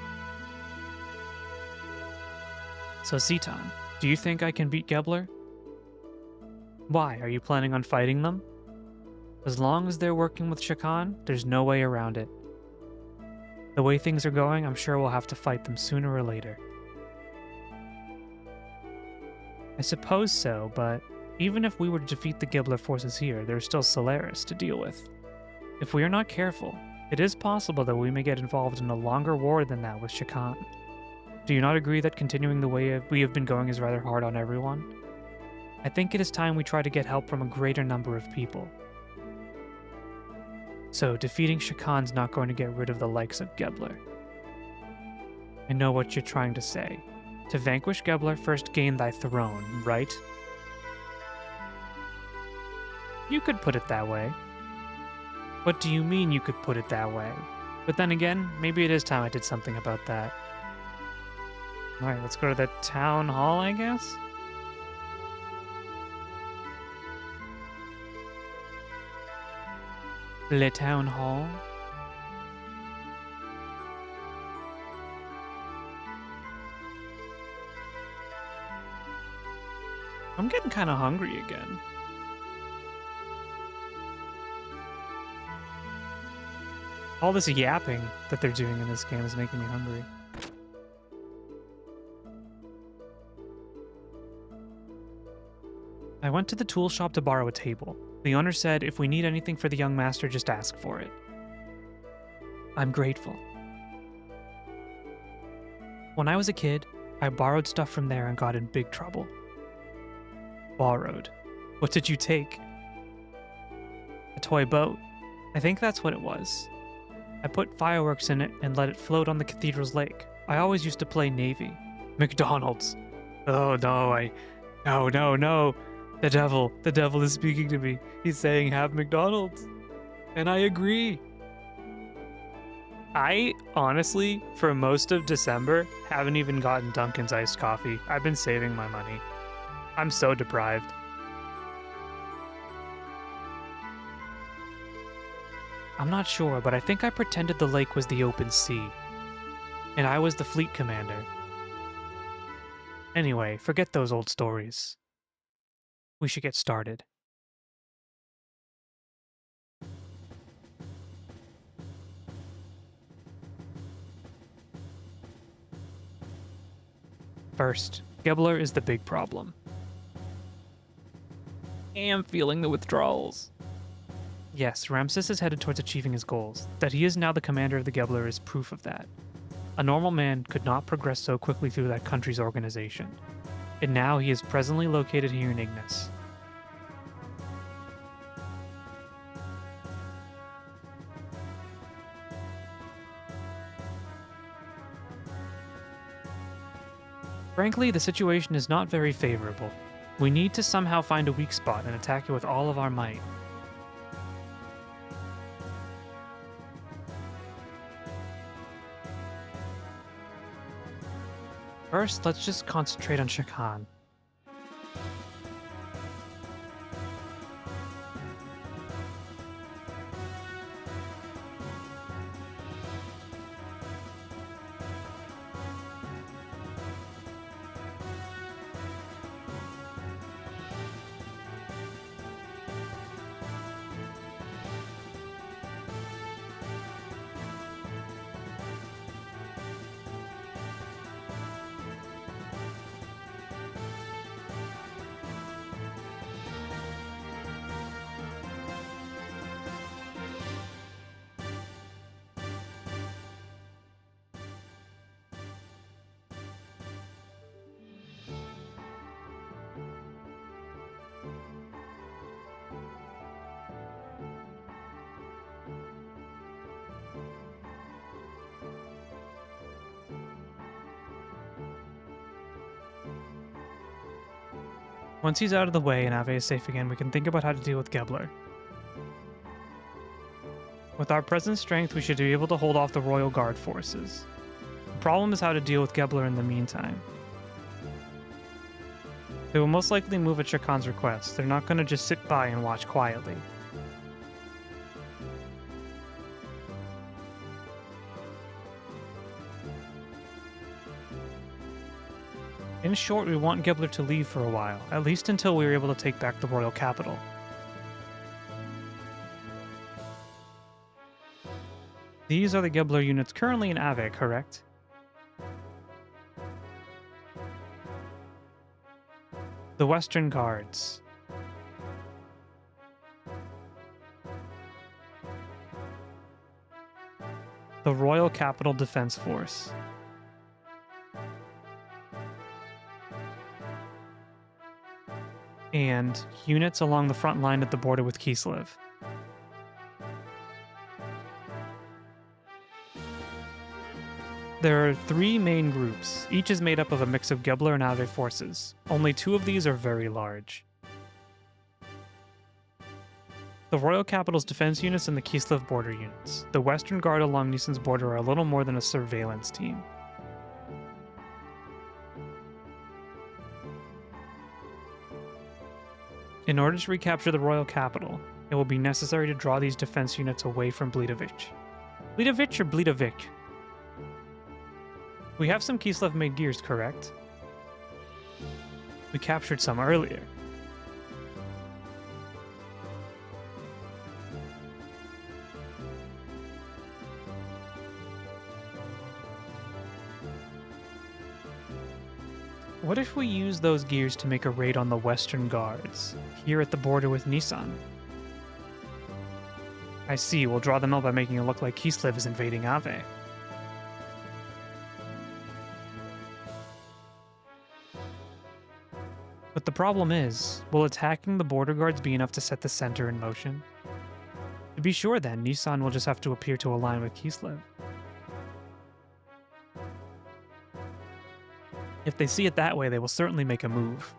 So Zeton, do you think I can beat Gebler? Why, are you planning on fighting them? As long as they're working with Shakan, there's no way around it. The way things are going, I'm sure we'll have to fight them sooner or later. I suppose so, but even if we were to defeat the Gebler forces here, there's still Solaris to deal with. If we are not careful, it is possible that we may get involved in a longer war than that with Shakan. Do you not agree that continuing the way we have been going is rather hard on everyone? I think it is time we try to get help from a greater number of people. So, defeating Shakan's not going to get rid of the likes of Gebler. I know what you're trying to say. To vanquish Gebler, first gain thy throne, right? You could put it that way. What do you mean you could put it that way? But then again, maybe it is time I did something about that. Alright, let's go to the town hall, I guess? Le town hall. I'm getting kind of hungry again. All this yapping that they're doing in this game is making me hungry. I went to the tool shop to borrow a table. The owner said, if we need anything for the young master, just ask for it. I'm grateful. When I was a kid, I borrowed stuff from there and got in big trouble. Borrowed. What did you take? A toy boat. I think that's what it was. I put fireworks in it and let it float on the cathedral's lake. I always used to play Navy. McDonald's. Oh no, no, no, no. The devil is speaking to me. He's saying have McDonald's. And I agree. I honestly, for most of December, haven't even gotten Dunkin's iced coffee. I've been saving my money. I'm so deprived. I'm not sure, but I think I pretended the lake was the open sea. And I was the fleet commander. Anyway, forget those old stories. We should get started. First, Gebler is the big problem. I am feeling the withdrawals. Yes, Ramses is headed towards achieving his goals. That he is now the commander of the Gebler is proof of that. A normal man could not progress so quickly through that country's organization. And now he is presently located here in Ignis. Frankly, the situation is not very favorable. We need to somehow find a weak spot and attack it with all of our might. First, let's just concentrate on Shakan. Once he's out of the way and Ave is safe again, we can think about how to deal with Gebler. With our present strength, we should be able to hold off the Royal Guard forces. The problem is how to deal with Gebler in the meantime. They will most likely move at Shakan's request. They're not going to just sit by and watch quietly. In short, we want Gebler to leave for a while, at least until we are able to take back the royal capital. These are the Gebler units currently in Ave, correct? The Western Guards. The Royal Capital Defense Force. And units along the front line at the border with Kislev. There are 3 main groups, each is made up of a mix of Gebler and Ave forces. Only 2 of these are very large. The Royal Capital's defense units and the Kislev border units. The Western Guard along Nisan's border are a little more than a surveillance team. In order to recapture the royal capital, it will be necessary to draw these defense units away from Blidovich. Blidovich or Blidovik? We have some Kislev-made gears, correct? We captured some earlier. What if we use those gears to make a raid on the Western Guards, here at the border with Nisan? I see, we'll draw them out by making it look like Kislev is invading Ave. But the problem is, will attacking the border guards be enough to set the center in motion? be sure then, Nissan will just have to appear to align with Kislev. If they see it that way, they will certainly make a move.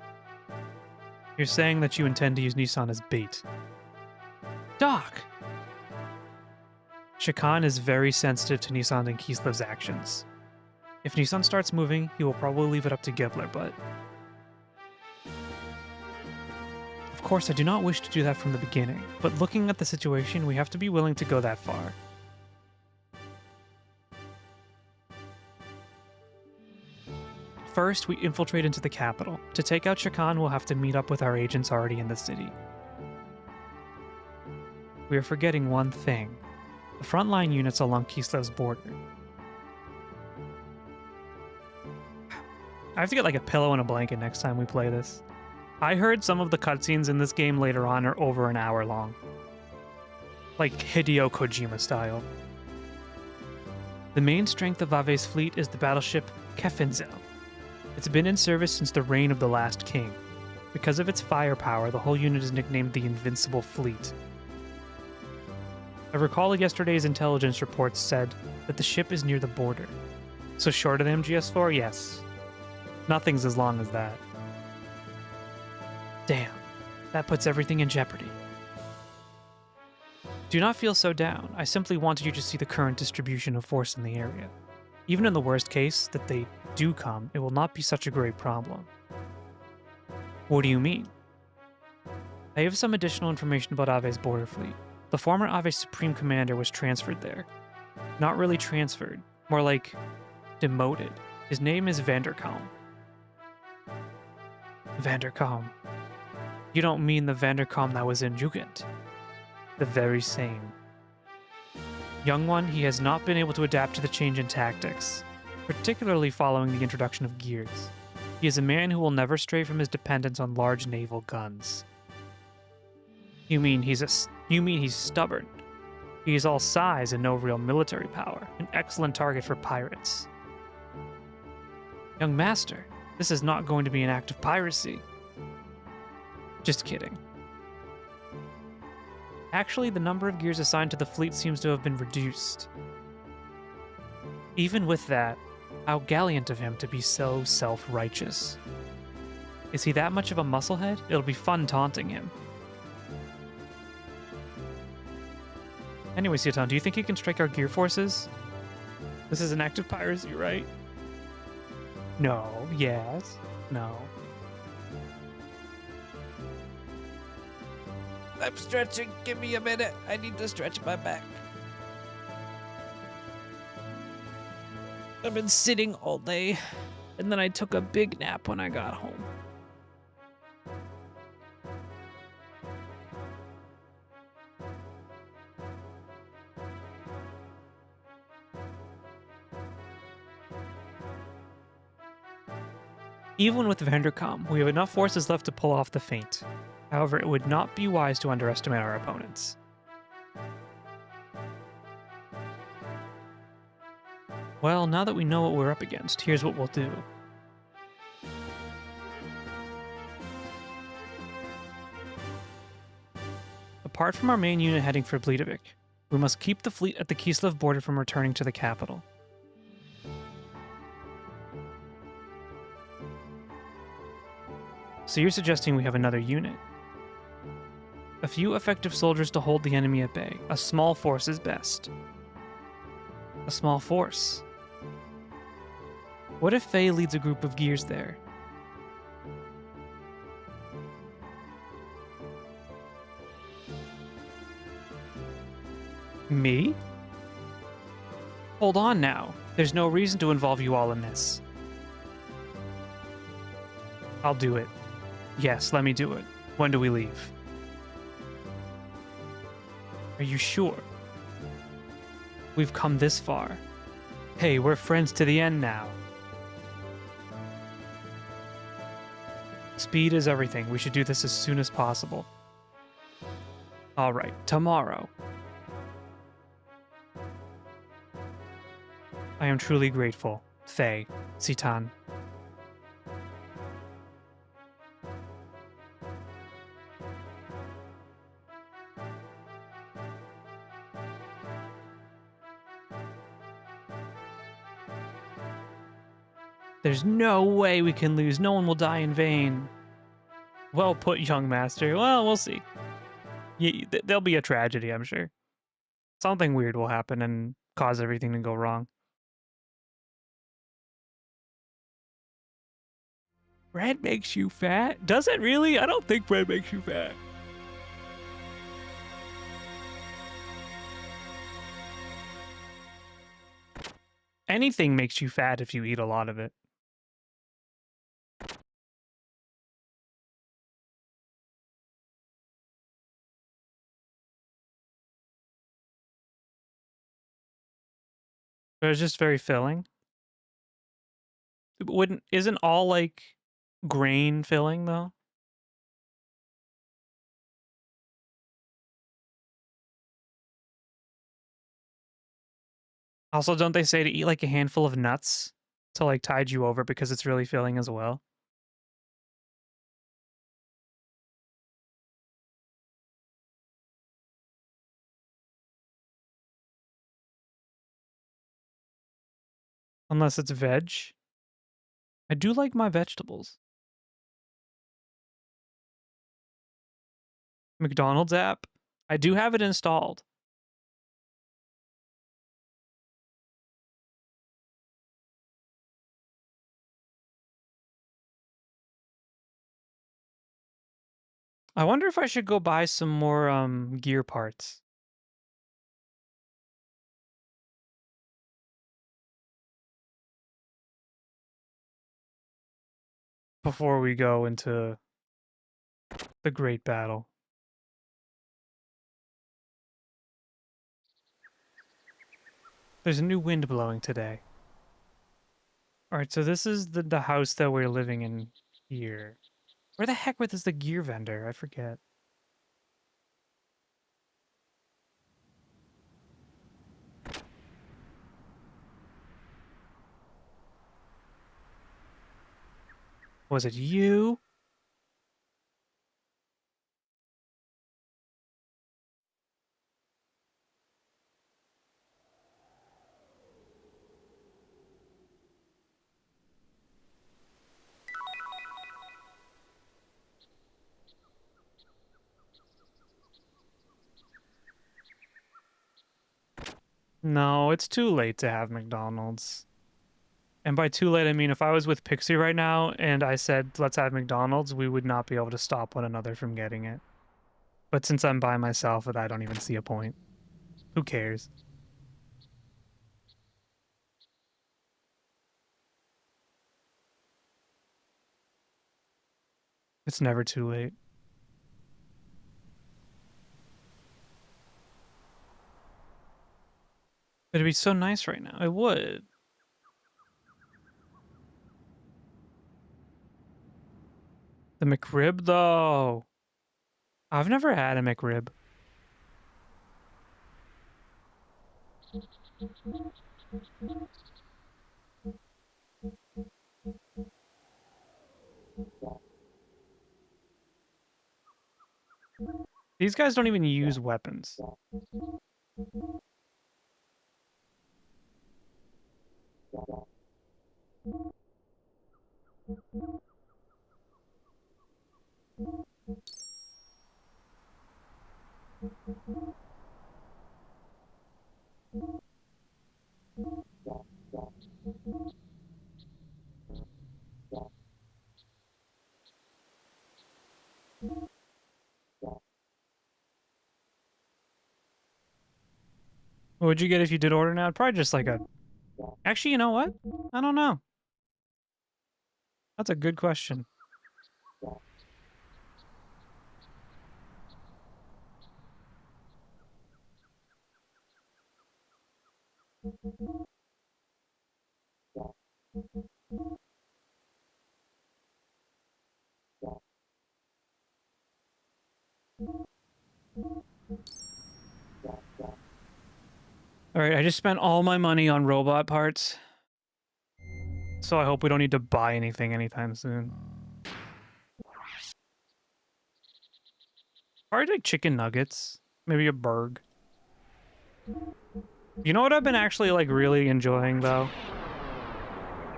You're saying that you intend to use Nissan as bait. Doc! Shakan is very sensitive to Nissan and Kislev's actions. If Nissan starts moving, he will probably leave it up to Gibbler, but... Of course, I do not wish to do that from the beginning, but looking at the situation, we have to be willing to go that far. First, we infiltrate into the capital. To take out Shakan, we'll have to meet up with our agents already in the city. We are forgetting one thing. The frontline units along Kislev's border. I have to get like a pillow and a blanket next time we play this. I heard some of the cutscenes in this game later on are over an hour long. Like Hideo Kojima style. The main strength of Ave's fleet is the battleship Kefenzel. It's been in service since the reign of the last king. Because of its firepower, the whole unit is nicknamed the Invincible Fleet. I recall yesterday's intelligence reports said that the ship is near the border. So short of the MGS-4, yes. Nothing's as long as that. Damn, that puts everything in jeopardy. Do not feel so down. I simply wanted you to see the current distribution of force in the area. Even in the worst case that they do come, it will not be such a great problem. What do you mean? I have some additional information about Ave's border fleet. The former Ave Supreme Commander was transferred there. Not really transferred, more like demoted. His name is Vanderkalm. Vanderkalm. You don't mean the Vanderkalm that was in Jugend? The very same. Young one, he has not been able to adapt to the change in tactics, particularly following the introduction of gears. He is a man who will never stray from his dependence on large naval guns. You mean he's stubborn? He is all size and no real military power, an excellent target for pirates. Young master, this is not going to be an act of piracy. Just kidding. Actually, the number of gears assigned to the fleet seems to have been reduced. Even with that, how gallant of him to be so self-righteous. Is he that much of a musclehead? It'll be fun taunting him. Anyway, Siotan, do you think you can strike our gear forces? This is an act of piracy, right? No. Yes. No. I'm stretching. Give me a minute. I need to stretch my back. I've been sitting all day, and then I took a big nap when I got home. Even with Vanderkalm, we have enough forces left to pull off the feint. However, it would not be wise to underestimate our opponents. Well, now that we know what we're up against, here's what we'll do. Apart from our main unit heading for Blidavik, we must keep the fleet at the Kislev border from returning to the capital. So you're suggesting we have another unit? A few effective soldiers to hold the enemy at bay. A small force is best. A small force. What if Faye leads a group of gears there? Me? Hold on now. There's no reason to involve you all in this. I'll do it. Yes, let me do it. When do we leave? Are you sure? We've come this far. Hey, we're friends to the end now. Speed is everything. We should do this as soon as possible. All right, tomorrow. I am truly grateful. Faye, Citan. There's no way we can lose. No one will die in vain. Well put, young master. Well, we'll see. There'll be a tragedy, I'm sure. Something weird will happen and cause everything to go wrong. Bread makes you fat? Does it really? I don't think bread makes you fat. Anything makes you fat if you eat a lot of it. But it's just very filling. Isn't all like grain filling though? Also, don't they say to eat like a handful of nuts to like tide you over because it's really filling as well? Unless it's veg. I do like my vegetables. McDonald's app. I do have it installed. I wonder if I should go buy some more gear parts before we go into the great battle. There's a new wind blowing today. Alright, so this is the house that we're living in here. Where the heck is the gear vendor? I forget. Was it you? No, it's too late to have McDonald's. And by too late, I mean if I was with Pixie right now and I said, let's have McDonald's, we would not be able to stop one another from getting it. But since I'm by myself, I don't even see a point. Who cares? It's never too late. It'd be so nice right now. It would. The McRib, though. I've never had a McRib. These guys don't even use weapons. What would you get if you did order now? Probably just like a... Actually, you know what? I don't know. That's a good question. Alright, I just spent all my money on robot parts. So I hope we don't need to buy anything anytime soon. Probably like chicken nuggets. Maybe a burg. You know what I've been actually like really enjoying though?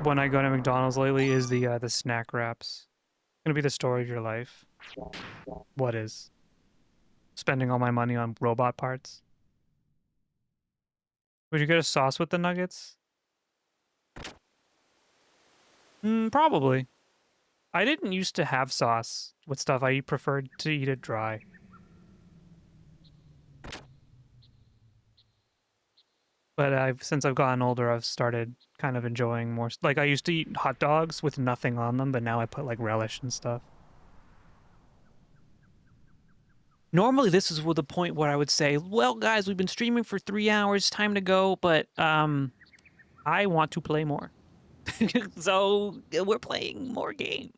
when I go to McDonald's lately is the snack wraps. Gonna be the story of your life. What is? Spending all my money on robot parts. Would you get a sauce with the nuggets? Probably. I didn't used to have sauce with stuff. I preferred to eat it dry. But since I've gotten older, I've started kind of enjoying more. Like, I used to eat hot dogs with nothing on them, but now I put, like, relish and stuff. Normally, this is the point where I would say, well, guys, we've been streaming for 3 hours, time to go, but, I want to play more. So, we're playing more game.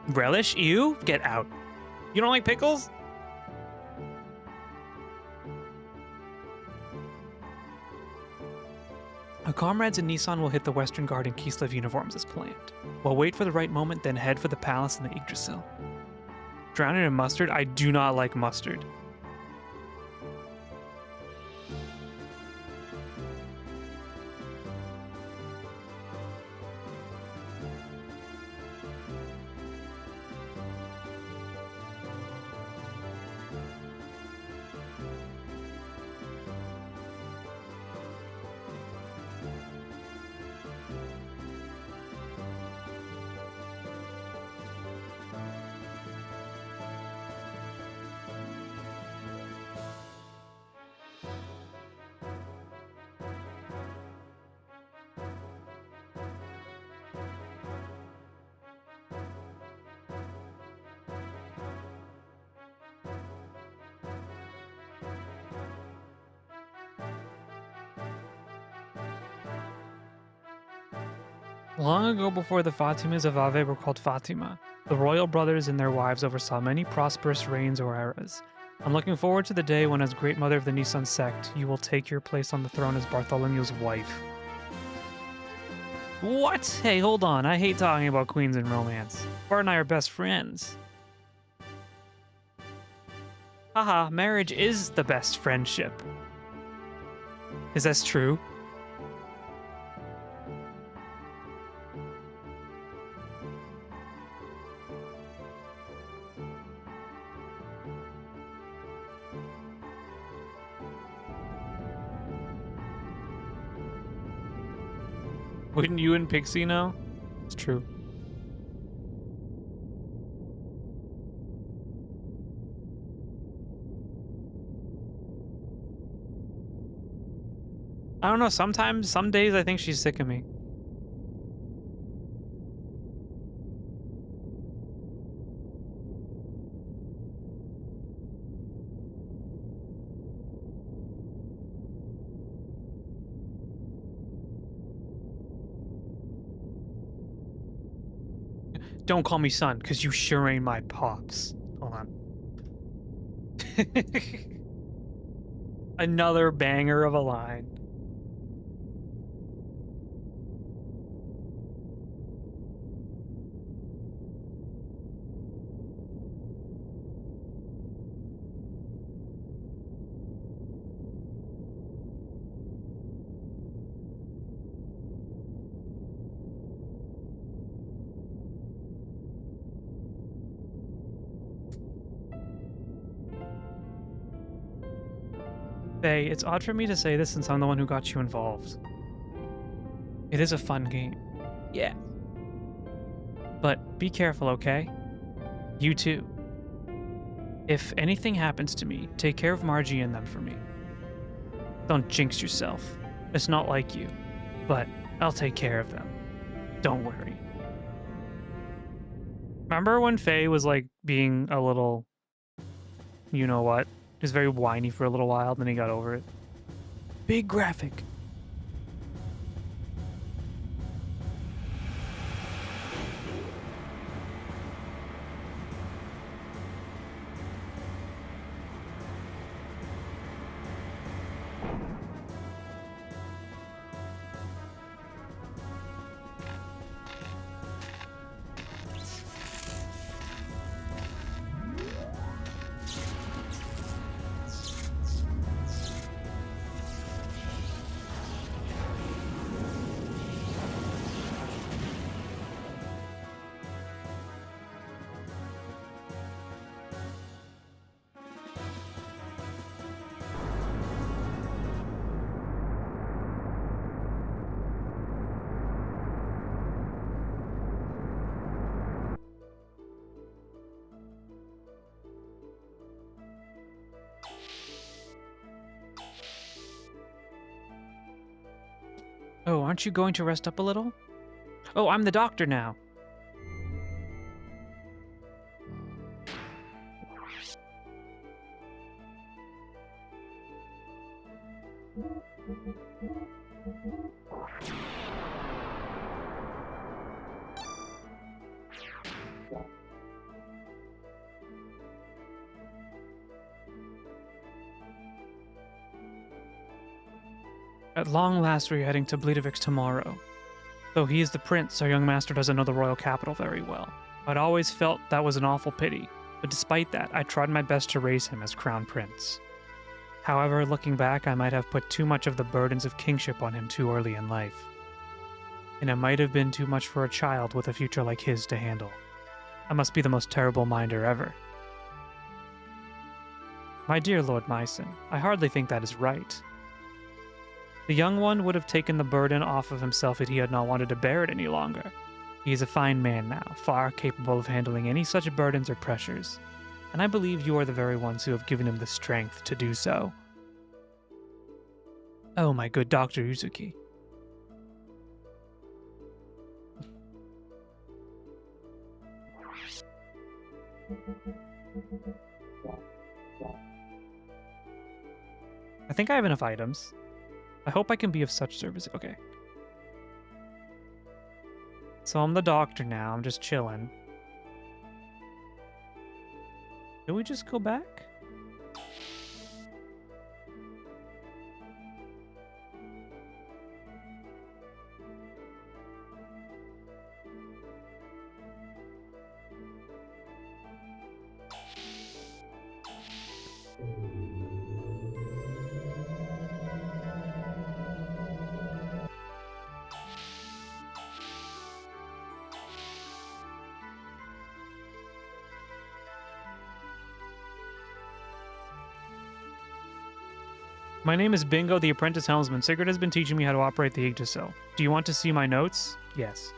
Relish? Ew? Get out. You don't like pickles? Our comrades in Nissan will hit the Western Guard in Kislev uniforms as planned. We'll wait for the right moment, then head for the palace in the Yggdrasil. Drown it in mustard? I do not like mustard. Long ago, before the Fatimas of Ave were called Fatima, the royal brothers and their wives oversaw many prosperous reigns or eras. I'm looking forward to the day when, as Great Mother of the Nissan sect, you will take your place on the throne as Bartholomew's wife. What? Hey, hold on. I hate talking about queens and romance. Bart and I are best friends. Haha, marriage is the best friendship. Is that true? Wouldn't you and Pixie know? It's true. I don't know, sometimes, some days I think she's sick of me. Don't call me son, because you sure ain't my pops. Hold on. Another banger of a line. Faye, it's odd for me to say this since I'm the one who got you involved. It is a fun game. Yeah. But be careful, okay? You too. If anything happens to me, take care of Margie and them for me. Don't jinx yourself. It's not like you. But I'll take care of them. Don't worry. Remember when Faye was like being a little, you know what? He was very whiny for a little while, then he got over it. Big graphic. aren't you going to rest up a little? Oh, I'm the doctor now. At long last, we are heading to Bleedovix tomorrow. Though he is the prince, our young master doesn't know the royal capital very well. I'd always felt that was an awful pity, but despite that, I tried my best to raise him as crown prince. However, looking back, I might have put too much of the burdens of kingship on him too early in life. And it might have been too much for a child with a future like his to handle. I must be the most terrible minder ever. My dear Lord Myson, I hardly think that is right. The young one would have taken the burden off of himself if he had not wanted to bear it any longer. He is a fine man now, far capable of handling any such burdens or pressures, and I believe you are the very ones who have given him the strength to do so. Oh, my good Dr. Uzuki. I think I have enough items. I hope I can be of such service. Okay. So I'm the doctor now. I'm just chilling. Do we just go back? My name is Bingo, the apprentice helmsman. Sigurd has been teaching me how to operate the Yggdrasil. Do you want to see my notes? Yes.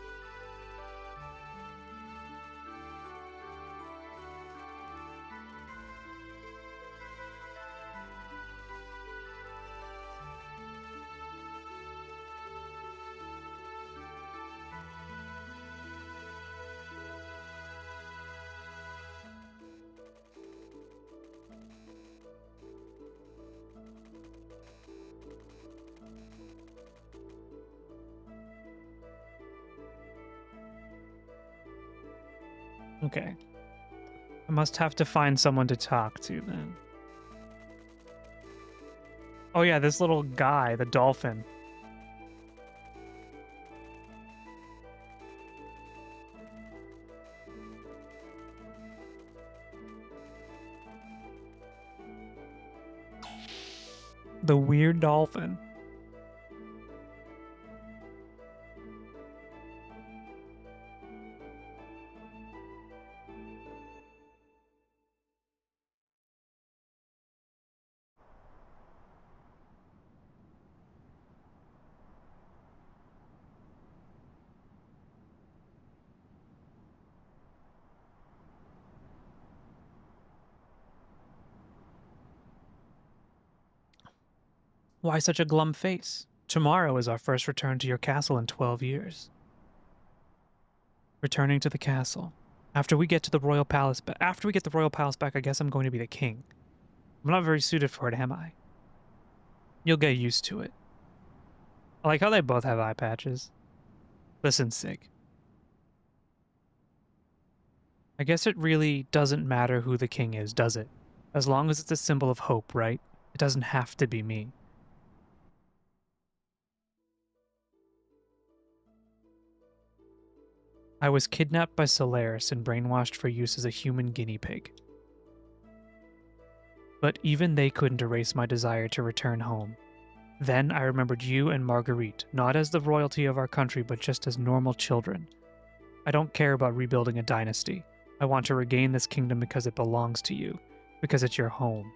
Okay. I must have to find someone to talk to then. Oh yeah, this little guy, the dolphin. The weird dolphin. Why such a glum face? Tomorrow is our first return to your castle in 12 years. Returning to the castle. After we get the royal palace back, I guess I'm going to be the king. I'm not very suited for it, am I? You'll get used to it. I like how they both have eye patches. Listen, Sig. I guess it really doesn't matter who the king is, does it? As long as it's a symbol of hope, right? It doesn't have to be me. I was kidnapped by Solaris and brainwashed for use as a human guinea pig. But even they couldn't erase my desire to return home. Then I remembered you and Marguerite, not as the royalty of our country, but just as normal children. I don't care about rebuilding a dynasty. I want to regain this kingdom because it belongs to you, because it's your home.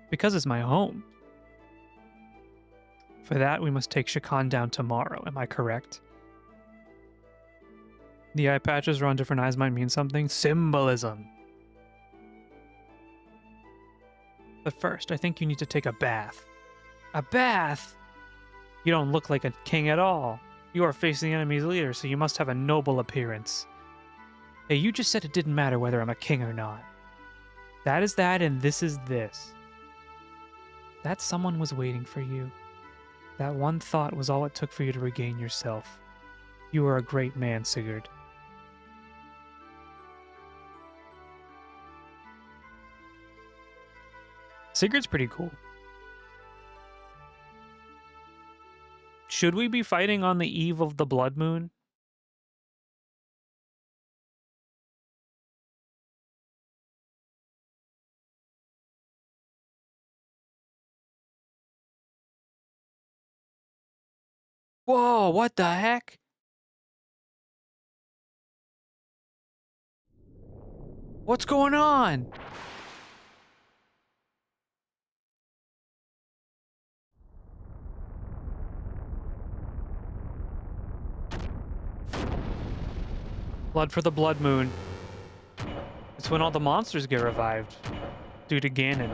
Because it's my home. For that, we must take Shakan down tomorrow, am I correct? The eye patches around different eyes might mean something. Symbolism! But first, I think you need to take a bath. A bath? You don't look like a king at all. You are facing the enemy's leader, so you must have a noble appearance. Hey, you just said it didn't matter whether I'm a king or not. That is that, and this is this. That someone was waiting for you. That one thought was all it took for you to regain yourself. You are a great man, Sigurd. Sigurd's pretty cool. Should we be fighting on the eve of the blood moon? Whoa, what the heck? What's going on? Blood for the blood moon. It's when all the monsters get revived due to Ganon.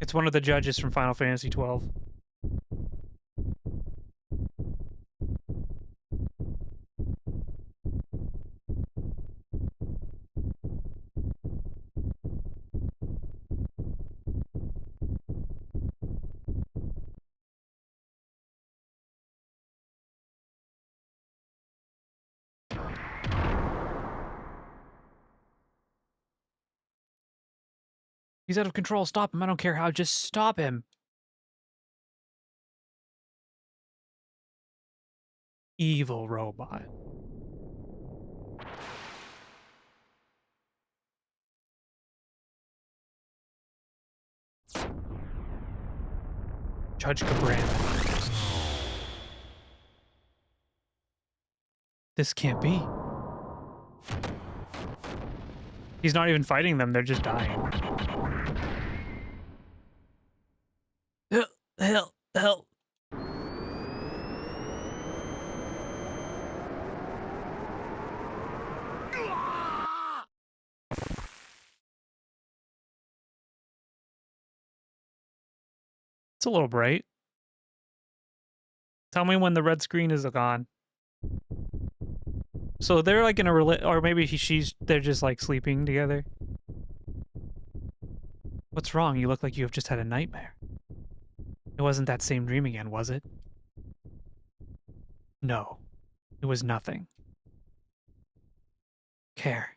It's one of the judges from Final Fantasy XII. He's out of control. Stop him. I don't care how. Just stop him. Evil robot. Judge Cabran. This can't be. He's not even fighting them. They're just dying. Help. It's a little bright. Tell me when the red screen is gone. So they're like in a or maybe they're just like sleeping together. What's wrong? You look like you have just had a nightmare. It wasn't that same dream again, was it? No, it was nothing. Care.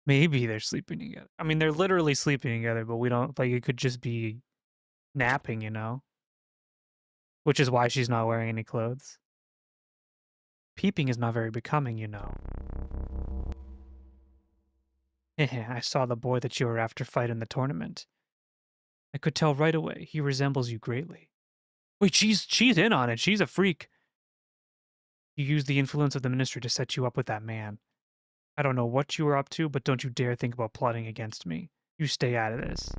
Maybe they're sleeping together. I mean, they're literally sleeping together, but we don't, like, it could just be napping, you know? Which is why she's not wearing any clothes. Peeping is not very becoming, you know. I saw the boy that you were after fight in the tournament. I could tell right away. He resembles you greatly. Wait, she's in on it. She's a freak. You used the influence of the ministry to set you up with that man. I don't know what you were up to, but don't you dare think about plotting against me. You stay out of this.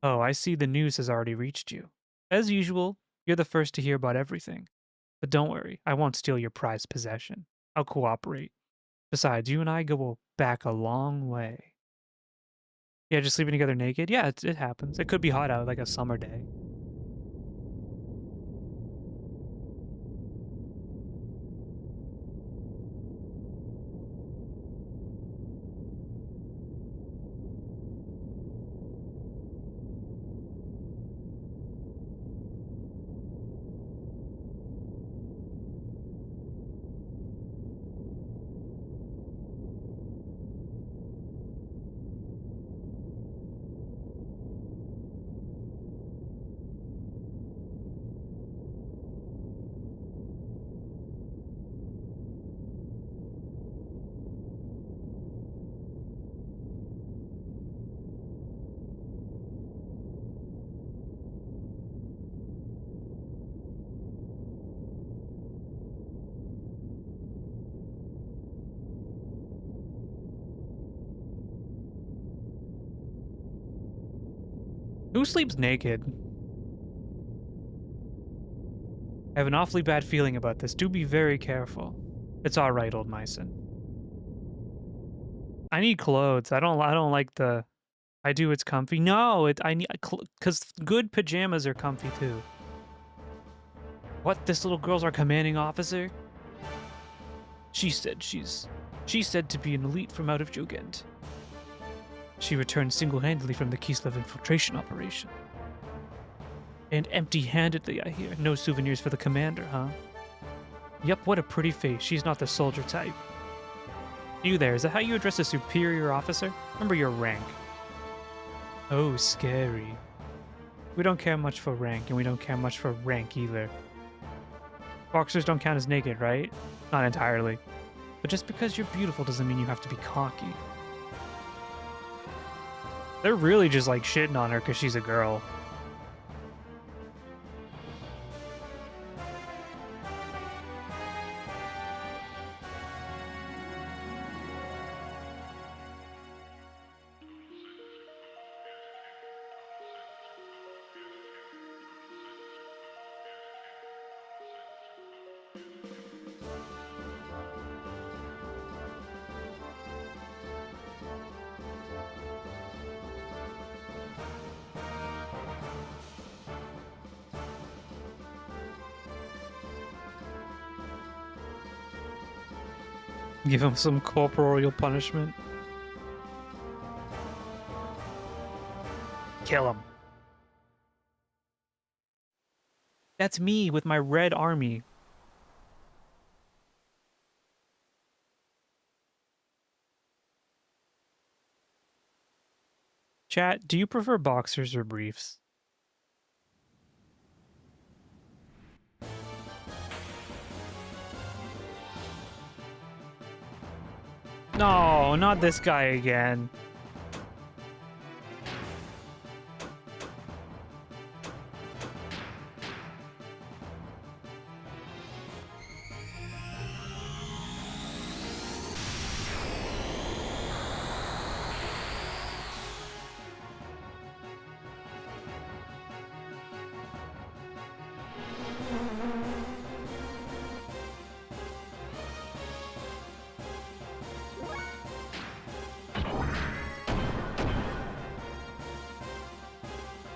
Oh, I see the news has already reached you. As usual, you're the first to hear about everything. But don't worry, I won't steal your prized possession. I'll cooperate. Besides, you and I go back a long way. Yeah, just sleeping together naked? Yeah, it happens. It could be hot out, like a summer day. Who sleeps naked? I have an awfully bad feeling about this. Do be very careful. It's all right, old Myson. I need clothes. I don't like the. I do. It's comfy. No, I need because good pajamas are comfy too. What? This little girl's our commanding officer? She said to be an elite from out of Jogent. She returned single-handedly from the Kislev infiltration operation. And empty-handedly, I hear. No souvenirs for the commander, huh? Yep, what a pretty face. She's not the soldier type. You there, is that how you address a superior officer? Remember your rank. Oh, scary. We don't care much for rank, and we don't care much for rank either. Boxers don't count as naked, right? Not entirely. But just because you're beautiful doesn't mean you have to be cocky. They're really just like shitting on her because she's a girl. Give him some corporeal punishment. Kill him. That's me with my red army. Chat, do you prefer boxers or briefs? No, not this guy again.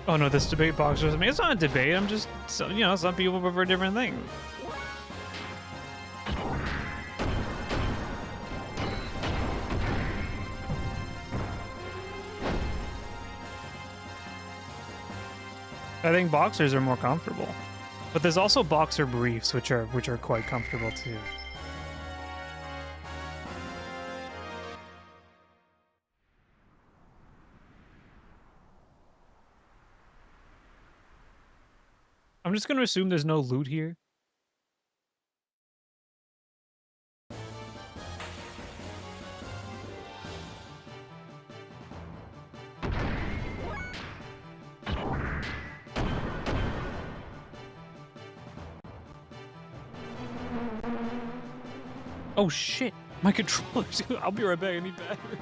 Oh no, this debate boxers. I mean, it's not a debate. I'm just, so, you know, some people prefer different things. I think boxers are more comfortable, but there's also boxer briefs, which are quite comfortable too. I'm just going to assume there's no loot here. Oh shit, my controllers. I'll be right back, I need battery.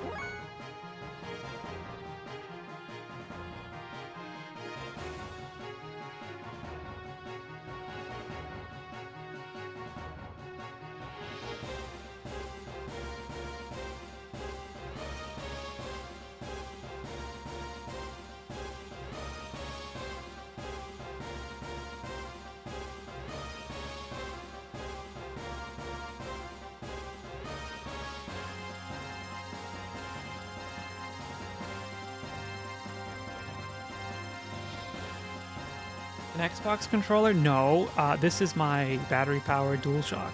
An Xbox controller? No, this is my battery-powered DualShock.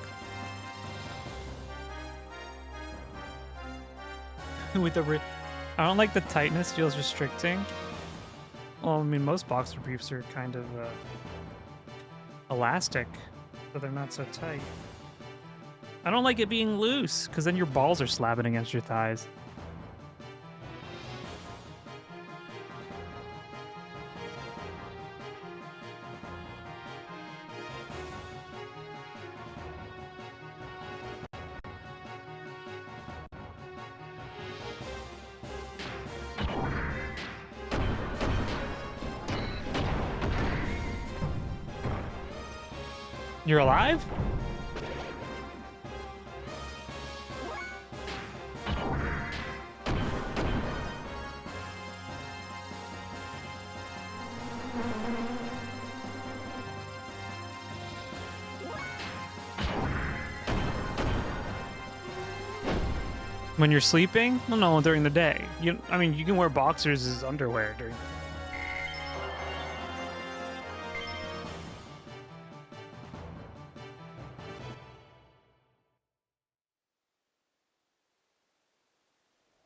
With the, I don't like the tightness; feels restricting. Well, I mean, most boxer briefs are kind of elastic, so they're not so tight. I don't like it being loose, because then your balls are slapping against your thighs. You're alive? When you're sleeping? Well, no, during the day. I mean, you can wear boxers as underwear during.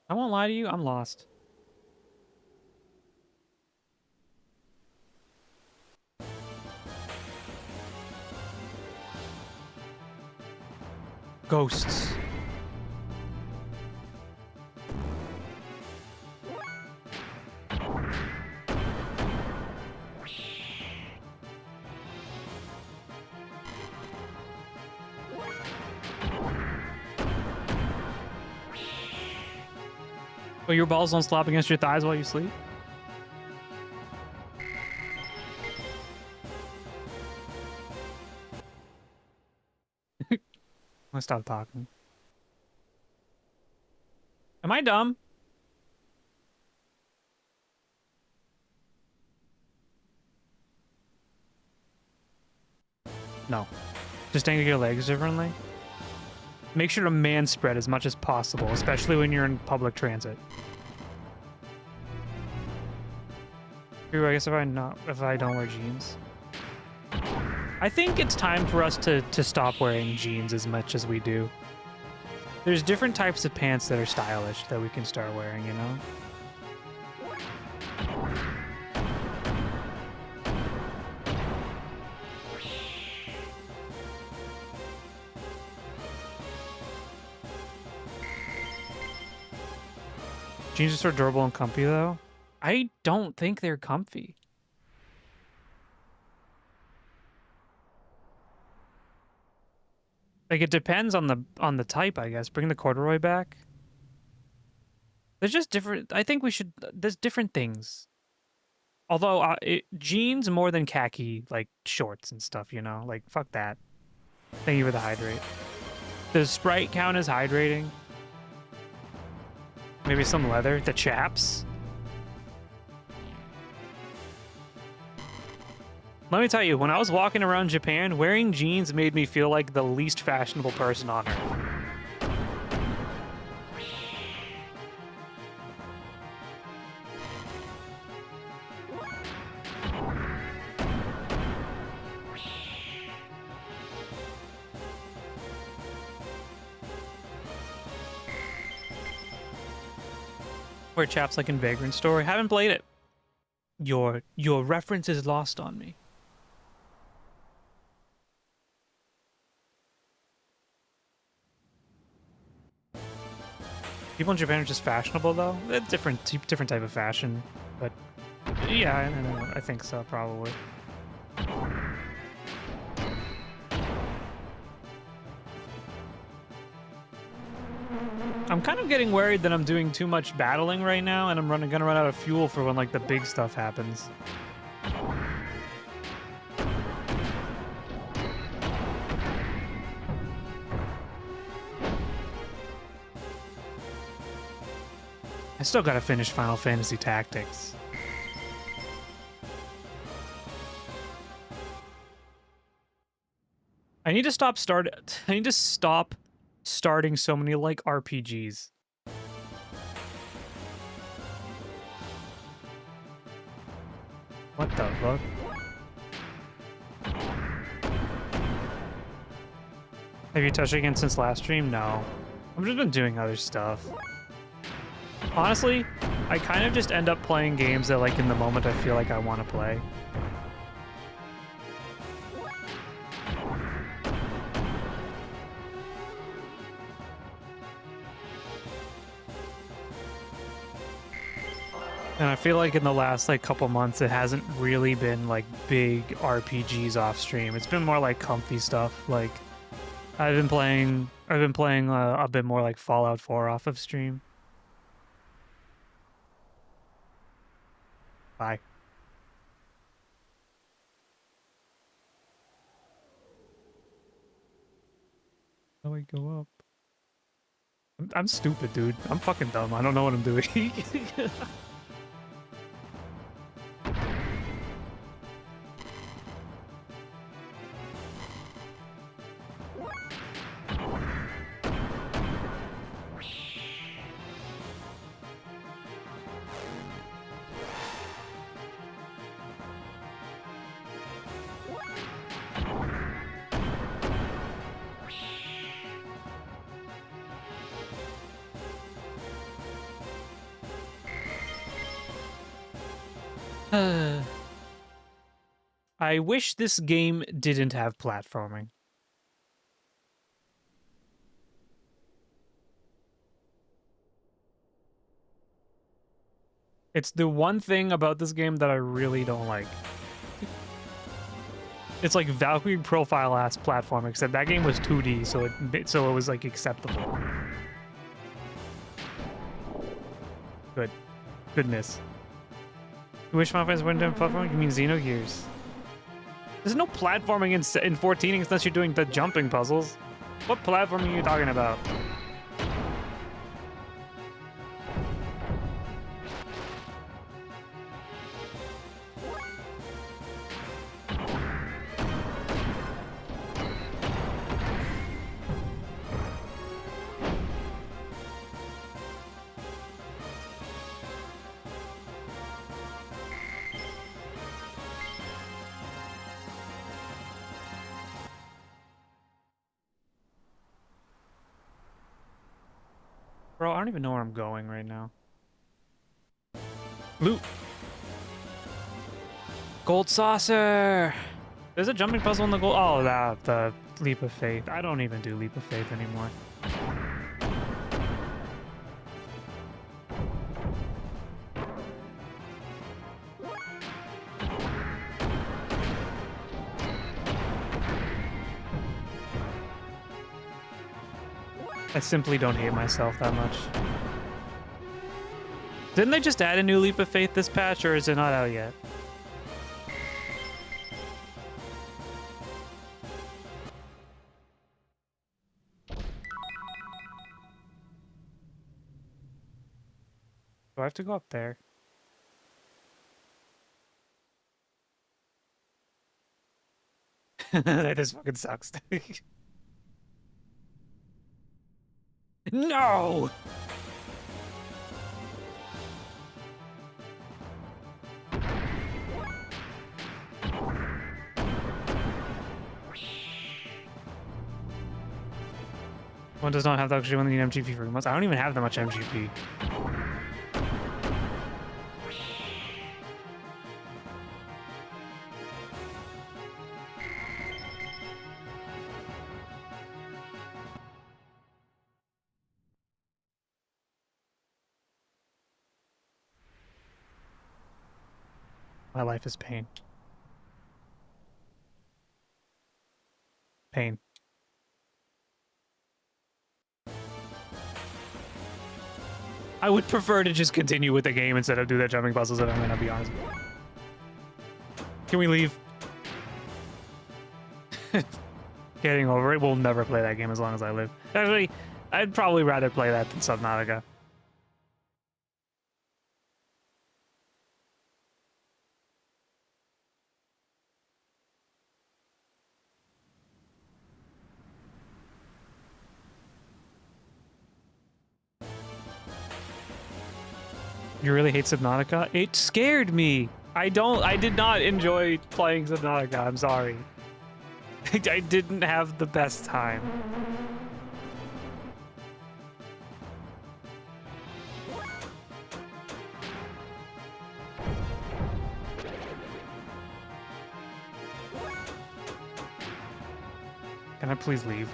I won't lie to you, I'm lost. Ghosts. Oh, your balls don't slap against your thighs while you sleep? I'm gonna stop talking. Am I dumb? No. Just angle your legs differently. Make sure to man spread as much as possible, especially when you're in public transit. True, I guess if I don't wear jeans. I think it's time for us to stop wearing jeans as much as we do. There's different types of pants that are stylish that we can start wearing, you know? Jeans are so durable and comfy, though. I don't think they're comfy. Like, it depends on the type, I guess. Bring the corduroy back. There's just different. I think we should. There's different things. Although jeans more than khaki, like shorts and stuff. You know, like fuck that. Thank you for the hydrate. Does Sprite count as hydrating? Maybe some leather. The chaps. Let me tell you, when I was walking around Japan, wearing jeans made me feel like the least fashionable person on earth. Wear chaps like in Vagrant Story. Haven't played it. Your reference is lost on me. People in Japan are just fashionable, though. Different type of fashion, but yeah, I think so, probably. I'm kind of getting worried that I'm doing too much battling right now, and I'm gonna run out of fuel for when like the big stuff happens. I still gotta finish Final Fantasy Tactics. I need to stop starting so many like RPGs. What the fuck? Have you touched it again since last stream? No. I've just been doing other stuff. Honestly, I kind of just end up playing games that, like, in the moment I feel like I want to play. And I feel like in the last, like, couple months, it hasn't really been, like, big RPGs off stream. It's been more, like, comfy stuff. Like, I've been playing a bit more, like, Fallout 4 off of stream. Bye. how I go up. I'm stupid, dude. I'm fucking dumb. I don't know what I'm doing. I wish this game didn't have platforming. It's the one thing about this game that I really don't like. It's like Valkyrie profile ass platform, except that game was 2D, so it was like acceptable. Good. Goodness. You wish my friends wouldn't have platforming? You mean Xenogears? There's no platforming in 14 unless you're doing the jumping puzzles. What platforming are you talking about? Bro, I don't even know where I'm going right now. Loot. Gold saucer. There's a jumping puzzle in the gold. Oh, the leap of faith. I don't even do leap of faith anymore. I simply don't hate myself that much. Didn't they just add a new leap of faith this patch, or is it not out yet? Do I have to go up there? This fucking sucks. No! One does not have the luxury when they need MGP for months. I don't even have that much MGP. My life is pain. Pain. I would prefer to just continue with the game instead of do that jumping puzzles, if I'm gonna be honest. Can we leave? Getting over it. We'll never play that game as long as I live. Actually, I'd probably rather play that than Subnautica. You really hate Subnautica? It scared me. I did not enjoy playing Subnautica. I'm sorry. I didn't have the best time. Can I please leave?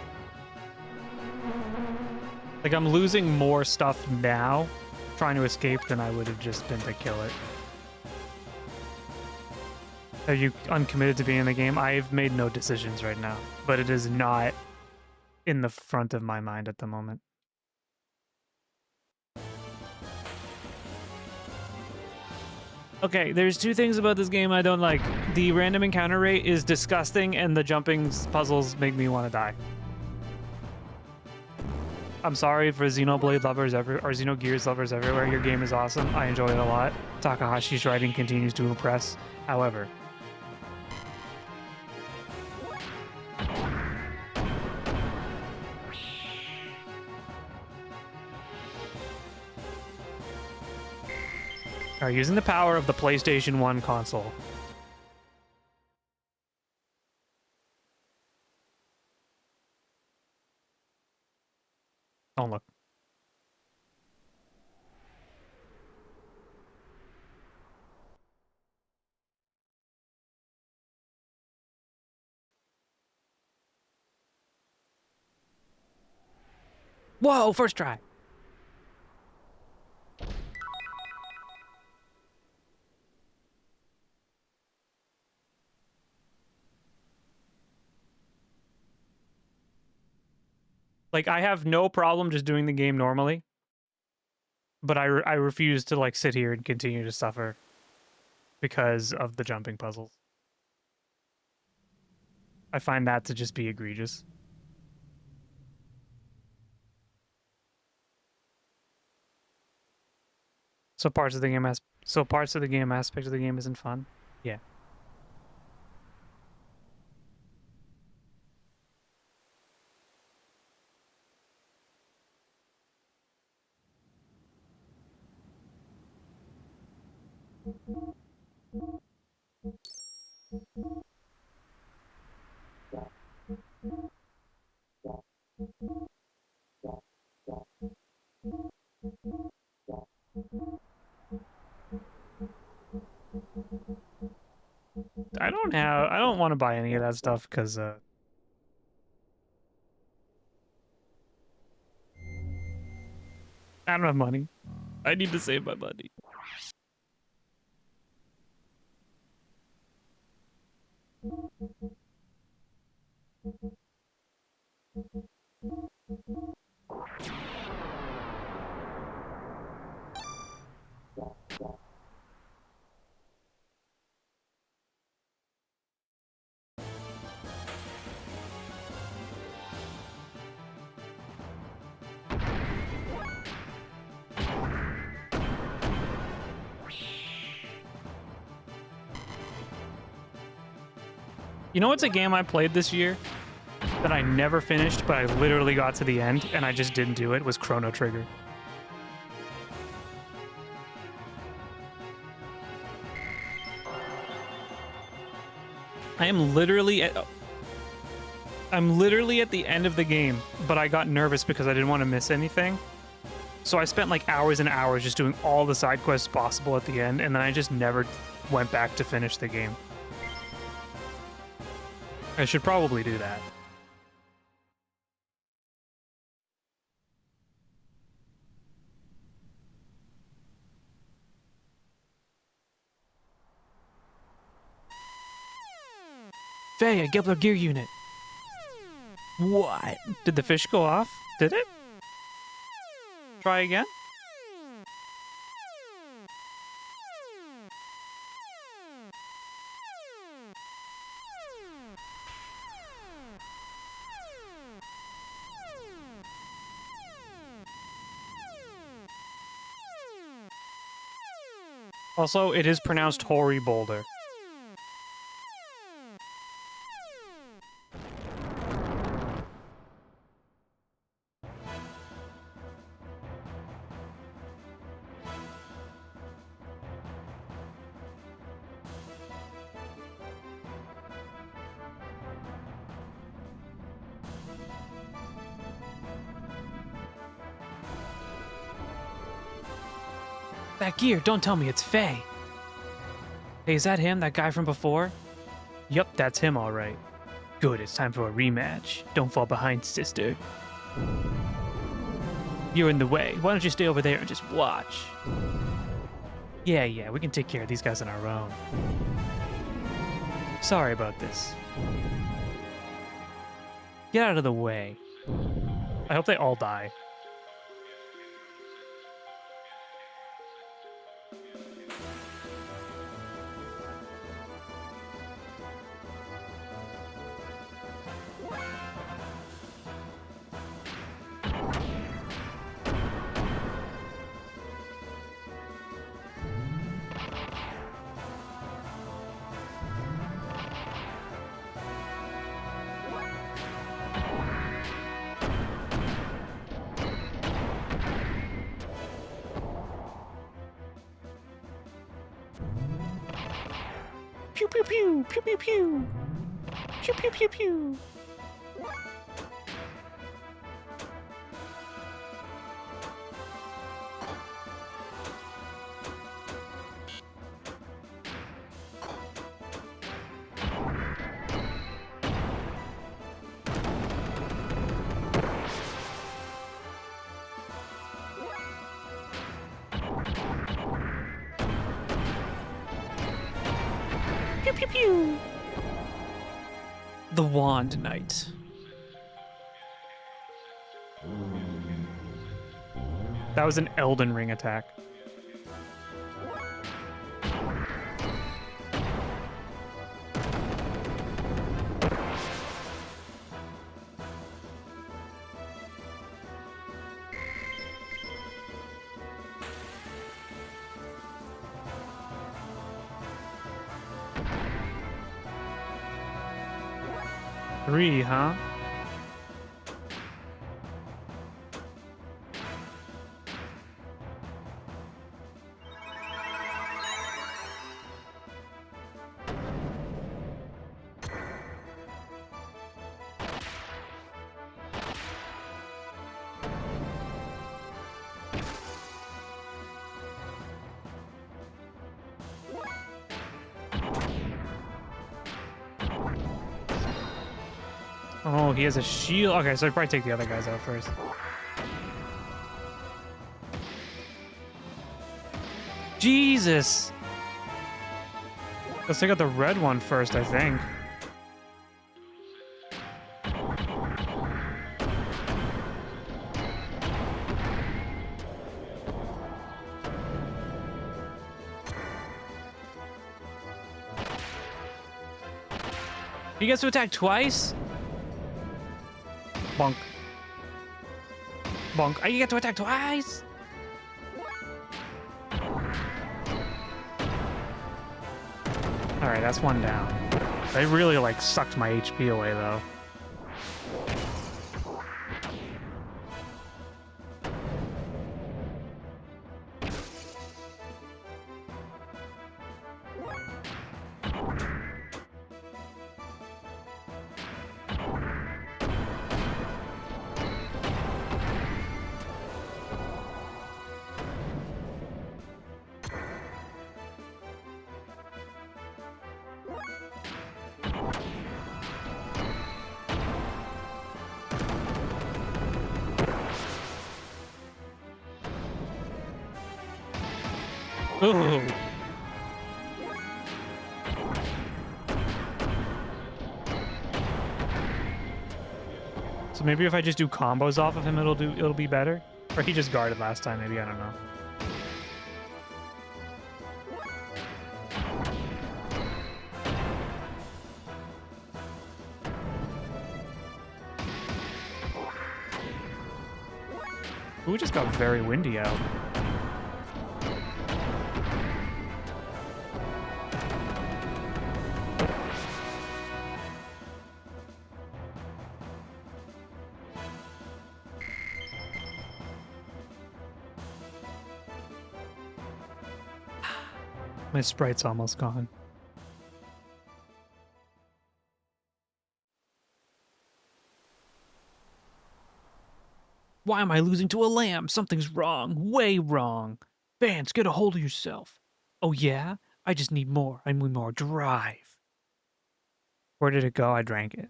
Like, I'm losing more stuff now trying to escape than I would have just been to kill it. Are you uncommitted to being in the game? I've made no decisions right now, but it is not in the front of my mind at the moment. Okay, there's two things about this game I don't like. The random encounter rate is disgusting, and the jumping puzzles make me want to die. I'm sorry for Xenoblade lovers or Xenogears lovers everywhere. Your game is awesome. I enjoy it a lot. Takahashi's writing continues to impress. However, are using the power of the PlayStation 1 console. Don't look. Whoa, first try. Like, I have no problem just doing the game normally, but I refuse to, like, sit here and continue to suffer because of the jumping puzzles. I find that to just be egregious. So parts of the game aspect of the game isn't fun. Yeah. I don't want to buy any of that stuff because I don't have money. I need to save my money. You know what's a game I played this year that I never finished, but I literally got to the end and I just didn't do it? Was Chrono Trigger. I'm literally at the end of the game, but I got nervous because I didn't want to miss anything. So I spent like hours and hours just doing all the side quests possible at the end, and then I just never went back to finish the game. I should probably do that. Faye, a Gepler gear unit. What? Did the fish go off? Did it? Try again? Also, it is pronounced Hoary Boulder. That gear, don't tell me it's Faye. Hey, is that him, that guy from before? Yup, that's him all right. Good, it's time for a rematch. Don't fall behind, sister. You're in the way. Why don't you stay over there and just watch? Yeah, we can take care of these guys on our own. Sorry about this. Get out of the way. I hope they all die. pew pew pew pew pew pew pew pew pew. Pew pew pew. The Wand Knight. That was an Elden Ring attack. Three, huh? Oh, he has a shield. Okay, so I'd probably take the other guys out first. Jesus! Let's take out the red one first, I think. He gets to attack twice? Bonk. Bonk. Oh, you get to attack twice? Alright, that's one down. They really, like, sucked my HP away, though. Ooh. So maybe if I just do combos off of him, it'll be better. Or he just guarded last time, maybe, I don't know. Ooh, it just got very windy out. My sprite's almost gone. Why am I losing to a lamb? Something's wrong. Way wrong. Vance, get a hold of yourself. Oh, yeah? I just need more. I need more drive. Where did it go? I drank it.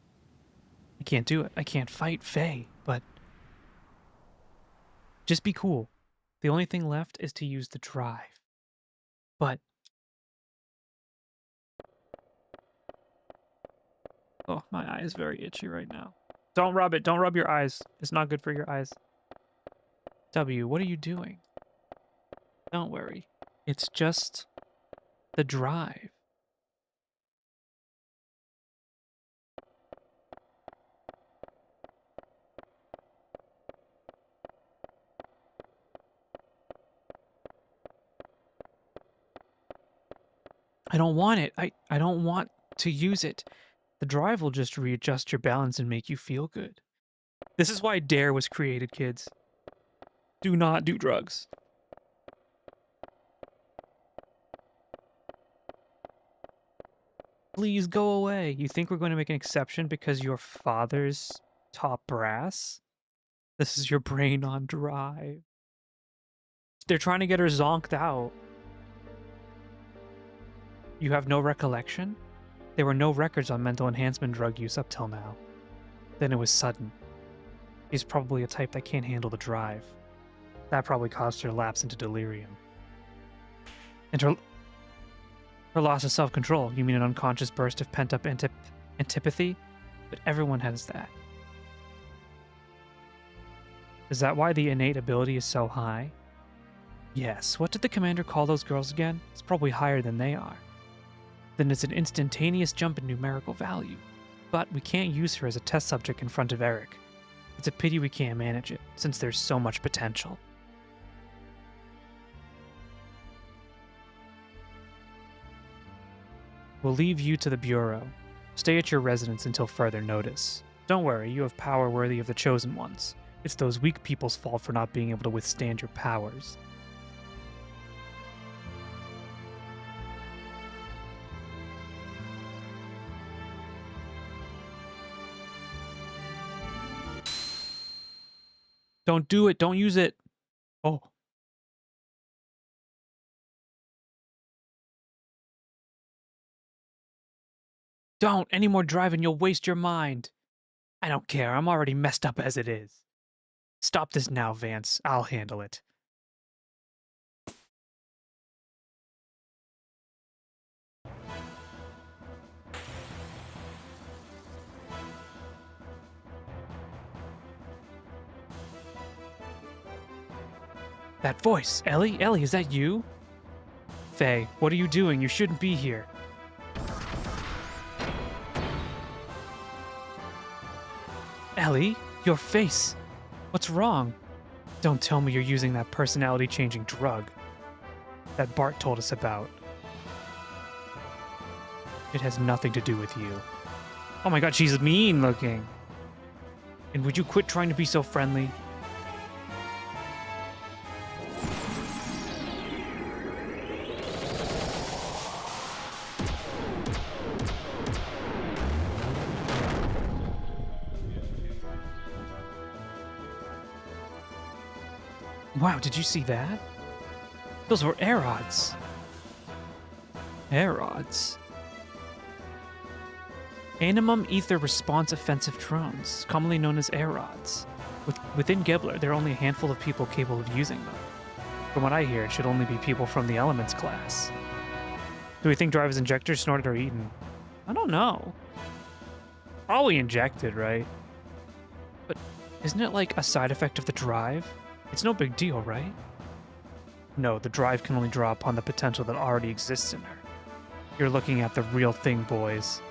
I can't do it. I can't fight Faye, but just be cool. The only thing left is to use the drive. But oh, my eye is very itchy right now. don't rub it. Don't rub your eyes. It's not good for your eyes. W, what are you doing? Don't worry. It's just the drive. I don't want it. I don't want to use it. The drive will just readjust your balance and make you feel good. This is why Dare was created, kids. Do not do drugs. Please go away. You think we're going to make an exception because your father's top brass? This is your brain on drive. They're trying to get her zonked out. You have no recollection? There were no records on mental enhancement drug use up till now. Then it was sudden. She's probably a type that can't handle the drive. That probably caused her lapse into delirium. And her loss of self-control. You mean an unconscious burst of pent-up antipathy? But everyone has that. Is that why the innate ability is so high? Yes. What did the commander call those girls again? It's probably higher than they are. Then it's an instantaneous jump in numerical value. But we can't use her as a test subject in front of Eric. It's a pity we can't manage it, since there's so much potential. We'll leave you to the Bureau. Stay at your residence until further notice. Don't worry, you have power worthy of the Chosen Ones. It's those weak people's fault for not being able to withstand your powers. Don't do it. Don't use it. Oh. Don't. Any more driving, you'll waste your mind. I don't care. I'm already messed up as it is. Stop this now, Vance. I'll handle it. That voice. Ellie? Ellie, is that you? Faye, what are you doing? You shouldn't be here. Ellie, your face. What's wrong? Don't tell me you're using that personality-changing drug that Bart told us about. It has nothing to do with you. Oh my god, she's mean looking. And would you quit trying to be so friendly? Wow, did you see that? Those were air rods. Air rods. Animum Ether Response Offensive Drones, commonly known as air rods. Within Gibbler, there are only a handful of people capable of using them. From what I hear, it should only be people from the Elements class. Do we think Drive is injected, snorted, or eaten? I don't know. Probably injected, right? But isn't it like a side effect of the Drive? It's no big deal, right? No, the Drive can only draw upon the potential that already exists in her. You're looking at the real thing, boys.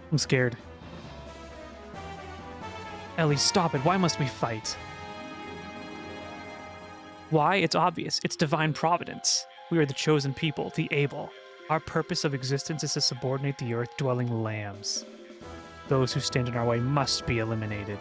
I'm scared. Ellie, stop it. Why must we fight? Why? It's obvious. It's divine providence. We are the chosen people, the able. Our purpose of existence is to subordinate the earth-dwelling lambs. Those who stand in our way must be eliminated.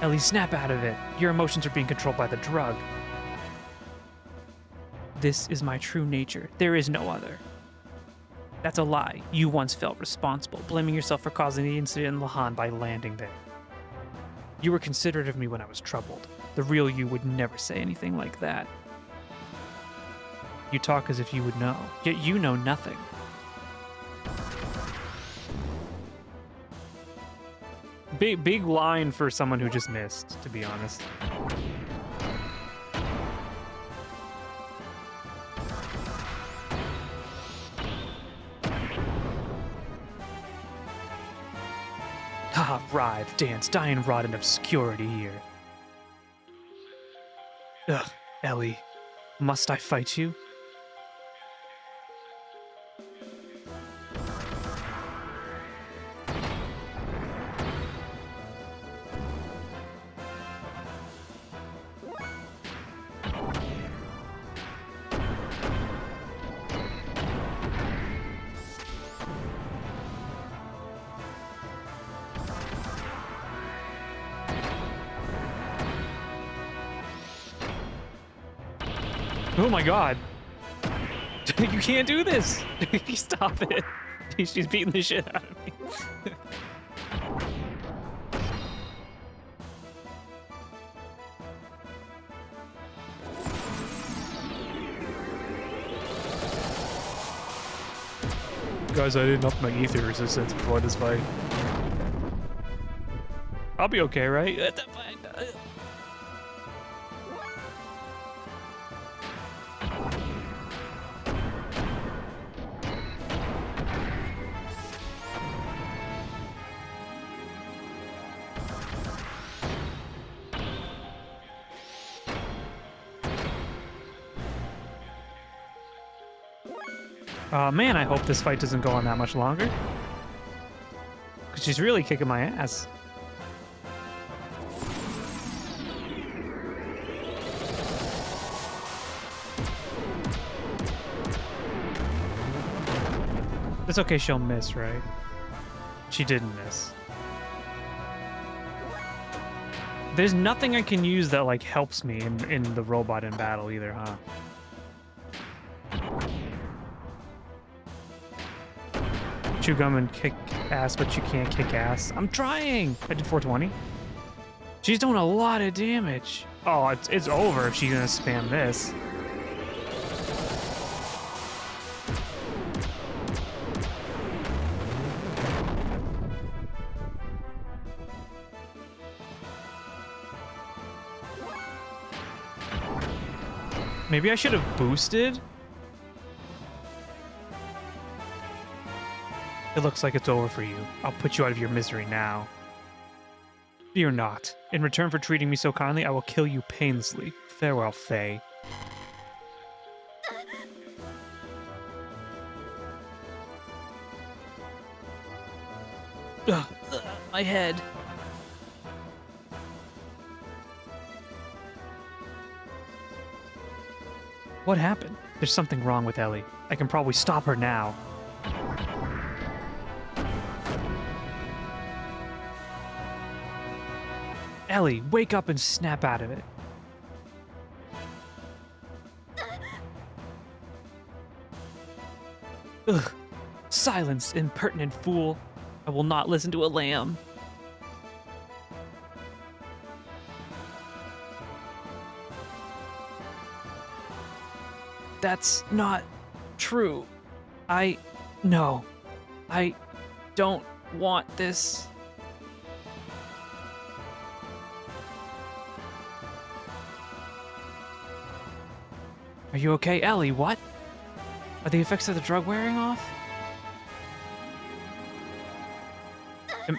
Ellie, snap out of it. Your emotions are being controlled by the drug. This is my true nature. There is no other. That's a lie. You once felt responsible, blaming yourself for causing the incident in Lahan by landing there. You were considerate of me when I was troubled. The real you would never say anything like that. You talk as if you would know, yet you know nothing. Big line for someone who just missed, to be honest. Ah, writhe, dance, die and rot in obscurity here. Ugh, Ellie. Must I fight you? Oh my god. You can't do this. Stop it. She's beating the shit out of me. Guys, I didn't up my ether resistance before this fight. I'll be okay, right? Man, I hope this fight doesn't go on that much longer. Because she's really kicking my ass. It's okay, she'll miss, right? She didn't miss. There's nothing I can use that, like, helps me in the robot in battle either, huh? Chew gum and kick ass, but you can't kick ass. I'm trying! I did 420. She's doing a lot of damage. Oh, it's over if she's gonna spam this. Maybe I should have boosted? It looks like it's over for you. I'll put you out of your misery now. Fear not. In return for treating me so kindly, I will kill you painlessly. Farewell, Faye. Ugh, my head. What happened? There's something wrong with Ellie. I can probably stop her now. Ellie, wake up and snap out of it. Ugh. Silence, impertinent fool. I will not listen to a lamb. That's not true. No. I don't want this. Are you okay, Ellie? What? Are the effects of the drug wearing off?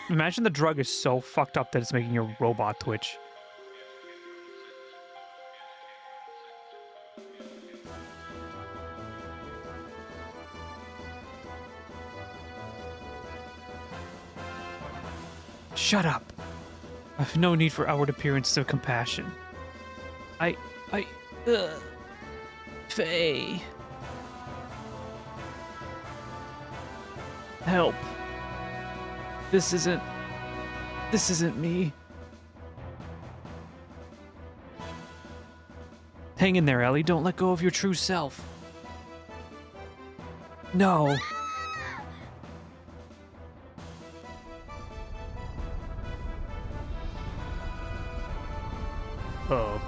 Imagine the drug is so fucked up that it's making your robot twitch. Shut up. I have no need for outward appearances of compassion. Faye. Help. This isn't me. Hang in there, Ellie. Don't let go of your true self. No. Uh-oh.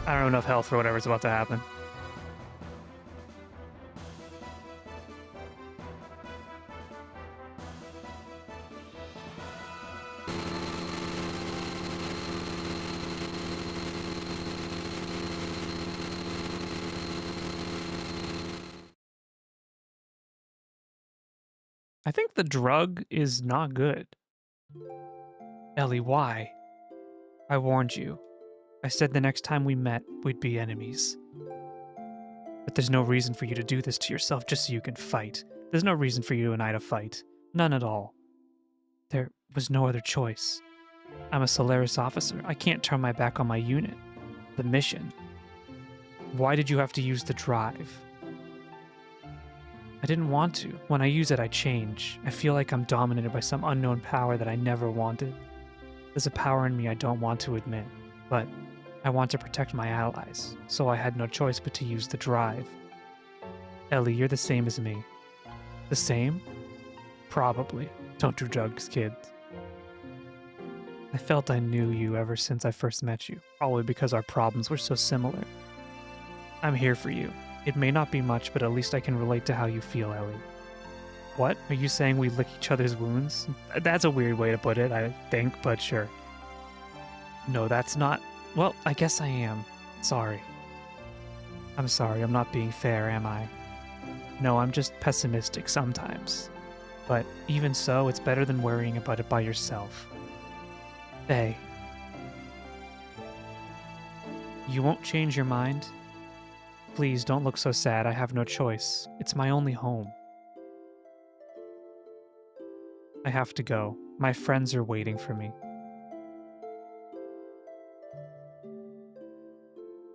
I don't have enough health for whatever's about to happen. I think the drug is not good. Ellie, why? I warned you. I said the next time we met, we'd be enemies. But there's no reason for you to do this to yourself just so you can fight. There's no reason for you and I to fight. None at all. There was no other choice. I'm a Solaris officer. I can't turn my back on my unit. The mission. Why did you have to use the drive? I didn't want to. When I use it, I change. I feel like I'm dominated by some unknown power that I never wanted. There's a power in me I don't want to admit, but I want to protect my allies, so I had no choice but to use the drive. Ellie, you're the same as me. The same? Probably. Don't do drugs, kid. I felt I knew you ever since I first met you, probably because our problems were so similar. I'm here for you. It may not be much, but at least I can relate to how you feel, Ellie. What? Are you saying we lick each other's wounds? That's a weird way to put it, I think, but sure. No, that's not... Well, I guess I am. Sorry. I'm sorry, I'm not being fair, am I? No, I'm just pessimistic sometimes. But even so, it's better than worrying about it by yourself. Hey. You won't change your mind? Please, don't look so sad. I have no choice. It's my only home. I have to go. My friends are waiting for me.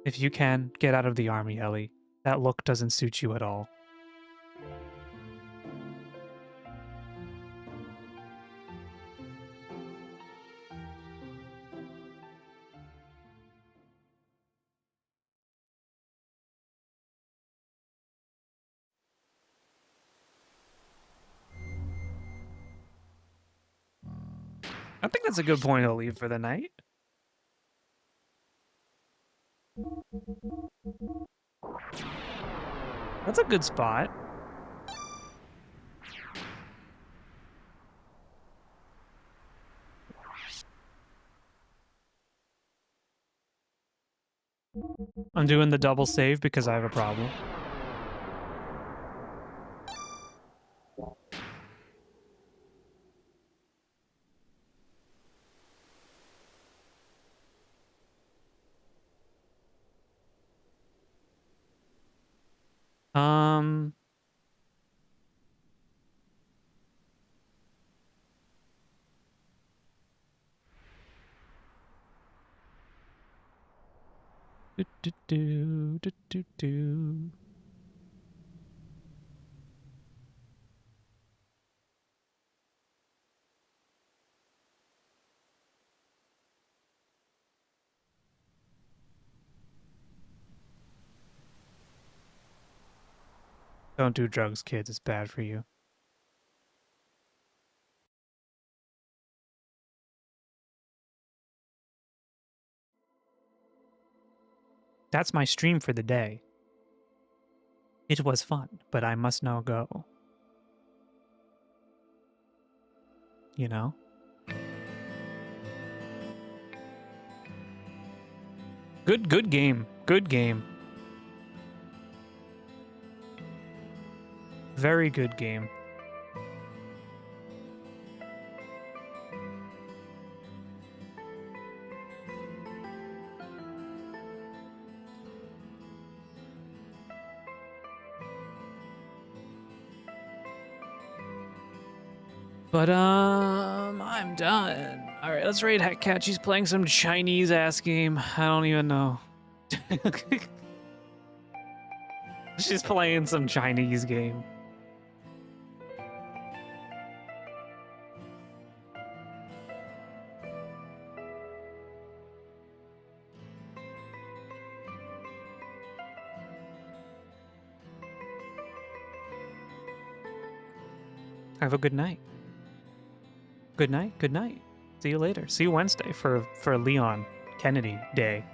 If you can, get out of the army, Ellie. That look doesn't suit you at all. I think that's a good point to leave for the night. That's a good spot. I'm doing the double save because I have a problem. Um... Do, do, do, do, do, do. Don't do drugs, kids. It's bad for you. That's my stream for the day. It was fun, but I must now go. You know? Good game. Good game. Very good game. But, I'm done. Alright, let's raid Cat. She's playing some Chinese-ass game. I don't even know. She's playing some Chinese game. Have a good night. Good night. Good night. See you later. See you Wednesday for Leon Kennedy Day.